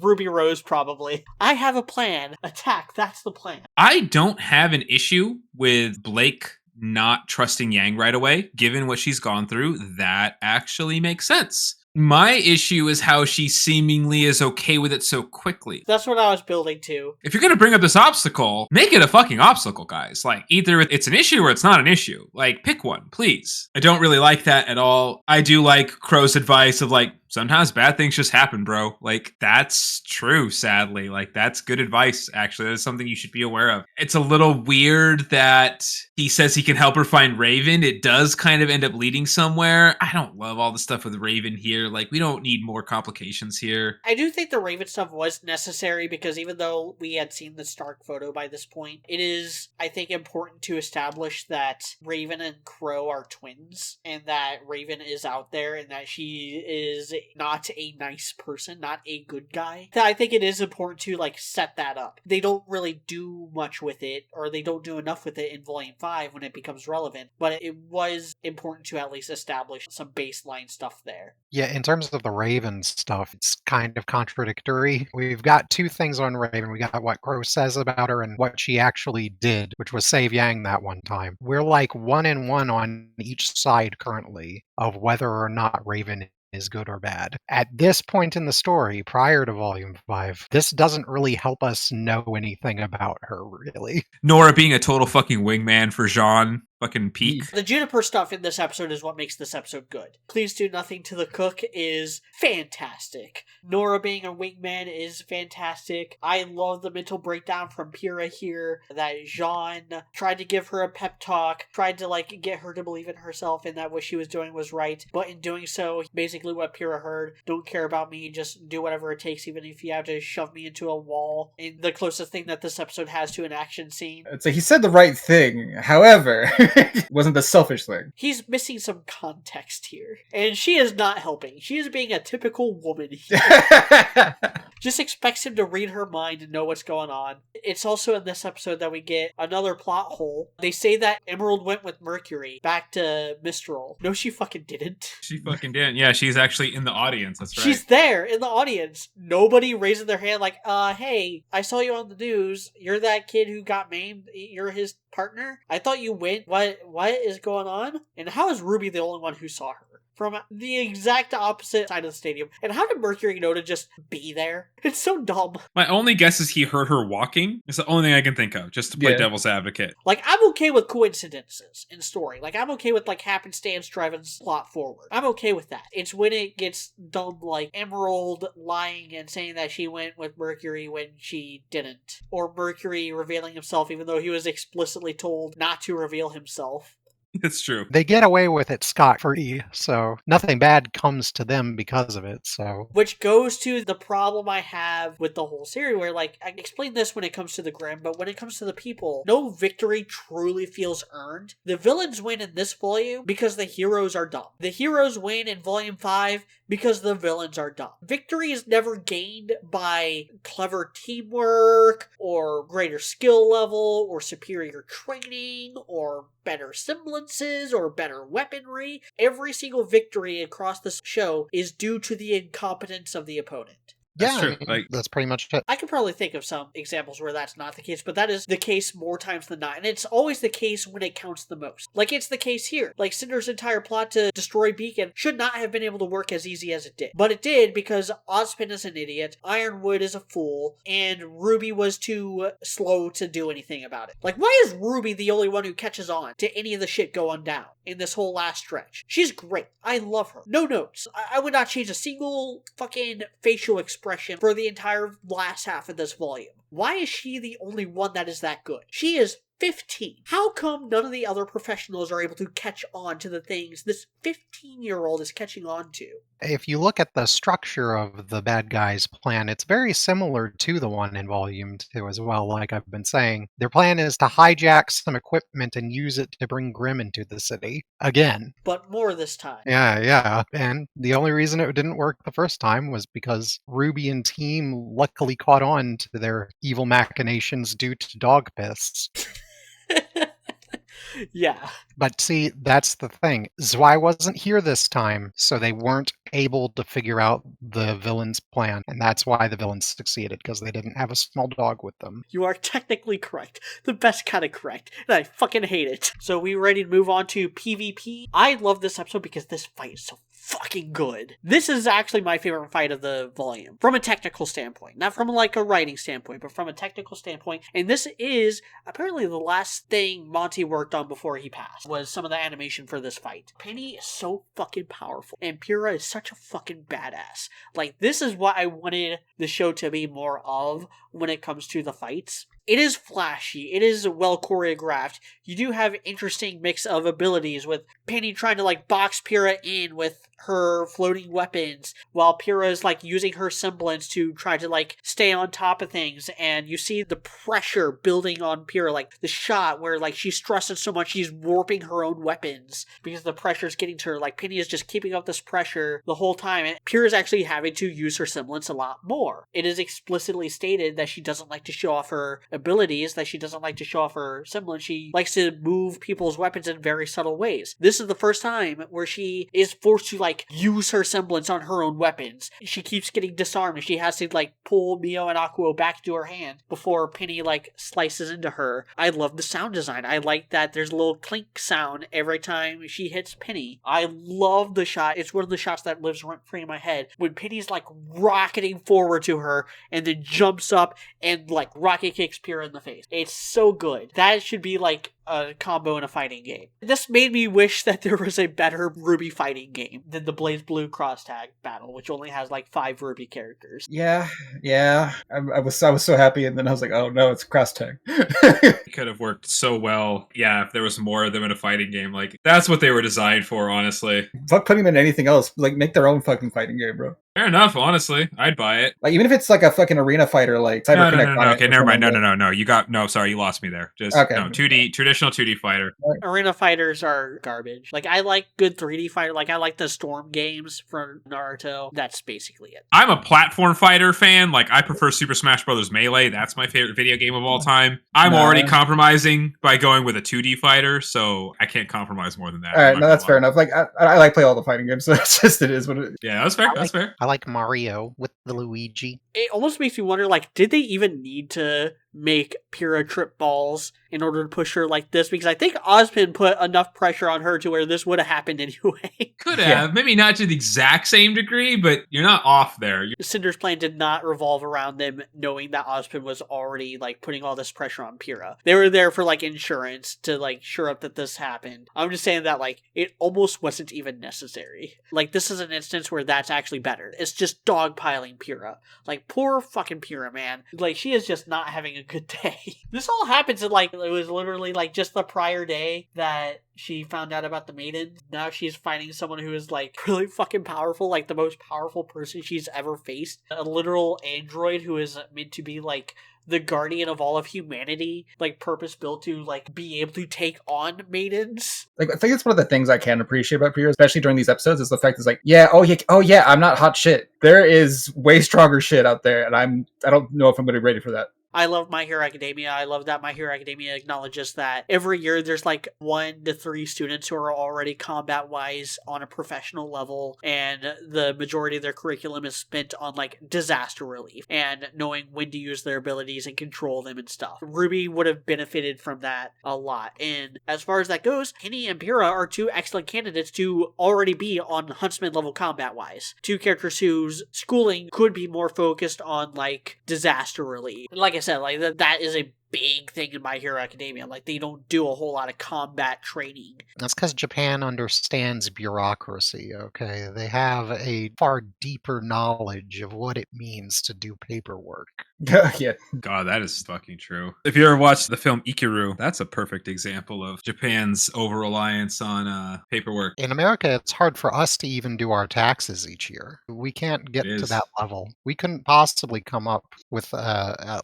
Ruby Rose, probably. I have a plan. Attack, that's the plan. I don't have an issue with Blake not trusting Yang right away. Given what she's gone through, that actually makes sense. My issue is how she seemingly is okay with it so quickly. That's what I was building to. If you're going to bring up this obstacle, make it a fucking obstacle, guys. Like, either it's an issue or it's not an issue. Like, pick one, please. I don't really like that at all. I do like Crow's advice of, like, sometimes bad things just happen, bro. Like, that's true, sadly. Like, that's good advice, actually. That's something you should be aware of. It's a little weird that he says he can help her find Raven. It does kind of end up leading somewhere. I don't love all the stuff with Raven here. Like, we don't need more complications here. I do think the Raven stuff was necessary, because even though we had seen the Stark photo by this point, it is, I think, important to establish that Raven and Crow are twins, and that Raven is out there, and that she is not a nice person, not a good guy. I think it is important to, like, set that up. They don't really do much with it, or they don't do enough with it in Volume 5 when it becomes relevant, but it was important to at least establish some baseline stuff there. Yeah, in terms of the Raven stuff, it's kind of contradictory. We've got 2 things on Raven. We got what Crow says about her and what she actually did, which was save Yang that one time. We're like 1-1 on each side currently of whether or not Raven is good or bad. At this point in the story, prior to Volume 5, this doesn't really help us know anything about her, really. Nora being a total fucking wingman for Jean. Fucking peak. The Juniper stuff in this episode is what makes this episode good. Please do nothing to the cook is fantastic. Nora being a wingman is fantastic. I love the mental breakdown from Pyrrha here, that Jean tried to give her a pep talk, tried to, like, get her to believe in herself and that what she was doing was right, but in doing so, basically what Pyrrha heard, don't care about me, just do whatever it takes, even if you have to shove me into a wall. And the closest thing that this episode has to an action scene. It's like he said the right thing, however, wasn't the selfish thing. He's missing some context here. And she is not helping. She is being a typical woman here. Just expects him to read her mind and know what's going on. It's also in this episode that we get another plot hole. They say that Emerald went with Mercury back to Mistral. No, she fucking didn't. She fucking didn't. Yeah, she's actually in the audience. That's right. She's there in the audience. Nobody raising their hand like, hey, I saw you on the news. You're that kid who got maimed. You're his partner. I thought you went. What is going on? And how is Ruby the only one who saw her? From the exact opposite side of the stadium. And how did Mercury know to just be there? It's so dumb. My only guess is he heard her walking. It's the only thing I can think of, just to play devil's advocate. Like, I'm okay with coincidences in story. Like, I'm okay with, like, happenstance driving plot forward. I'm okay with that. It's when it gets dumb, like Emerald lying and saying that she went with Mercury when she didn't. Or Mercury revealing himself even though he was explicitly told not to reveal himself. It's true. They get away with it scot-free, so nothing bad comes to them because of it, so... Which goes to the problem I have with the whole series, where, like, I explained this when it comes to the Grimm, but when it comes to the people, no victory truly feels earned. The villains win in this volume because the heroes are dumb. The heroes win in Volume 5 because the villains are dumb. Victory is never gained by clever teamwork, or greater skill level, or superior training, or better semblances, or better weaponry. Every single victory across this show is due to the incompetence of the opponent. That's Yeah, true. I mean, Like, that's pretty much it. I could probably think of some examples where that's not the case, but that is the case more times than not. And it's always the case when it counts the most. Like, it's the case here. Like, Cinder's entire plot to destroy Beacon should not have been able to work as easy as it did. But it did because Ozpin is an idiot, Ironwood is a fool, and RWBY was too slow to do anything about it. Like, why is RWBY the only one who catches on to any of the shit going down in this whole last stretch? She's great. I love her. No notes. I would not change a single fucking facial expression for the entire last half of this volume. Why is she the only one that is that good? She is 15. How come none of the other professionals are able to catch on to the things this 15-year-old is catching on to? If you look at the structure of the bad guys' plan, it's very similar to the one in Volume 2 as well, like I've been saying. Their plan is to hijack some equipment and use it to bring Grimm into the city. Again. But more this time. Yeah. And the only reason it didn't work the first time was because RWBY and team luckily caught on to their evil machinations due to dog piss. Yeah. But see, that's the thing. Zwei wasn't here this time, so they weren't able to figure out the villain's plan. And that's why the villains succeeded, because they didn't have a small dog with them. You are technically correct. The best kind of correct. And I fucking hate it. So we ready to move on to PvP? I love this episode because this fight is so fucking good. This is actually my favorite fight of the volume. From a technical standpoint. Not from like a writing standpoint, but from a technical standpoint. And this is apparently the last thing Monty worked on before he passed. Was some of the animation for this fight. Penny is so fucking powerful. And Pyrrha is such a fucking badass. Like, this is what I wanted the show to be more of when it comes to the fights. It is flashy. It is well choreographed. You do have interesting mix of abilities with Penny trying to like box Pyrrha in with her floating weapons while Pyrrha is like using her semblance to try to like stay on top of things. And you see the pressure building on Pyrrha, like the shot where like she's stressing so much she's warping her own weapons because the pressure is getting to her. Like Penny is just keeping up this pressure the whole time, and Pyrrha is actually having to use her semblance a lot more. It is explicitly stated that she doesn't like to show off her abilities, that she doesn't like to show off her semblance. She likes to move people's weapons in very subtle ways. This is the first time where she is forced to like use her semblance on her own weapons. She keeps getting disarmed and she has to like pull Mio and Akuo back to her hand before Penny like slices into her. I love the sound design. I like that there's a little clink sound every time she hits Penny. I love the shot. It's one of the shots that lives rent free in my head when Penny's like rocketing forward to her and then jumps up and like rocket kicks Pyrrha in the face. It's so good. That should be like a combo in a fighting game. This made me wish that there was a better RWBY fighting game than the Blaze Blue cross tag battle, which only has like 5 RWBY characters. Yeah. I was so happy, and then I was like, oh no, it's cross tag. it could have worked so well. Yeah, if there was more of them in a fighting game, like that's what they were designed for, honestly. Fuck putting them in anything else. Like, make their own fucking fighting game, bro. Fair enough, honestly. I'd buy it. Like, even if it's like a fucking arena fighter, like No. CyberConnect. Okay, never mind. No. You got sorry, you lost me there. Just okay. No, 2D, traditional 2D fighter. Arena fighters are garbage. Like, I like good 3D fighter. Like, I like the Storm games from Naruto. That's basically it. I'm a platform fighter fan. Like, I prefer Super Smash Bros. Melee. That's my favorite video game of all time. I'm already compromising by going with a 2D fighter, so I can't compromise more than that. All right, no, that's fair enough. Like, I like play all the fighting games, so it's just it is what it is. Yeah, that's fair. That's fair. I like Mario with the Luigi. It almost makes me wonder, like, did they even need to make Pyrrha trip balls in order to push her like this? Because I think Ozpin put enough pressure on her to where this would have happened anyway. Could have. Maybe not to the exact same degree, but you're not off there. Cinder's plan did not revolve around them knowing that Ozpin was already, like, putting all this pressure on Pyrrha. They were there for, like, insurance to, like, sure up that this happened. I'm just saying that, like, it almost wasn't even necessary. Like, this is an instance where that's actually better. It's just dogpiling Pyrrha. Like, poor fucking Pyrrha, man. Like, she is just not having a good day. This all happens in, like, it was literally, like, just the prior day that she found out about the maiden. Now she's fighting someone who is, like, really fucking powerful, like the most powerful person she's ever faced. A literal android who is meant to be, like, the guardian of all of humanity, like, purpose-built to, like, be able to take on maidens. Like, I think it's one of the things I can appreciate about Pyrrha, especially during these episodes, is the fact it's like, oh yeah, I'm not hot shit. There is way stronger shit out there, and I don't know if I'm going to be ready for that. I love My Hero Academia. I love that My Hero Academia acknowledges that every year there's like 1 to 3 students who are already combat-wise on a professional level, and the majority of their curriculum is spent on like disaster relief and knowing when to use their abilities and control them and stuff. RWBY would have benefited from that a lot. And as far as that goes, Kenny and Pyrrha are 2 excellent candidates to already be on Huntsman level combat-wise. 2 characters whose schooling could be more focused on like disaster relief. Like I said, like that is a big thing in My Hero Academia. Like, they don't do a whole lot of combat training. That's because Japan understands bureaucracy, okay? They have a far deeper knowledge of what it means to do paperwork. Yeah. God, that is fucking true. If you ever watched the film Ikiru, that's a perfect example of Japan's over-reliance on paperwork. In America, it's hard for us to even do our taxes each year. We can't get to that level. We couldn't possibly come up with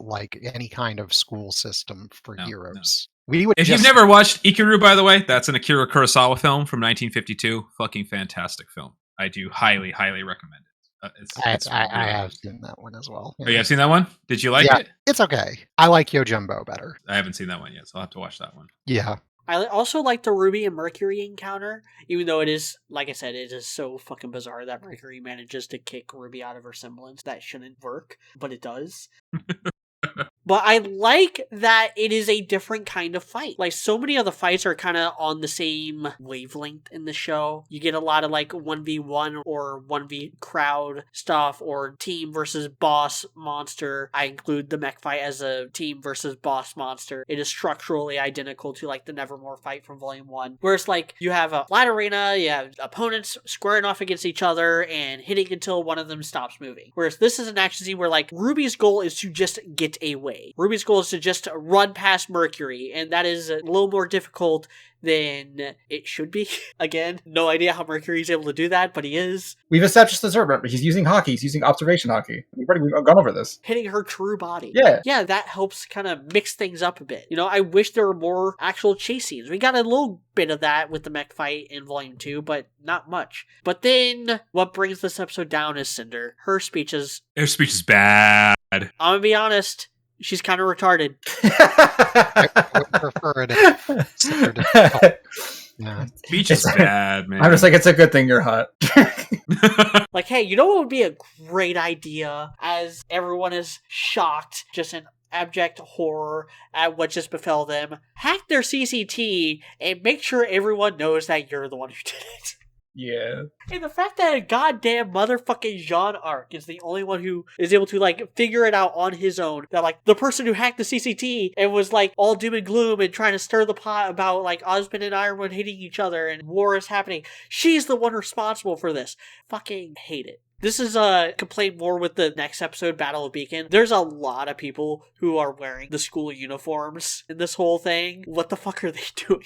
like any kind of school system for heroes. We would. If you've never watched Ikiru, by the way, that's an Akira Kurosawa film from 1952. Fucking fantastic film. I do highly, highly recommend it. I have seen that one as well. Yeah. Oh, you have seen that one? Did you like it? It's okay. I like Yojimbo better. I haven't seen that one yet, so I'll have to watch that one. Yeah. I also like the Ruby and Mercury encounter, even though it is, like I said, it is so fucking bizarre that Mercury manages to kick Ruby out of her semblance. That shouldn't work, but it does. But I like that it is a different kind of fight. Like, so many of the fights are kind of on the same wavelength in the show. You get a lot of, like, 1v1 or 1v crowd stuff, or team versus boss monster. I include the mech fight as a team versus boss monster. It is structurally identical to, like, the Nevermore fight from Volume 1. Whereas, like, you have a flat arena, you have opponents squaring off against each other and hitting until one of them stops moving. Whereas this is an action scene where, like, Ruby's goal is to just get away. Ruby's goal is to just run past Mercury, and that is a little more difficult than it should be. Again, no idea how Mercury's able to do that, but he is. We've established this earlier. He's using hockey. He's using observation hockey. We've gone over this. Hitting her true body. Yeah. Yeah, that helps kind of mix things up a bit. You know, I wish there were more actual chase scenes. We got a little bit of that with the mech fight in Volume 2, but not much. But then, what brings this episode down is Cinder. Her speech is bad. I'm gonna be honest. She's kind of retarded. I would prefer it. Yeah. Speech is bad, man. I'm just like, it's a good thing you're hot. Like, hey, you know what would be a great idea as everyone is shocked, just in abject horror at what just befell them? Hack their CCT and make sure everyone knows that you're the one who did it. Yeah. And the fact that a goddamn motherfucking Jean Arc is the only one who is able to, like, figure it out on his own. That, like, the person who hacked the CCT and was, like, all doom and gloom and trying to stir the pot about, like, Osmond and Ironwood hating each other and war is happening. She's the one responsible for this. Fucking hate it. This is a complaint more with the next episode, Battle of Beacon. There's a lot of people who are wearing the school uniforms in this whole thing. What the fuck are they doing?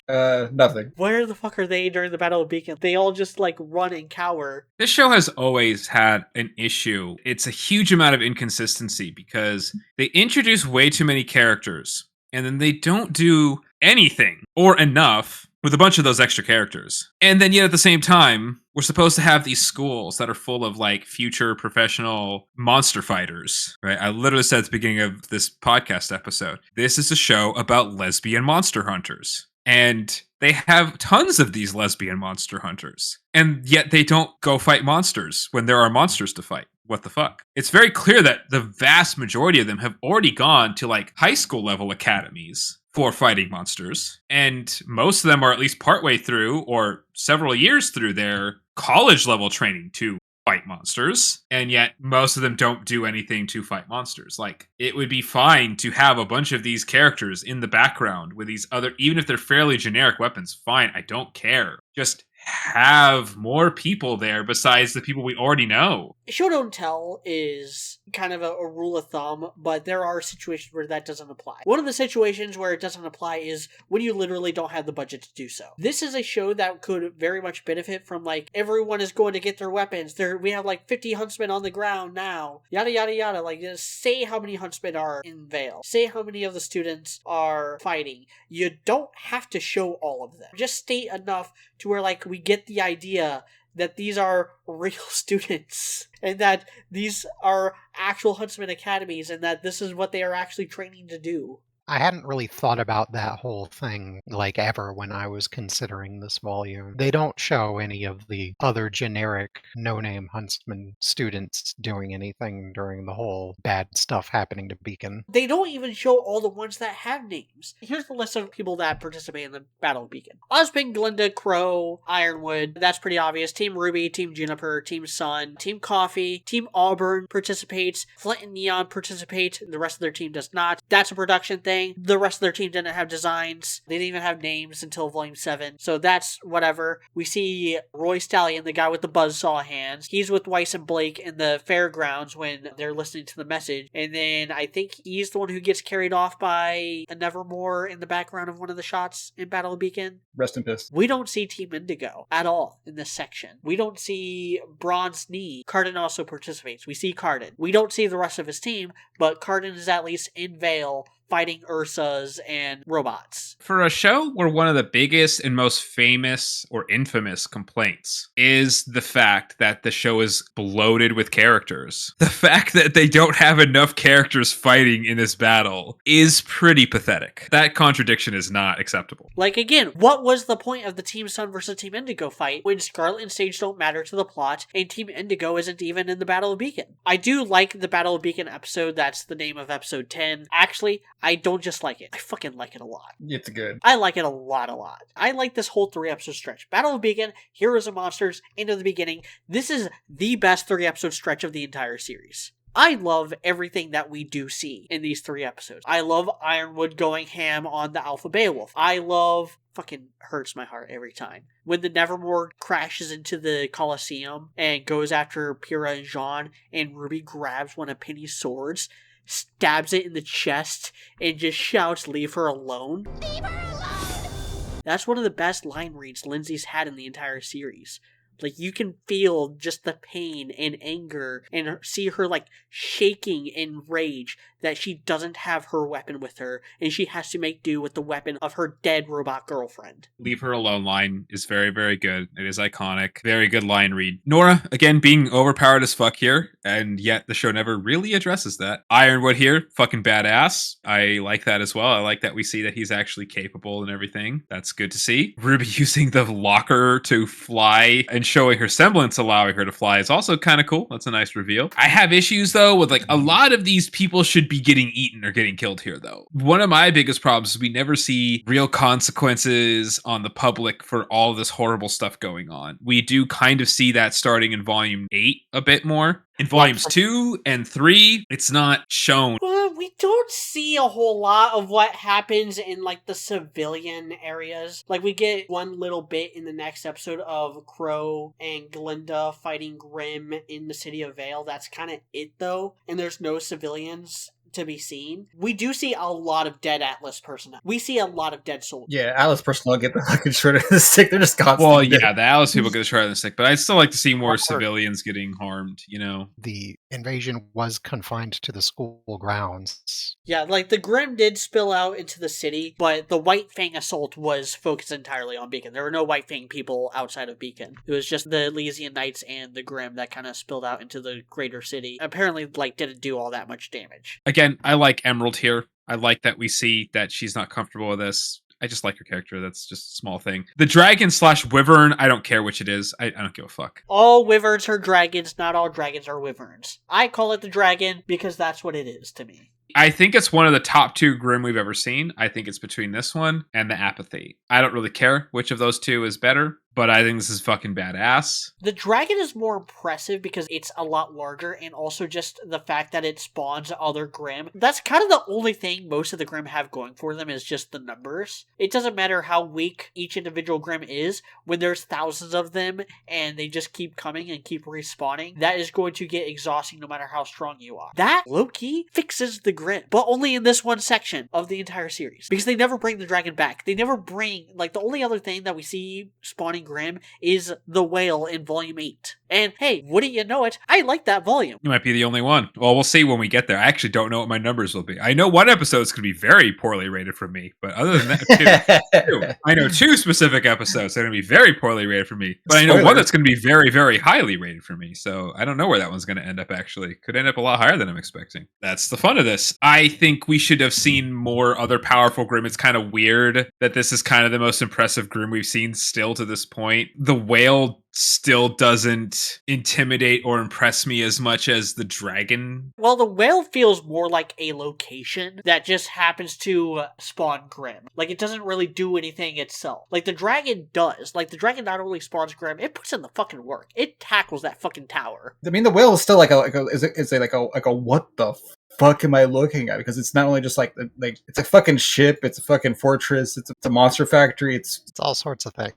Nothing. Where the fuck are they during the Battle of Beacon? They all just, like, run and cower. This show has always had an issue. It's a huge amount of inconsistency because they introduce way too many characters and then they don't do anything or enough with a bunch of those extra characters. And then yet at the same time, we're supposed to have these schools that are full of, like, future professional monster fighters, right? I literally said at the beginning of this podcast episode, this is a show about lesbian monster hunters. And they have tons of these lesbian monster hunters. And yet they don't go fight monsters when there are monsters to fight. What the fuck? It's very clear that the vast majority of them have already gone to, like, high school level academies for fighting monsters. And most of them are at least partway through or several years through their college level training to fight monsters. And yet most of them don't do anything to fight monsters. Like, it would be fine to have a bunch of these characters in the background with these other, even if they're fairly generic weapons, fine. I don't care. Just have more people there besides the people we already know. Show don't tell is kind of a rule of thumb, but there are situations where that doesn't apply. One of the situations where it doesn't apply is when you literally don't have the budget to do so. This is a show that could very much benefit from, like, everyone is going to get their weapons. We have, like, 50 huntsmen on the ground now. Yada, yada, yada. Like, just say how many huntsmen are in Vale. Say how many of the students are fighting. You don't have to show all of them. Just state enough to where, like, we get the idea that these are real students and that these are actual Huntsman academies and that this is what they are actually training to do. I hadn't really thought about that whole thing, like, ever when I was considering this volume. They don't show any of the other generic no-name Huntsman students doing anything during the whole bad stuff happening to Beacon. They don't even show all the ones that have names. Here's the list of people that participate in the Battle of Beacon. Ozpin, Glinda, Crow, Ironwood. That's pretty obvious. Team RWBY, Team Juniper, Team Sun, Team Coffee, Team Auburn participates. Flint and Neon participate. The rest of their team does not. That's a production thing. The rest of their team didn't have designs. They didn't even have names until Volume 7. So that's whatever. We see Roy Stallion, the guy with the buzzsaw hands. He's with Weiss and Blake in the fairgrounds when they're listening to the message. And then I think he's the one who gets carried off by a Nevermore in the background of one of the shots in Battle of Beacon. Rest in peace. We don't see Team Indigo at all in this section. We don't see Bronze Knee. Cardin also participates. We see Cardin. We don't see the rest of his team, but Cardin is at least in Vale fighting Ursas and robots. For a show where one of the biggest and most famous or infamous complaints is the fact that the show is bloated with characters, the fact that they don't have enough characters fighting in this battle is pretty pathetic. That contradiction is not acceptable. Like, again, what was the point of the Team Sun versus Team Indigo fight when Scarlet and Sage don't matter to the plot and Team Indigo isn't even in the Battle of Beacon? I do like the Battle of Beacon episode. That's the name of episode 10. Actually, I don't just like it. I fucking like it a lot. It's good. I like it a lot. I like this whole 3-episode stretch. Battle of Beacon, Heroes and Monsters, Into the Beginning. This is the best 3-episode stretch of the entire series. I love everything that we do see in these 3 episodes. I love Ironwood going ham on the Alpha Beowulf. I love... fucking hurts my heart every time. When the Nevermore crashes into the Colosseum and goes after Pyrrha and Jean, and RWBY grabs one of Penny's swords, stabs it in the chest, and just shouts, "Leave her alone." Leave her alone! That's one of the best line reads Lindsay's had in the entire series. Like, you can feel just the pain and anger and see her, like, shaking in rage that she doesn't have her weapon with her and she has to make do with the weapon of her dead robot girlfriend. Leave her alone line is very, very good. It is iconic. Very good line read. Nora, again, being overpowered as fuck here, and yet the show never really addresses that. Ironwood here, fucking badass. I like that as well. I like that we see that he's actually capable and everything. That's good to see. RWBY using the locker to fly and showing her semblance allowing her to fly is also kind of cool. That's a nice reveal. I have issues though with, like, a lot of these people should be getting eaten or getting killed here though. One of my biggest problems is we never see real consequences on the public for all this horrible stuff going on. We do kind of see that starting in volume 8 a bit more. In volumes 2 and 3, it's not shown. Well, we don't see a whole lot of what happens in, like, the civilian areas. Like, we get one little bit in the next episode of Crow and Glinda fighting Grimm in the city of Vale. That's kind of it, though. And there's no civilians to be seen. We do see a lot of dead Atlas personnel. We see a lot of dead soldiers. Yeah, Atlas personnel get the fucking short of the stick. They're just constant. Well, yeah, the Atlas people get the short of the stick, but I'd still like to see more civilians getting harmed, you know? The invasion was confined to the school grounds. Yeah, like, the Grimm did spill out into the city, but the White Fang assault was focused entirely on Beacon. There were no White Fang people outside of Beacon. It was just the Elysian Knights and the Grimm that kind of spilled out into the greater city. Apparently, like, didn't do all that much damage. Again, I like Emerald here. I like that we see that she's not comfortable with this. I just like her character. That's just a small thing. The dragon / wyvern, I don't care which it is. I don't give a fuck. All wyverns are dragons, not all dragons are wyverns. I call it the dragon because that's what it is to me. I think it's one of the top 2 Grimm we've ever seen. I think it's between this one and the Apathy. I don't really care which of those 2 is better, but I think this is fucking badass. The dragon is more impressive because it's a lot larger, and also just the fact that it spawns other Grimm. That's kind of the only thing most of the Grimm have going for them, is just the numbers. It doesn't matter how weak each individual Grimm is, when there's thousands of them and they just keep coming and keep respawning, that is going to get exhausting no matter how strong you are. That, low-key, fixes the Grimm, but only in this one section of the entire series, because they never bring the dragon back. They never bring, like, the only other thing that we see spawning Grimm is the whale in Volume 8. And hey, wouldn't you know it, I like that volume. You might be the only one. Well, we'll see when we get there. I actually don't know what my numbers will be. I know one episode's going to be very poorly rated from me, but other than that, two. I know 2 specific episodes that are going to be very poorly rated for me, but I know one that's going to be very, very highly rated for me. So I don't know where that one's going to end up, actually. Could end up a lot higher than I'm expecting. That's the fun of this. I think we should have seen more other powerful Grimm. It's kind of weird that this is kind of the most impressive Grimm we've seen still to this point. The whale still doesn't intimidate or impress me as much as the dragon. Well, the whale feels more like a location that just happens to spawn Grimm. Like, it doesn't really do anything itself. Like, the dragon does. Like, the dragon not only spawns Grimm, it puts in the fucking work. It tackles that fucking tower. I mean, the whale is still like a what the fuck am I looking at? Because it's not only just like it's a fucking ship, it's a fucking fortress, it's a monster factory, it's all sorts of things.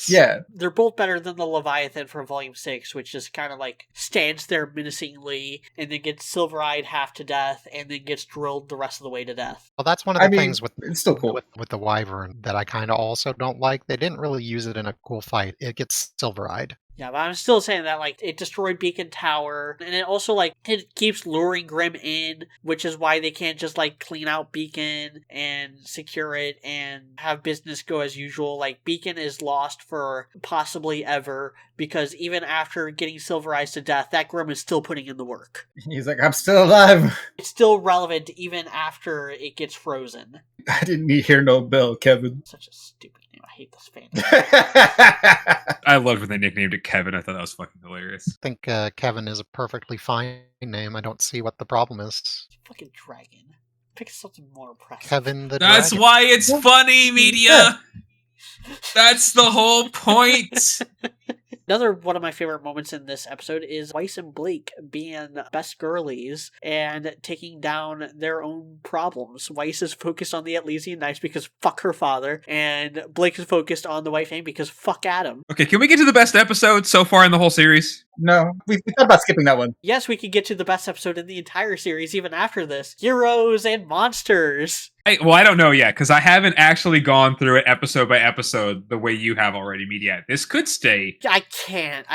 Yeah. They're both better than the Leviathan from Volume 6, which just kind of like stands there menacingly and then gets silver-eyed half to death and then gets drilled the rest of the way to death. Well, that's one of the things it's still cool. with the Wyvern that I kind of also don't like. They didn't really use it in a cool fight. It gets silver-eyed. Yeah, but I'm still saying that, like, it destroyed Beacon Tower, and it also, like, it keeps luring Grimm in, which is why they can't just, like, clean out Beacon and secure it and have business go as usual. Like, Beacon is lost for possibly ever, because even after getting Silver Eyes to death, that Grimm is still putting in the work. He's like, I'm still alive. It's still relevant even after it gets frozen. I didn't hear no bell, Kevin. Such a stupid name. I hate this fan. I loved when they nicknamed it Kevin. I thought that was fucking hilarious. I think Kevin is a perfectly fine name. I don't see what the problem is. Fucking dragon. Pick something more impressive. Kevin the That's dragon. why it's funny, media. That's the whole point. Another one of my favorite moments in this episode is Weiss and Blake being best girlies and taking down their own problems. Weiss is focused on the Atlesian Knights because fuck her father, and Blake is focused on the White Fang because fuck Adam. Okay, can we get to the best episode so far in the whole series? No, we thought about skipping that one. Yes, we could get to the best episode in the entire series even after this. Heroes and monsters. I don't know yet, because I haven't actually gone through it episode by episode the way you have already, media. This could stay. I can't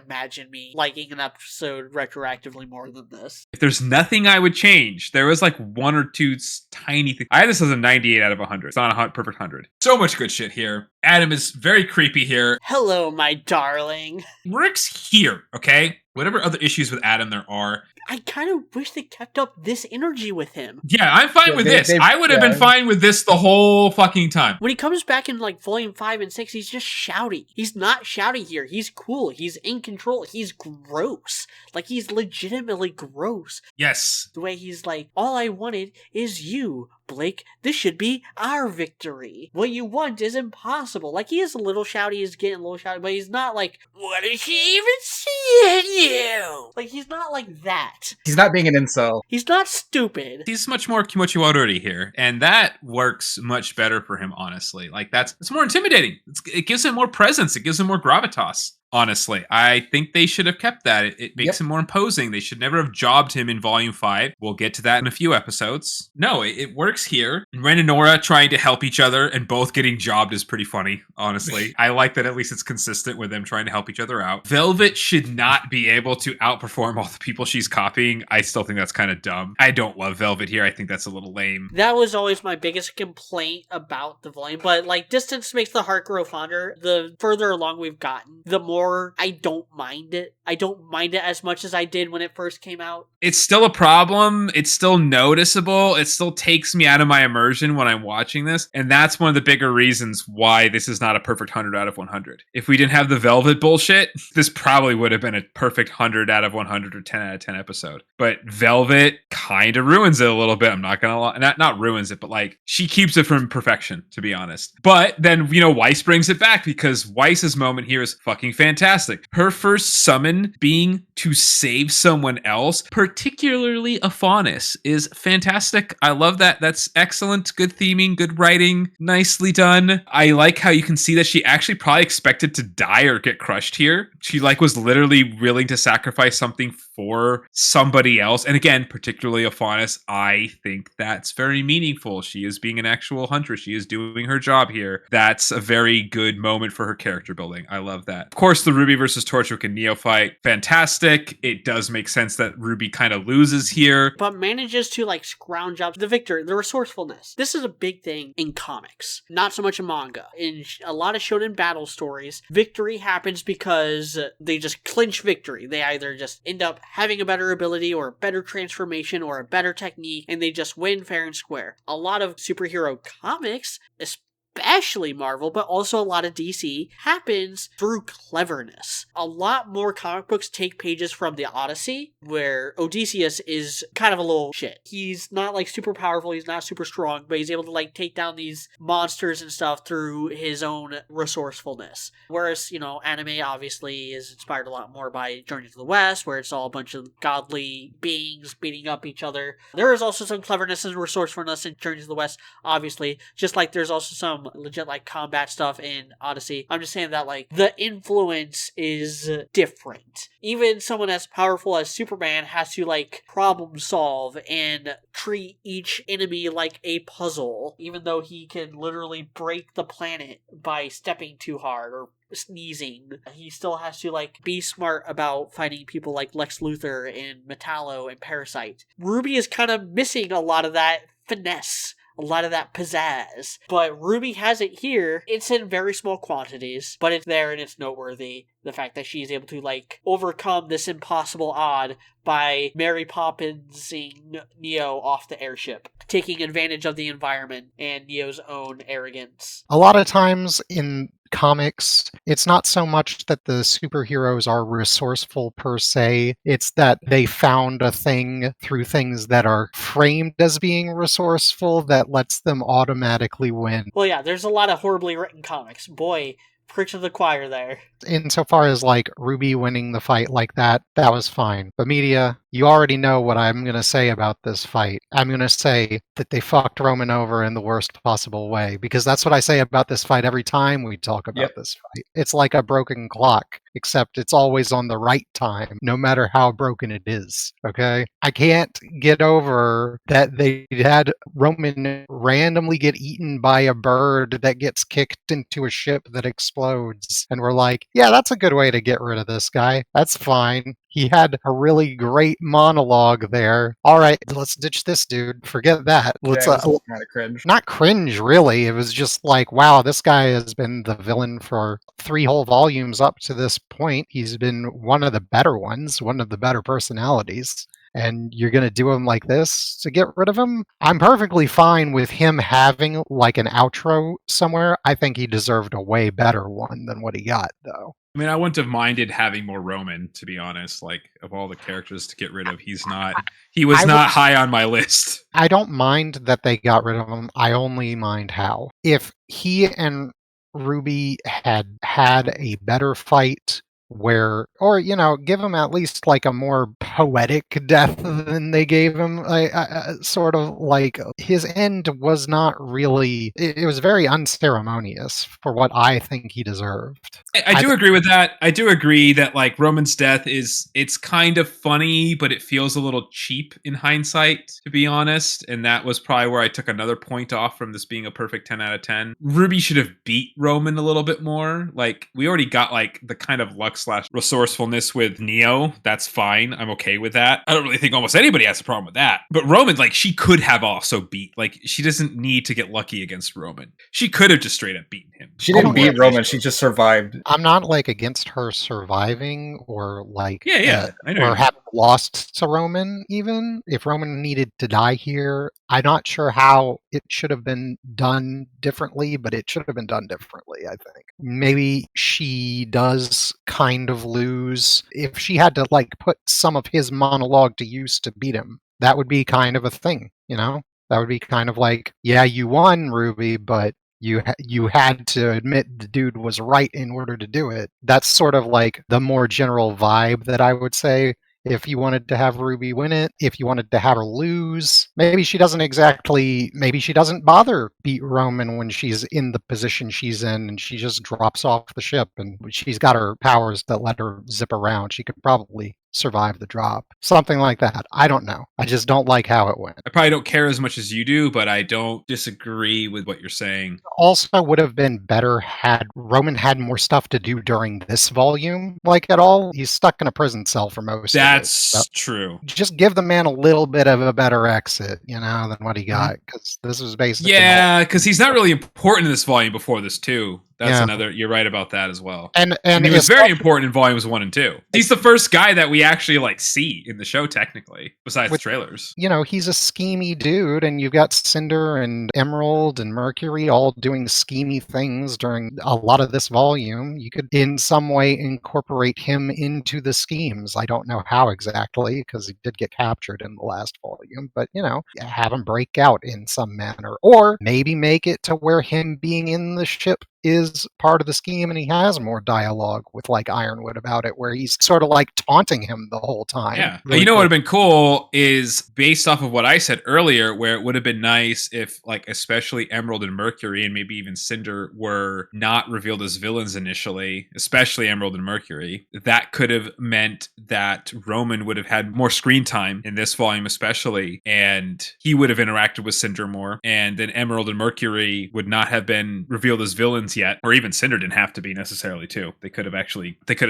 imagine me liking an episode retroactively more than this. If there's nothing I would change, there was like 1 or 2 tiny things. I had this as a 98 out of 100. It's not a perfect 100. So much good shit here. Adam is very creepy here. Hello, my darling. Rick's here, okay? Whatever other issues with Adam there are. I kind of wish they kept up this energy with him. Yeah, I'm fine with this. I would have been fine with this the whole fucking time. When he comes back in like Volume 5 and 6, he's just shouty. He's not shouty here. He's cool. He's in control. He's gross. Like, he's legitimately gross. Yes. The way he's like, all I wanted is you, Blake. This should be our victory. What you want is impossible. Like, he is a little shouty. He's getting a little shouty, but he's not like, what does she even see in you? Like, he's not like that. He's not being an incel. He's not stupid. He's much more Kimochi Waruri here, and that works much better for him, honestly. Like, it's more intimidating. It gives him more presence. It gives him more gravitas. Honestly, I think they should have kept that. It makes him more imposing. They should never have jobbed him in Volume 5. We'll get to that in a few episodes. No, it works here. Ren and Nora trying to help each other and both getting jobbed is pretty funny, honestly. I like that at least it's consistent with them trying to help each other out. Velvet should not be able to outperform all the people she's copying. I still think that's kind of dumb. I don't love Velvet here. I think that's a little lame. That was always my biggest complaint about the volume. But, like, distance makes the heart grow fonder. The further along we've gotten, the more I don't mind it. I don't mind it as much as I did when it first came out. It's still a problem. It's still noticeable. It still takes me out of my immersion when I'm watching this. And that's one of the bigger reasons why this is not a perfect 100 out of 100. If we didn't have the Velvet bullshit, this probably would have been a perfect 100 out of 100 or 10 out of 10 episode. But Velvet kind of ruins it a little bit. I'm not going to lie. Not ruins it, but like she keeps it from perfection, to be honest. But then, Weiss brings it back because Weiss's moment here is fucking fantastic. Her first summon being to save someone else, particularly a Faunus, is fantastic. I love that. That's excellent. Good theming, good writing, nicely done. I like how you can see that she actually probably expected to die or get crushed here. She was literally willing to sacrifice something for somebody else. And again, particularly Aphanis, I think that's very meaningful. She is being an actual huntress. She is doing her job here. That's a very good moment for her character building. I love that. Of course, the RWBY versus Torchwick and Neo fight, fantastic. It does make sense that RWBY kind of loses here, but manages to like scrounge up the victory, the resourcefulness. This is a big thing in comics, not so much in manga. In a lot of shonen battle stories, victory happens because they just clinch victory. They either just end up having a better ability or a better transformation or a better technique, and they just win fair and square. A lot of superhero comics, especially Marvel, but also a lot of DC, happens through cleverness. A lot more comic books take pages from the Odyssey, where Odysseus is kind of a little shit. He's not like super powerful, he's not super strong, but he's able to like take down these monsters and stuff through his own resourcefulness. Whereas, anime obviously is inspired a lot more by Journey to the West, where it's all a bunch of godly beings beating up each other. There is also some cleverness and resourcefulness in Journey to the West, obviously, just like there's also some legit like combat stuff in Odyssey. I'm just saying that like the influence is different. Even someone as powerful as Superman has to like problem solve and treat each enemy like a puzzle, even though he can literally break the planet by stepping too hard or sneezing. He still has to like be smart about fighting people like Lex Luthor and Metallo and Parasite. RWBY is kind of missing a lot of that finesse, a lot of that pizzazz. But RWBY has it here. It's in very small quantities, but it's there and it's noteworthy. The fact that she's able to like overcome this impossible odd by Mary Poppinsing Neo off the airship, taking advantage of the environment and Neo's own arrogance. A lot of times in comics, it's not so much that the superheroes are resourceful per se, it's that they found a thing through things that are framed as being resourceful that lets them automatically win. Well, yeah, there's a lot of horribly written comics. Boy, preach to the choir there. Insofar as like RWBY winning the fight like that was fine. But media, you already know what I'm going to say about this fight. I'm going to say that they fucked Roman over in the worst possible way, because that's what I say about this fight every time we talk about this fight. It's like a broken clock, except it's always on the right time, no matter how broken it is, okay? I can't get over that they had Roman randomly get eaten by a bird that gets kicked into a ship that explodes, and we're like, yeah, that's a good way to get rid of this guy. That's fine. He had a really great monologue there. All right, let's ditch this dude. Forget that. Let's kind of cringe. Not cringe, really. It was just like, wow, this guy has been the villain for 3 whole volumes up to this point. He's been one of the better ones, one of the better personalities. And you're going to do him like this to get rid of him? I'm perfectly fine with him having like an outro somewhere. I think he deserved a way better one than what he got, though. I mean, I wouldn't have minded having more Roman, to be honest. Like, of all the characters to get rid of, he was not high on my list. I don't mind that they got rid of him. I only mind how. If he and RWBY had a better fight where, or, give him at least like a more poetic death than they gave him. Sort of like his end was not really, it was very unceremonious for what I think he deserved. I do agree with that. I do agree that like Roman's death it's kind of funny, but it feels a little cheap in hindsight, to be honest. And that was probably where I took another point off from this being a perfect 10 out of 10. RWBY should have beat Roman a little bit more. Like, we already got like the kind of luck / resourcefulness with Neo. That's fine. I'm okay with that. I don't really think almost anybody has a problem with that. But Roman, like, she could have also beat. Like, she doesn't need to get lucky against Roman. She could have just straight up beaten him. She didn't beat Roman. She just survived. I'm not like against her surviving or like I know. Or having lost to Roman. Even if Roman needed to die here, I'm not sure how it should have been done differently, but it should have been done differently, I think. Maybe she does kind of lose. If she had to like put some of his monologue to use to beat him, that would be kind of a thing, That would be kind of like, yeah, you won, RWBY, but you had to admit the dude was right in order to do it. That's sort of like the more general vibe that I would say. If you wanted to have RWBY win it, if you wanted to have her lose, maybe she doesn't bother beat Roman when she's in the position she's in and she just drops off the ship and she's got her powers that let her zip around. She could probably survive the drop. Something like that. I don't know. I just don't like how it went. I probably don't care as much as you do, but I don't disagree with what you're saying. Also would have been better had Roman had more stuff to do during this volume, like at all. He's stuck in a prison cell for most of it. That's So true. just give the man a little bit of a better exit, than what he got, because this was basically Yeah, because he's not really important in this volume before this, too. That's Yeah. another. You're right about that as well. and He was very especially important in volumes 1 and 2. He's the first guy that we actually see in the show, technically, besides the With- trailers. he's a schemy dude, and you've got Cinder and Emerald and Mercury all doing schemy things during a lot of this volume. You could, in some way, incorporate him into the schemes. I don't know how exactly, because he did get captured in the last volume, but, have him break out in some manner. Or maybe make it to where him being in the ship is part of the scheme, and he has more dialogue with Ironwood about it, where he's sort of taunting him the whole time. Yeah. Really What cool. would have been cool is based off of what I said earlier, where it would have been nice if, especially Emerald and Mercury and maybe even Cinder were not revealed as villains initially, especially Emerald and Mercury. That could have meant that Roman would have had more screen time in this volume, especially, and he would have interacted with Cinder more. And then Emerald and Mercury would not have been revealed as villains yet, or even Cinder didn't have to be necessarily too. They could have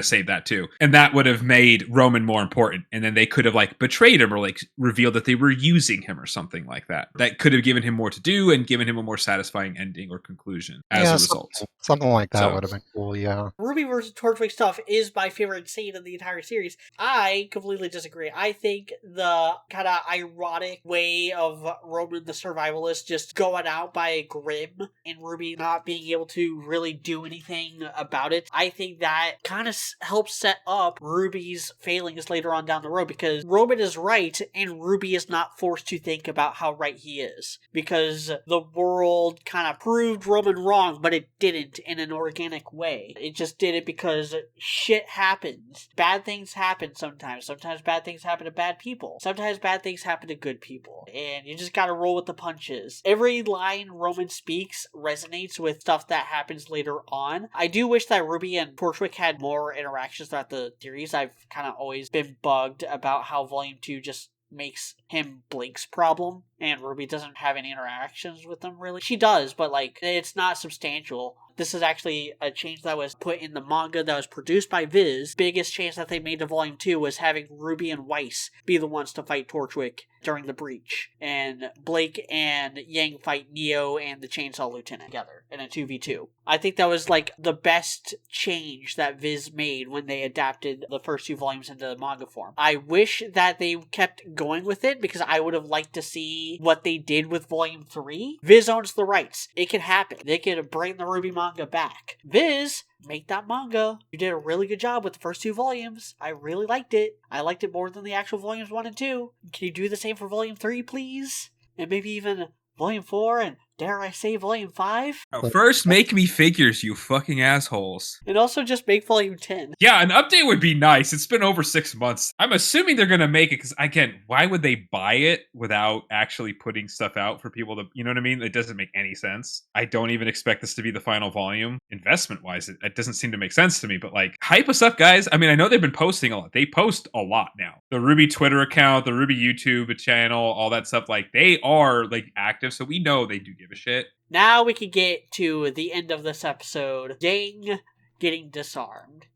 saved that too. And that would have made Roman more important. And then they could have betrayed him or revealed that they were using him or something like that. That could have given him more to do and given him a more satisfying ending or conclusion as a result. Something like that So- would have been cool, yeah. RWBY versus Torchwick stuff is my favorite scene in the entire series. I completely disagree. I think the kind of ironic way of Roman the survivalist just going out by Grimm and RWBY not being able to really do anything about it, I think that kind of helps set up RWBY's failings later on down the road, because Roman is right and RWBY is not forced to think about how right he is, because the world kind of proved Roman wrong, but it didn't in an organic way. It just did it because shit happens. Bad things happen sometimes. Sometimes bad things happen to bad people. Sometimes bad things happen to good people. And you just gotta roll with the punches. Every line Roman speaks resonates with stuff that happens later on. I do wish that RWBY and Torchwick had more interactions throughout the series. I've kind of always been bugged about how Volume 2 just makes him Blake's problem, and RWBY doesn't have any interactions with them, really. She does, but it's not substantial. This is actually a change that was put in the manga that was produced by Viz. Biggest change that they made to Volume 2 was having RWBY and Weiss be the ones to fight Torchwick during the breach. And Blake and Yang fight Neo and the Chainsaw Lieutenant together in a 2v2. I think that was the best change that Viz made when they adapted the first 2 volumes into the manga form. I wish that they kept going with it, because I would have liked to see what they did with Volume 3. Viz owns the rights. It could happen. They could bring the RWBY manga back. Viz, make that manga. You did a really good job with the first 2 volumes. I really liked it. I liked it more than the actual volumes 1 and 2. Can you do the same for Volume 3, please? And maybe even Volume 4 and, dare I say, Volume 5? First, make me figures, you fucking assholes. And also just make Volume 10. Yeah, an update would be nice. It's been over 6 months. I'm assuming they're going to make it because, again, why would they buy it without actually putting stuff out for people to, you know what I mean? It doesn't make any sense. I don't even expect this to be the final volume. Investment-wise, it doesn't seem to make sense to me, but hype us up, guys. I mean, I know they've been posting a lot. They post a lot now. The RWBY Twitter account, the RWBY YouTube channel, all that stuff, they are, active, so we know they do give a shit. Now we can get to the end of this episode. Yang getting disarmed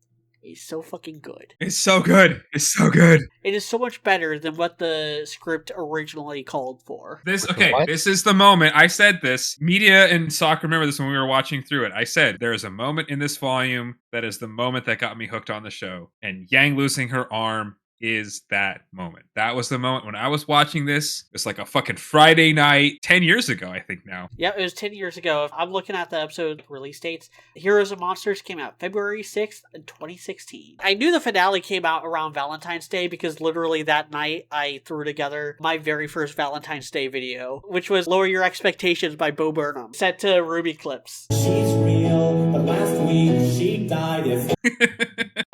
is so fucking good. It's so good. It's so good. It is so much better than what the script originally called for. This What? This is the moment. I said this. Media and Soccer remember this when we were watching through it. I said there is a moment in this volume that is the moment that got me hooked on the show. And Yang losing her arm is that moment. That was the moment when I was watching this. It's a fucking Friday night, 10 years ago, I think now. Yep, it was 10 years ago. I'm looking at the episode release dates. Heroes and Monsters came out February 6th, 2016. I knew the finale came out around Valentine's Day because literally that night I threw together my very first Valentine's Day video, which was Lower Your Expectations by Bo Burnham, set to RWBY clips. She's real, but last week she died.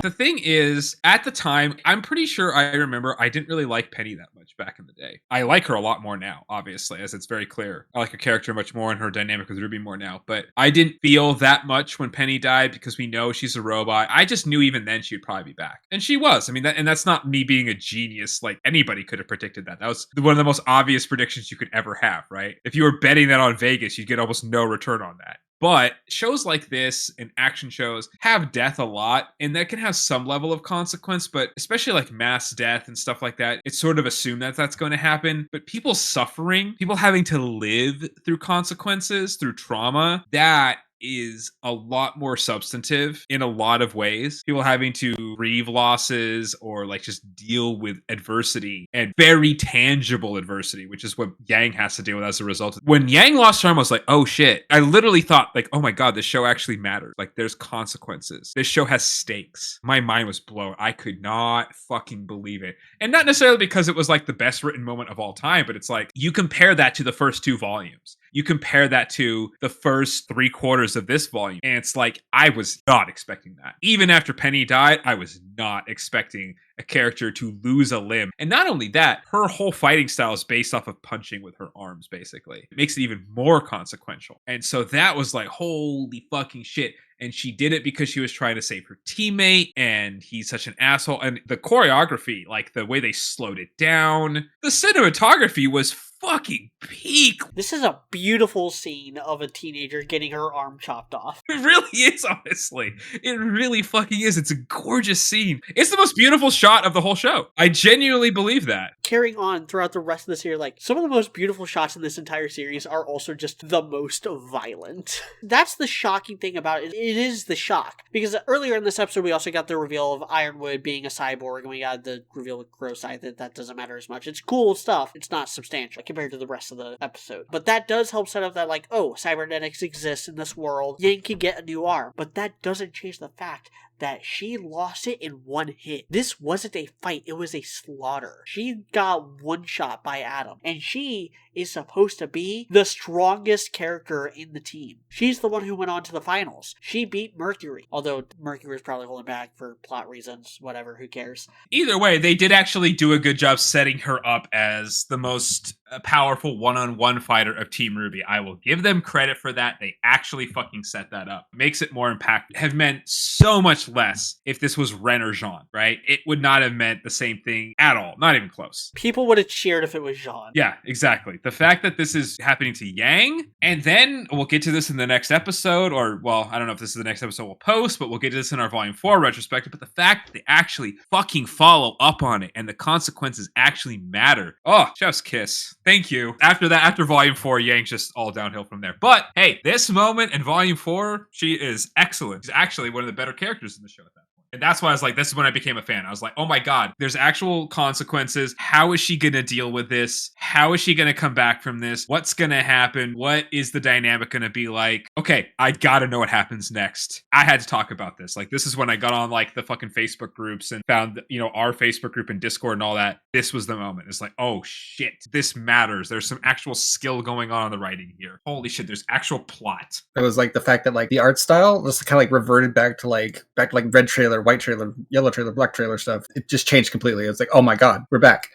The thing is, at the time, I'm pretty sure I remember I didn't really like Penny that much back in the day. I like her a lot more now, obviously, as it's very clear. I like her character much more and her dynamic with Ruby more now. But I didn't feel that much when Penny died because we know she's a robot. I just knew even then she'd probably be back. And she was. I mean, and that's not me being a genius. Like, anybody could have predicted that. That was one of the most obvious predictions you could ever have, right? If you were betting that on Vegas, you'd get almost no return on that. But shows like this and action shows have death a lot, and that can have some level of consequence, but especially like mass death and stuff like that, it's sort of assumed that that's going to happen. But people suffering, people having to live through consequences, through trauma, that is a lot more substantive in a lot of ways. People having to grieve losses or like just deal with adversity and very tangible adversity, which is what Yang has to deal with as a result. When Yang lost her arm, I was like, oh shit. I literally thought like, oh my God, this show actually matters. Like there's consequences. This show has stakes. My mind was blown. I could not fucking believe it. And not necessarily because it was like the best written moment of all time, but it's like you compare that to the first 2 volumes. You compare that to the first 3/4 of this volume, and it's like, I was not expecting that. Even after Penny died, I was not expecting a character to lose a limb. And not only that, her whole fighting style is based off of punching with her arms, basically. It makes it even more consequential. And so that was like, holy fucking shit. And she did it because she was trying to save her teammate, and he's such an asshole. And the choreography, like the way they slowed it down, the cinematography was fucking peak. This is a beautiful scene of a teenager getting her arm chopped off. It really is, honestly. It really fucking is. It's a gorgeous scene. It's the most beautiful shot of the whole show. I genuinely believe that. Carrying on throughout the rest of the series, like, some of the most beautiful shots in this entire series are also just the most violent. That's the shocking thing about it. It is the shock. Because earlier in this episode, we also got the reveal of Ironwood being a cyborg, and we got the reveal of Gross Eye that doesn't matter as much. It's cool stuff. It's not substantial compared to the rest of the episode. But that does help set up that, like, oh, cybernetics exist in this world. Yang can get a new arm. But that doesn't change the fact that she lost it in one hit. This wasn't a fight, it was a slaughter. She got one shot by Adam, and she is supposed to be the strongest character in the team. She's the one who went on to the finals. She beat Mercury, although Mercury was probably holding back for plot reasons, whatever, who cares. Either way, they did actually do a good job setting her up as the most powerful one-on-one fighter of Team RWBY. I will give them credit for that. They actually fucking set that up. Makes it more impactful. Have meant so much less if this was Ren or Jean, right? It would not have meant the same thing at all. Not even close. People would have cheered if it was Jean. Yeah, exactly. The fact that this is happening to Yang, and then we'll get to this in the next episode, or, well, I don't know if this is the next episode we'll post, but we'll get to this in our Volume 4 retrospective, but the fact that they actually fucking follow up on it, and the consequences actually matter. Oh, chef's kiss. Thank you. After that, after Volume 4, Yang's just all downhill from there. But, hey, this moment in Volume 4, she is excellent. She's actually one of the better characters in the show at that point. And that's why I was like, this is when I became a fan. I was like, oh my God, there's actual consequences. How is she going to deal with this? How is she going to come back from this? What's going to happen? What is the dynamic going to be like? Okay, I got to know what happens next. I had to talk about this. Like, this is when I got on like the fucking Facebook groups and found, you know, our Facebook group and Discord and all that. This was the moment. It's like, oh shit, this matters. There's some actual skill going on in the writing here. Holy shit, there's actual plot. It was like the fact that like the art style just kind of like reverted back to like red trailer, white trailer, yellow trailer, black trailer stuff. It just changed completely. It's like, oh my God, we're back.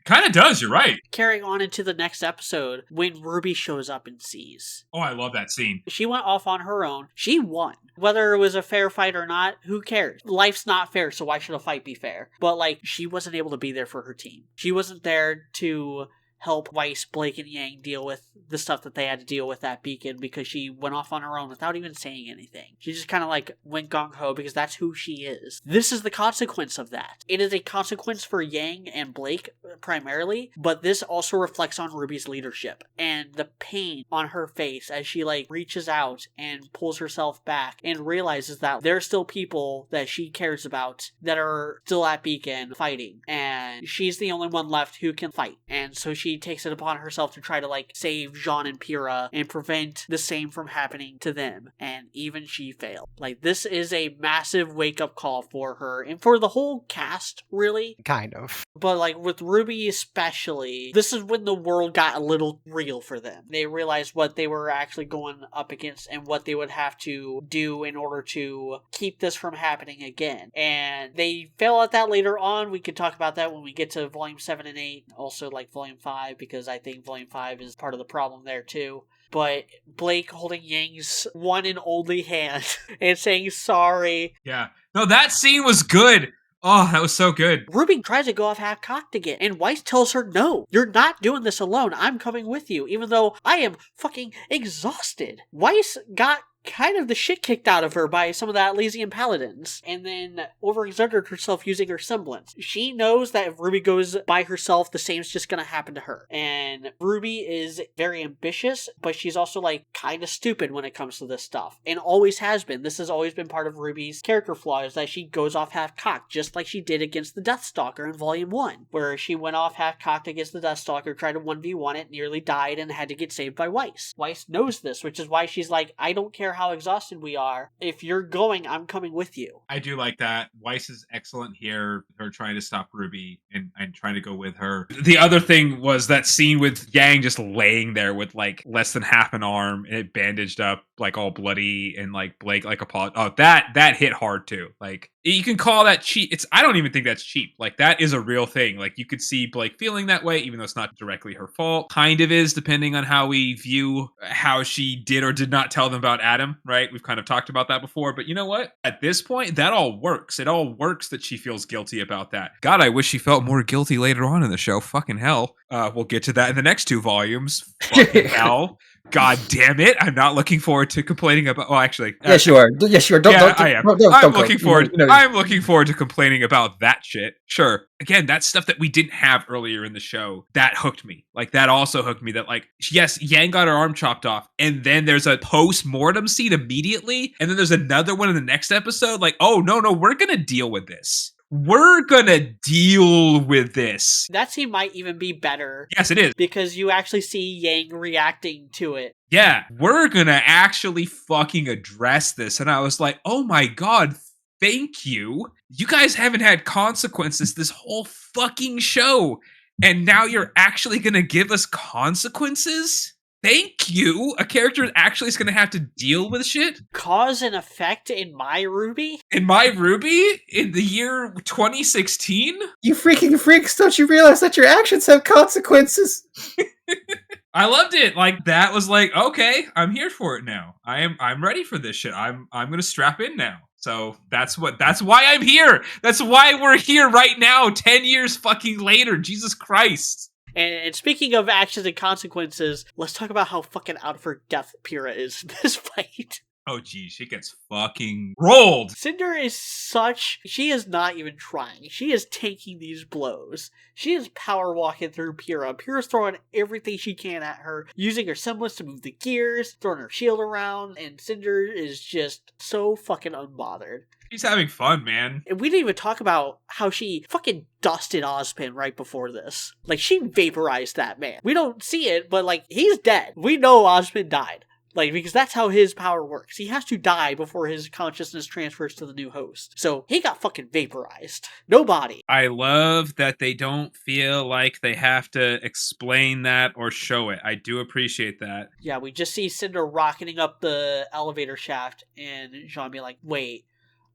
Kind of does, you're right. Carrying on into the next episode, when RWBY shows up and sees. Oh, I love that scene. She went off on her own. She won. Whether it was a fair fight or not, who cares? Life's not fair, so why should a fight be fair? But like, she wasn't able to be there for her team. She wasn't there to help Weiss, Blake, and Yang deal with the stuff that they had to deal with at Beacon because she went off on her own without even saying anything. She just kind of like went gung-ho because that's who she is. This is the consequence of that. It is a consequence for Yang and Blake primarily, but this also reflects on RWBY's leadership and the pain on her face as she like reaches out and pulls herself back and realizes that there are still people that she cares about that are still at Beacon fighting, and she's the only one left who can fight. And so she she takes it upon herself to try to like save Jean and Pyrrha and prevent the same from happening to them. And even she failed. Like, this is a massive wake-up call for her and for the whole cast, really. Kind of. But like with RWBY especially, this is when the world got a little real for them. They realized what they were actually going up against and what they would have to do in order to keep this from happening again. And they fail at that later on. We could talk about that when we get to Volume 7 and 8. Also like Volume 5, because I think Volume 5 is part of the problem there too. But Blake holding Yang's one and only hand and saying sorry. Yeah. No, that scene was good. Oh, that was so good. RWBY tries to go off half-cocked again, and Weiss tells her, no, you're not doing this alone. I'm coming with you, even though I am fucking exhausted. Weiss got kind of the shit kicked out of her by some of the Atlasian paladins, and then overexerted herself using her semblance. She knows that if RWBY goes by herself, the same's just gonna happen to her. And RWBY is very ambitious, but she's also like kind of stupid when it comes to this stuff, and always has been. This has always been part of RWBY's character flaw, is that she goes off half-cocked, just like she did against the Deathstalker in Volume 1, where she went off half-cocked against the Deathstalker, tried to 1v1 it, nearly died, and had to get saved by Weiss. Weiss knows this, which is why she's like, I don't care how exhausted we are. If you're going, I'm coming with you. I do like that. Weiss is excellent here. Her trying to stop RWBY and trying to go with her. The other thing was that scene with Yang just laying there with like less than half an arm and it bandaged up, like all bloody, and like Blake like oh, that hit hard too. Like, you can call that cheap. I don't even think that's cheap. Like, that is a real thing. Like, you could see Blake feeling that way, even though it's not directly her fault. Kind of is, depending on how we view how she did or did not tell them about Adam, right? We've kind of talked about that before, but you know what? At this point, that all works. It all works that she feels guilty about that. God, I wish she felt more guilty later on in the show. Fucking hell. We'll get to that in the next 2 volumes. Fucking hell. God damn it! I'm not looking forward to complaining about. Well, actually, yes, you are. Yes, you are. I am. I'm looking forward. I'm looking forward to complaining about that shit. Sure. Again, that's stuff that we didn't have earlier in the show. That hooked me. Like, that also hooked me. That, like, yes, Yang got her arm chopped off, and then there's a post-mortem scene immediately, and then there's another one in the next episode. Like, oh no, we're gonna deal with this. We're gonna deal with this. That scene might even be better. Yes, it is. Because you actually see Yang reacting to it. Yeah, we're gonna actually fucking address this. And I was like, oh my god, thank you. You guys haven't had consequences this whole fucking show. And now you're actually gonna give us consequences? Thank you. A character actually is going to have to deal with shit. Cause and effect in my RWBY? In my RWBY? In the year 2016? You freaking freaks, don't you realize that your actions have consequences? I loved it. Like, that was like, okay, I'm here for it now. I'm ready for this shit. I'm going to strap in now. So that's why I'm here. That's why we're here right now, 10 years fucking later. Jesus Christ. And speaking of actions and consequences, let's talk about how fucking out of her depth Pyrrha is in this fight. Oh, geez, she gets fucking rolled. Cinder is she is not even trying. She is taking these blows. She is power walking through Pyrrha. Pyrrha's throwing everything she can at her, using her semblance to move the gears, throwing her shield around, and Cinder is just so fucking unbothered. She's having fun, man. And we didn't even talk about how she fucking dusted Ozpin right before this. Like, she vaporized that man. We don't see it, but, like, he's dead. We know Ozpin died. Like, because that's how his power works. He has to die before his consciousness transfers to the new host. So, he got fucking vaporized. No body. I love that they don't feel like they have to explain that or show it. I do appreciate that. Yeah, we just see Cinder rocketing up the elevator shaft, and Jean be like, wait.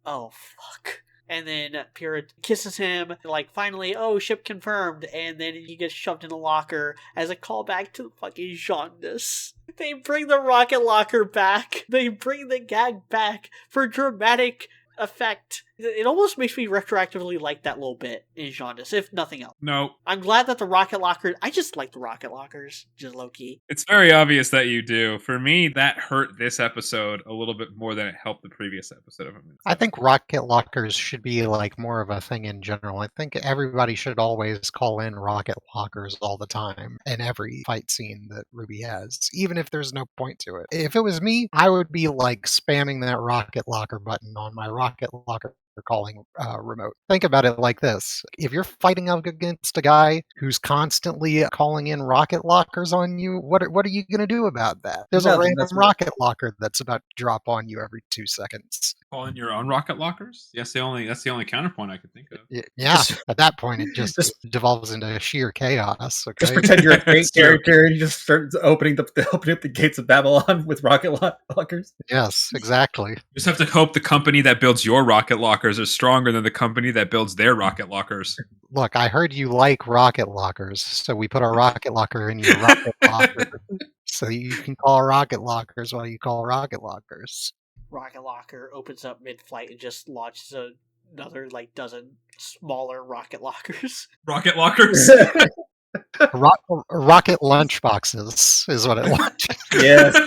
Oh, fuck. And then Pyrrha kisses him, like, finally, oh, ship confirmed. And then he gets shoved in a locker as a callback to the fucking jaundice. They bring the rocket locker back. They bring the gag back for dramatic effect. It almost makes me retroactively like that little bit in jaundice, if nothing else. No. I'm glad that the rocket locker, I just like the rocket lockers, just low-key. It's very obvious that you do. For me, that hurt this episode a little bit more than it helped the previous episode. I think rocket lockers should be like more of a thing in general. I think everybody should always call in rocket lockers all the time in every fight scene that RWBY has, even if there's no point to it. If it was me, I would be like spamming that rocket locker button on my rocket locker calling remote. Think about it like this. If you're fighting up against a guy who's constantly calling in rocket lockers on you, what are you going to do about that? There's a Nothing, random that's rocket locker that's about to drop on you every 2 seconds. Calling your own rocket lockers? That's the only counterpoint I could think of. Yeah, Just- at that point, it just just- devolves into sheer chaos. Okay? Just pretend you're a great It's true. character and you just start opening up the gates of Babylon with rocket lockers. Yes, exactly. You just have to hope the company that builds your rocket lockers is stronger than the company that builds their rocket lockers. Look, I heard you like rocket lockers, so we put our rocket locker in your rocket locker. So you can call rocket lockers while you call rocket lockers. Rocket Locker opens up mid-flight and just launches another like dozen smaller rocket lockers. Rocket lockers? Rocket lunchboxes is what it launches. Yes.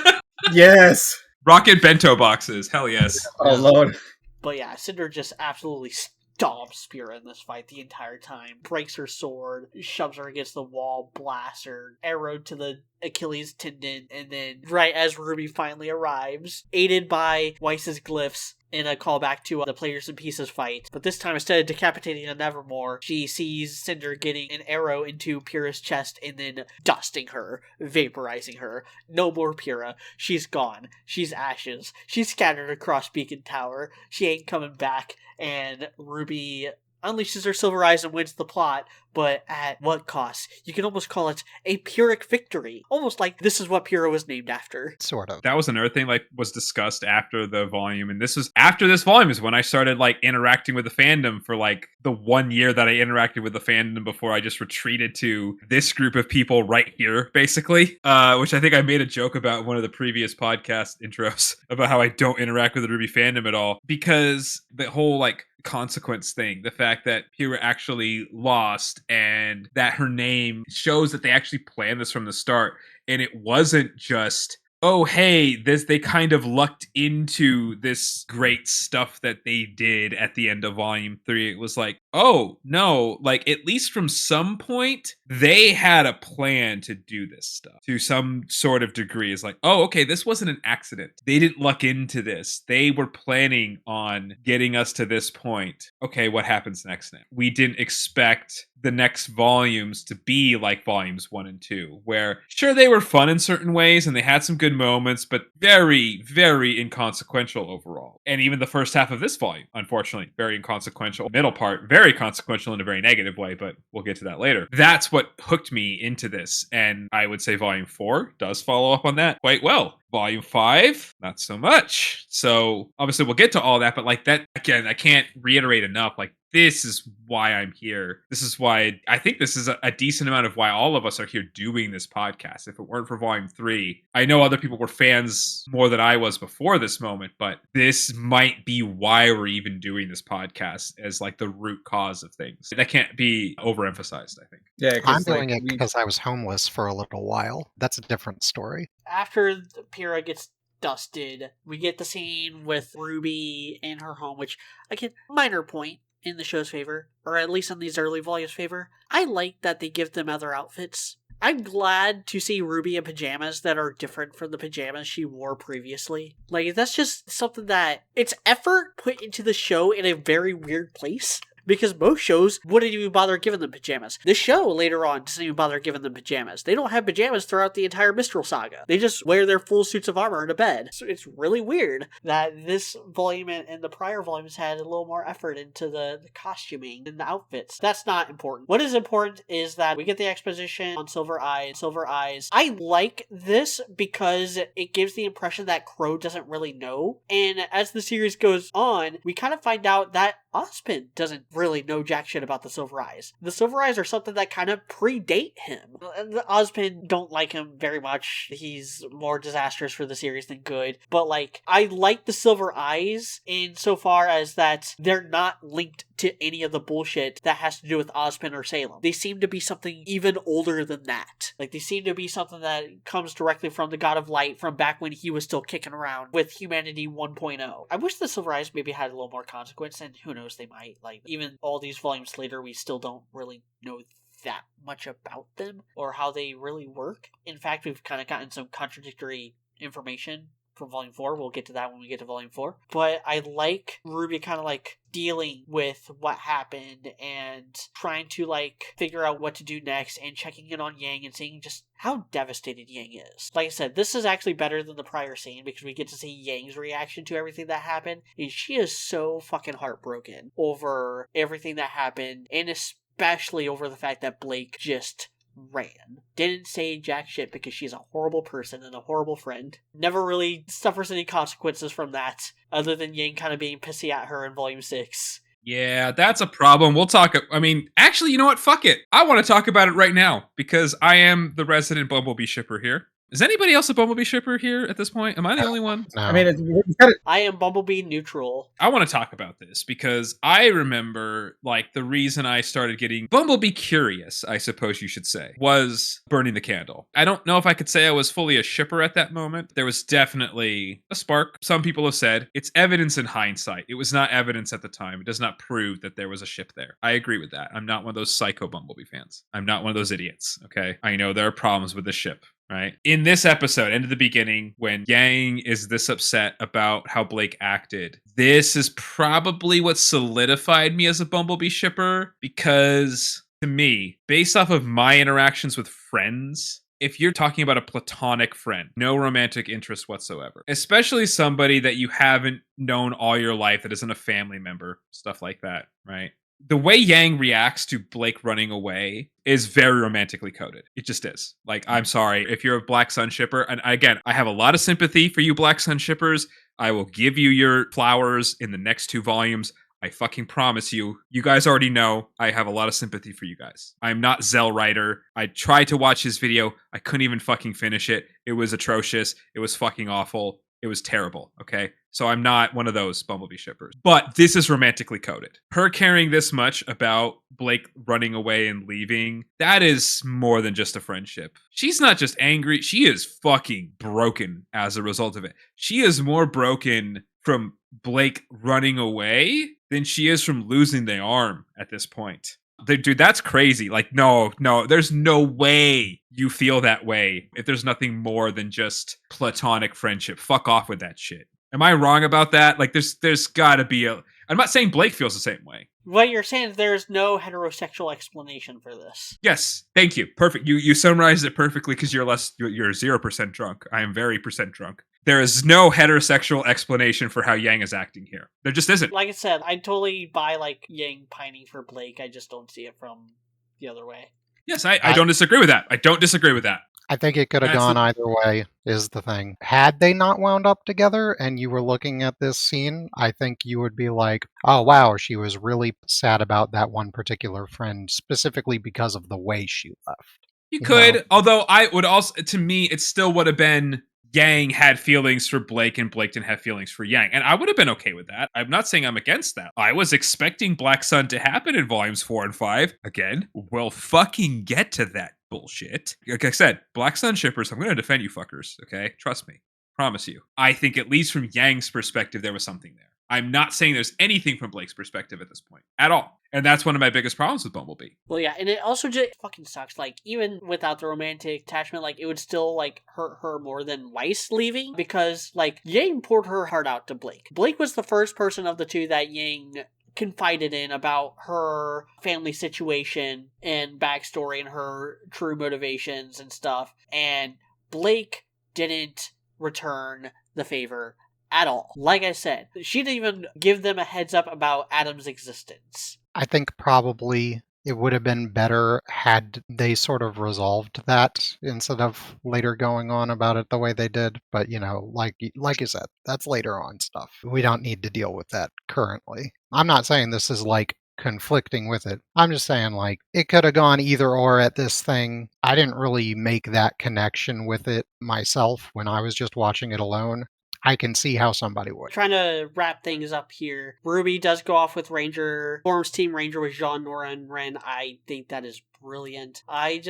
Yes. Rocket bento boxes. Hell yes. Oh, Lord. But yeah, Cinder just absolutely stomps Pyrrha in this fight the entire time. Breaks her sword, shoves her against the wall, blasts her, arrow to the Achilles tendon, and then right as RWBY finally arrives, aided by Weiss's glyphs, in a callback to the Players in Pieces fight. But this time, instead of decapitating a Nevermore, she sees Cinder getting an arrow into Pyrrha's chest and then dusting her, vaporizing her. No more Pyrrha. She's gone. She's ashes. She's scattered across Beacon Tower. She ain't coming back. And RWBY unleashes her silver eyes and wins the plot, but at what cost? You can almost call it a Pyrrhic victory. Almost like this is what Pyrrha was named after. Sort of. That was another thing like was discussed after the volume, and this was after this volume is when I started like interacting with the fandom for like the 1 year that I interacted with the fandom before I just retreated to this group of people right here, basically. Which I think I made a joke about in one of the previous podcast intros about how I don't interact with the RWBY fandom at all because the whole like consequence thing, the fact that Pyrrha actually lost and that her name shows that they actually planned this from the start, and it wasn't just oh hey they kind of lucked into this great stuff that they did at the end of volume 3. It was like, oh no, like at least from some point they had a plan to do this stuff to some sort of degree. It's like, oh okay, this wasn't an accident, they didn't luck into this, they were planning on getting us to this point. Okay, what happens next now? We didn't expect the next volumes to be like volumes 1 and 2, where sure they were fun in certain ways and they had some good moments, but very, very inconsequential overall. And even the first half of this volume, unfortunately, very inconsequential. Middle part, very consequential in a very negative way, but we'll get to that later. That's what hooked me into this, and I would say volume 4 does follow up on that quite well. Volume 5, not so much. So obviously we'll get to all that, but like that, again, I can't reiterate enough, like this is why I'm here. This is why I think this is a decent amount of why all of us are here doing this podcast. If it weren't for volume 3, I know other people were fans more than I was before this moment, but this might be why we're even doing this podcast as like the root cause of things. That can't be overemphasized, I think. Yeah, I'm doing it because I was homeless for a little while. That's a different story. After Pyrrha gets dusted, we get the scene with RWBY in her home, which, again, minor point in the show's favor, or at least in these early volumes' favor. I like that they give them other outfits. I'm glad to see RWBY in pajamas that are different from the pajamas she wore previously. Like, that's just something that, it's effort put into the show in a very weird place. Because most shows wouldn't even bother giving them pajamas. The show later on doesn't even bother giving them pajamas. They don't have pajamas throughout the entire Mistral saga. They just wear their full suits of armor to bed. So it's really weird that this volume and the prior volumes had a little more effort into the costuming and the outfits. That's not important. What is important is that we get the exposition on Silver Eyes. Silver Eyes. I like this because it gives the impression that Crow doesn't really know. And as the series goes on, we kind of find out that Ozpin doesn't really know jack shit about the Silver Eyes. The Silver Eyes are something that kind of predate him. The Ozpin don't like him very much. He's more disastrous for the series than good. But like, I like the Silver Eyes insofar as that they're not linked to any of the bullshit that has to do with Ozpin or Salem. They seem to be something even older than that. Like, they seem to be something that comes directly from the God of Light from back when he was still kicking around with Humanity 1.0. I wish the Silver Eyes maybe had a little more consequence, and who knows, they might. Like, even all these volumes later, we still don't really know that much about them or how they really work. In fact, we've kind of gotten some contradictory information from Volume 4. We'll get to that when we get to Volume 4. But I like RWBY kind of like dealing with what happened and trying to like figure out what to do next and checking in on Yang and seeing just how devastated Yang is. Like I said, this is actually better than the prior scene because we get to see Yang's reaction to everything that happened. And she is so fucking heartbroken over everything that happened, and especially over the fact that Blake just ran. Didn't say jack shit because she's a horrible person and a horrible friend. Never really suffers any consequences from that, other than Yang kind of being pissy at her in Volume 6. Yeah, that's a problem. We'll talk. I mean, actually, you know what? Fuck it. I want to talk about it right now because I am the resident Bumblebee shipper here. Is anybody else a Bumblebee shipper here at this point? Am I the only one? No. I mean, I am Bumblebee neutral. I want to talk about this because I remember, like, the reason I started getting Bumblebee curious, I suppose you should say, was burning the candle. I don't know if I could say I was fully a shipper at that moment. There was definitely a spark. Some people have said it's evidence in hindsight. It was not evidence at the time. It does not prove that there was a ship there. I agree with that. I'm not one of those psycho Bumblebee fans. I'm not one of those idiots, okay? I know there are problems with the ship. Right. In this episode, into the beginning, when Yang is this upset about how Blake acted, this is probably what solidified me as a Bumblebee shipper because to me, based off of my interactions with friends, if you're talking about a platonic friend, no romantic interest whatsoever, especially somebody that you haven't known all your life that isn't a family member, stuff like that, right? The way Yang reacts to Blake running away is very romantically coded. It just is. Like, I'm sorry. If you're a Black Sun shipper, and again, I have a lot of sympathy for you Black Sun shippers. I will give you your flowers in the next 2 volumes. I fucking promise you. You guys already know I have a lot of sympathy for you guys. I'm not Zell Rider. I tried to watch his video. I couldn't even fucking finish it. It was atrocious. It was fucking awful. It was terrible, okay? So I'm not one of those Bumblebee shippers. But this is romantically coded. Her caring this much about Blake running away and leaving, that is more than just a friendship. She's not just angry, she is fucking broken as a result of it. She is more broken from Blake running away than she is from losing the arm at this point. Dude, that's crazy. Like, no, there's no way you feel that way if there's nothing more than just platonic friendship. Fuck off with that shit. Am I wrong about that? Like, there's gotta be I'm not saying Blake feels the same way. What you're saying is there's no heterosexual explanation for this. Yes, thank you. Perfect. You summarized it perfectly because you're 0% drunk. I am very % drunk. There is no heterosexual explanation for how Yang is acting here. There just isn't. Like I said, I totally buy like Yang pining for Blake. I just don't see it from the other way. Yes, I don't disagree with that. I don't disagree with that. I think it could have gone either way, is the thing. Had they not wound up together and you were looking at this scene, I think you would be like, oh, wow, she was really sad about that one particular friend, specifically because of the way she left. You could, know? although I would also, to me, it still would have been Yang had feelings for Blake and Blake didn't have feelings for Yang. And I would have been okay with that. I'm not saying I'm against that. I was expecting Black Sun to happen in volumes 4 and 5. Again, we'll fucking get to that bullshit. Like I said, Black Sun shippers, I'm going to defend you fuckers, okay? Trust me. Promise you. I think at least from Yang's perspective, there was something there. I'm not saying there's anything from Blake's perspective at this point. At all. And that's one of my biggest problems with Bumblebee. Well, yeah, and it also just fucking sucks. Like, even without the romantic attachment, like, it would still, like, hurt her more than Weiss leaving. Because, like, Yang poured her heart out to Blake. Blake was the first person of the two that Yang confided in about her family situation and backstory and her true motivations and stuff. And Blake didn't return the favor at all. Like I said, she didn't even give them a heads up about Adam's existence. I think probably it would have been better had they sort of resolved that instead of later going on about it the way they did. But, you know, like you said, that's later on stuff. We don't need to deal with that currently. I'm not saying this is like conflicting with it. I'm just saying, like, it could have gone either or at this thing. I didn't really make that connection with it myself when I was just watching it alone. I can see how somebody would. Trying to wrap things up here. RWBY does go off with Ranger, forms Team Ranger with Jean, Nora, and Ren. I think that is brilliant. I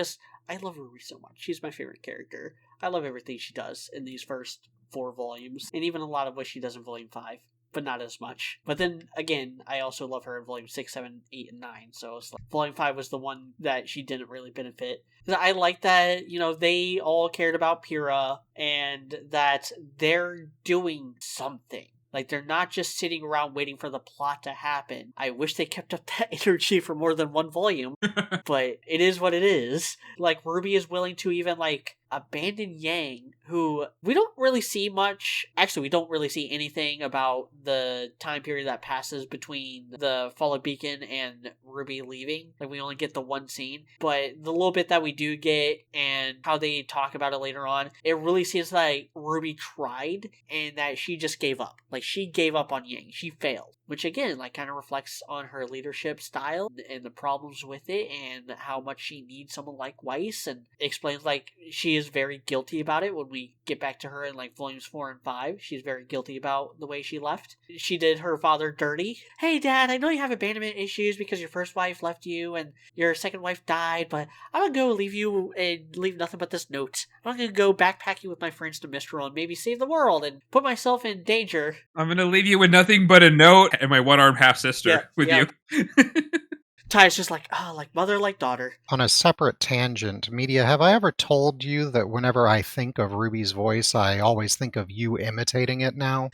love RWBY so much. She's my favorite character. I love everything she does in these first 4 volumes, and even a lot of what she does in Volume 5. but not as much. But then again, I also love her in Volume 6, 7, 8, and 9. So it's like Volume 5 was the one that she didn't really benefit. I like that, they all cared about Pyrrha and that they're doing something. Like, they're not just sitting around waiting for the plot to happen. I wish they kept up that energy for more than one volume, but it is what it is. Like, RWBY is willing to even, abandon Yang, who we don't really see much. Actually, we don't really see anything about the time period that passes between the Fall of Beacon and RWBY leaving. Like, we only get the one scene, but the little bit that we do get and how they talk about it later on, it really seems like RWBY tried and that she just gave up. Like, she gave up on Yang. She failed, which again, kind of reflects on her leadership style and the problems with it and how much she needs someone like Weiss, and explains she is very guilty about it when we get back to her in volumes 4 and 5. She's very guilty about the way she left. She did her father dirty. Hey Dad, I know you have abandonment issues because your first wife left you and your second wife died, but I'm gonna go leave you and leave nothing but this note. I'm gonna go backpacking with my friends to Mistral and maybe save the world and put myself in danger. I'm gonna leave you with nothing but a note and my one-armed half-sister you. Ty's just like mother, like daughter. On a separate tangent, Media, have I ever told you that whenever I think of RWBY's voice, I always think of you imitating it now?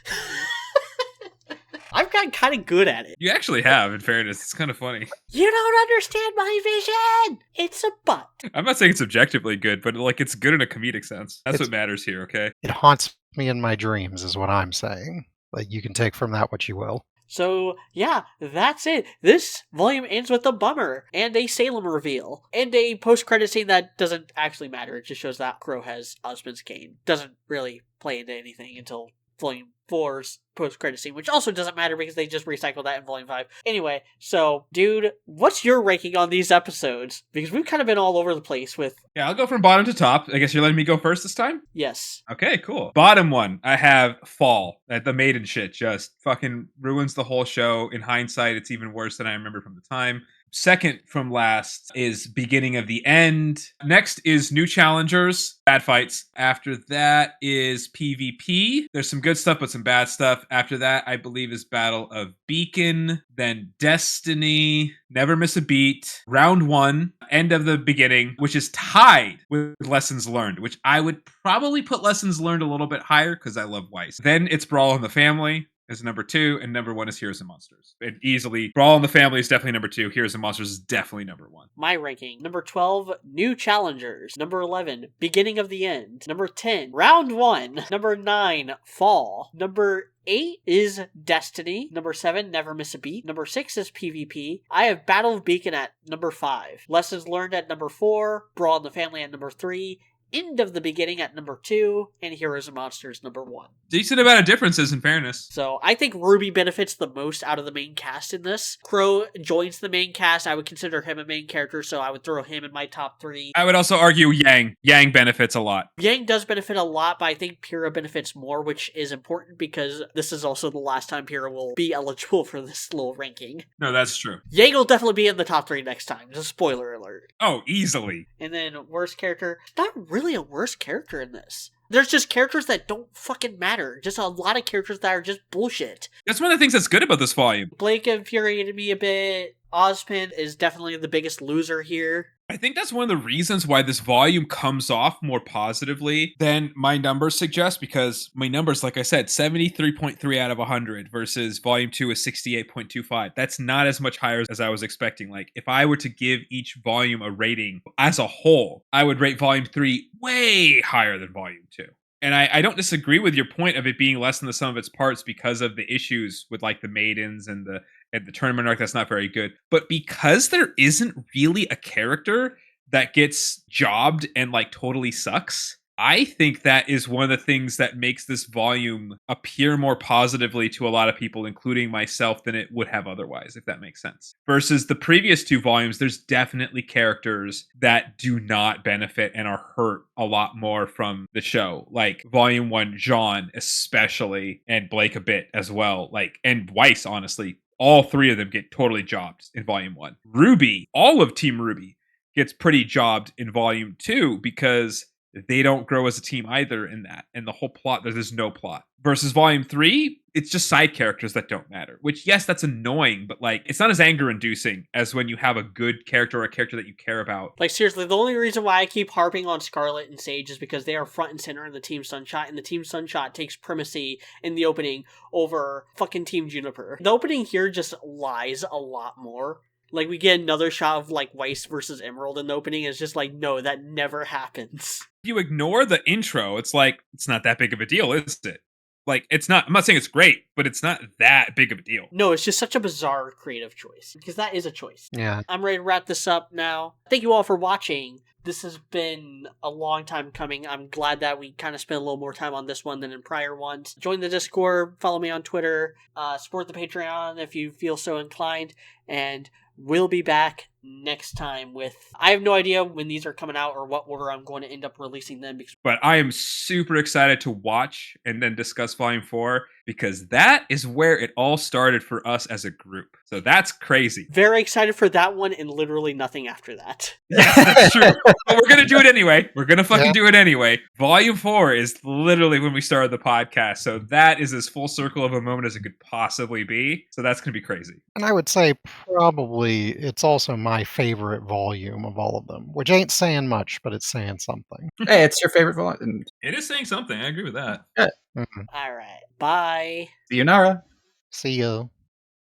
I've gotten kind of good at it. You actually have, in fairness. It's kind of funny. You don't understand my vision! It's a butt. I'm not saying it's objectively good, but it's good in a comedic sense. That's what matters here, okay? It haunts me in my dreams, is what I'm saying. You can take from that what you will. So, yeah, that's it. This volume ends with a bummer, and a Salem reveal, and a post-credit scene that doesn't actually matter. It just shows that Crow has Osmond's cane. Doesn't really play into anything until Volume 4's post-credit scene, which also doesn't matter because they just recycled that in Volume 5. Anyway, so, dude, what's your ranking on these episodes? Because we've kind of been all over the place with... Yeah, I'll go from bottom to top. I guess you're letting me go first this time? Yes. Okay, cool. Bottom one, I have Fall. The maiden shit just fucking ruins the whole show. In hindsight, it's even worse than I remember from the time. Second from last is Beginning of the End. Next is New Challengers, Bad Fights. After that is PvP. There's some good stuff, but some bad stuff. After that, I believe, is Battle of Beacon. Then Destiny, Never Miss a Beat. Round 1, End of the Beginning, which is tied with Lessons Learned, which I would probably put Lessons Learned a little bit higher because I love Weiss. Then it's Brawl in the Family is number 2, and number 1 is Heroes and Monsters. And easily, Brawl in the Family is definitely number 2. Heroes and Monsters is definitely number 1. My ranking: number 12, New Challengers. Number 11, Beginning of the End. Number 10, Round 1. Number 9, Fall. Number 8 is Destiny. Number 7, Never Miss a Beat. Number 6 is PvP. I have Battle of Beacon at number 5. Lessons Learned at number 4. Brawl in the Family at number 3. End of the Beginning at number 2, and Heroes and Monsters number 1. Decent amount of differences, in fairness. So I think RWBY benefits the most out of the main cast in this. Crow joins the main cast. I would consider him a main character, so I would throw him in my top 3. I would also argue Yang. Yang benefits a lot. Yang does benefit a lot, but I think Pyrrha benefits more, which is important because this is also the last time Pyrrha will be eligible for this little ranking. No, that's true. Yang will definitely be in the top 3 next time. Just a spoiler alert. Oh, easily. And then worst character, not really a worst character in this. There's just characters that don't fucking matter. Just a lot of characters that are just bullshit. That's one of the things that's good about this volume. Blake infuriated me a bit. Ozpin is definitely the biggest loser here. I think that's one of the reasons why this volume comes off more positively than my numbers suggest, because my numbers, like I said, 73.3 out of 100 versus volume 2 is 68.25. That's not as much higher as I was expecting. If I were to give each volume a rating as a whole, I would rate volume 3 way higher than volume 2. And I don't disagree with your point of it being less than the sum of its parts because of the issues with the maidens and the tournament arc that's not very good. But because there isn't really a character that gets jobbed and totally sucks, I think that is one of the things that makes this volume appear more positively to a lot of people, including myself, than it would have otherwise, if that makes sense. Versus the previous 2 volumes, there's definitely characters that do not benefit and are hurt a lot more from the show. Volume 1, Jean especially, and Blake a bit as well. And Weiss, honestly. All 3 of them get totally jobbed in Volume 1. RWBY, all of Team RWBY, gets pretty jobbed in Volume 2 because they don't grow as a team either in that. And the whole plot, there's no plot. Versus Volume 3, it's just side characters that don't matter. Which, yes, that's annoying, but like it's not as anger inducing as when you have a good character or a character that you care about. Like, seriously, the only reason why I keep harping on Scarlet and Sage is because they are front and center in the Team Sunshot, and the Team Sunshot takes primacy in the opening over fucking Team Juniper. The opening here just lies a lot more. Like, we get another shot of, like, Weiss versus Emerald in the opening, and it's just like, no, that never happens. If you ignore the intro, it's like, it's not that big of a deal, is it? Like, it's not, I'm not saying it's great, but it's not that big of a deal. No, it's just such a bizarre creative choice, because that is a choice. Yeah. I'm ready to wrap this up now. Thank you all for watching. This has been a long time coming. I'm glad that we kind of spent a little more time on this one than in prior ones. Join the Discord, follow me on Twitter, support the Patreon if you feel so inclined, and we'll be back next time with... I have no idea when these are coming out or what order I'm going to end up releasing them. But I am super excited to watch and then discuss Volume 4, because that is where it all started for us as a group. So that's crazy. Very excited for that one and literally nothing after that. Yes, that's true. But we're going to do it anyway. We're going to fucking do it anyway. Volume 4 is literally when we started the podcast. So that is as full circle of a moment as it could possibly be. So that's going to be crazy. And I would say probably it's also my favorite volume of all of them, which ain't saying much, but it's saying something. Hey, it's your favorite volume. It is saying something. I agree with that. All right. Bye. See you, Nara. See you.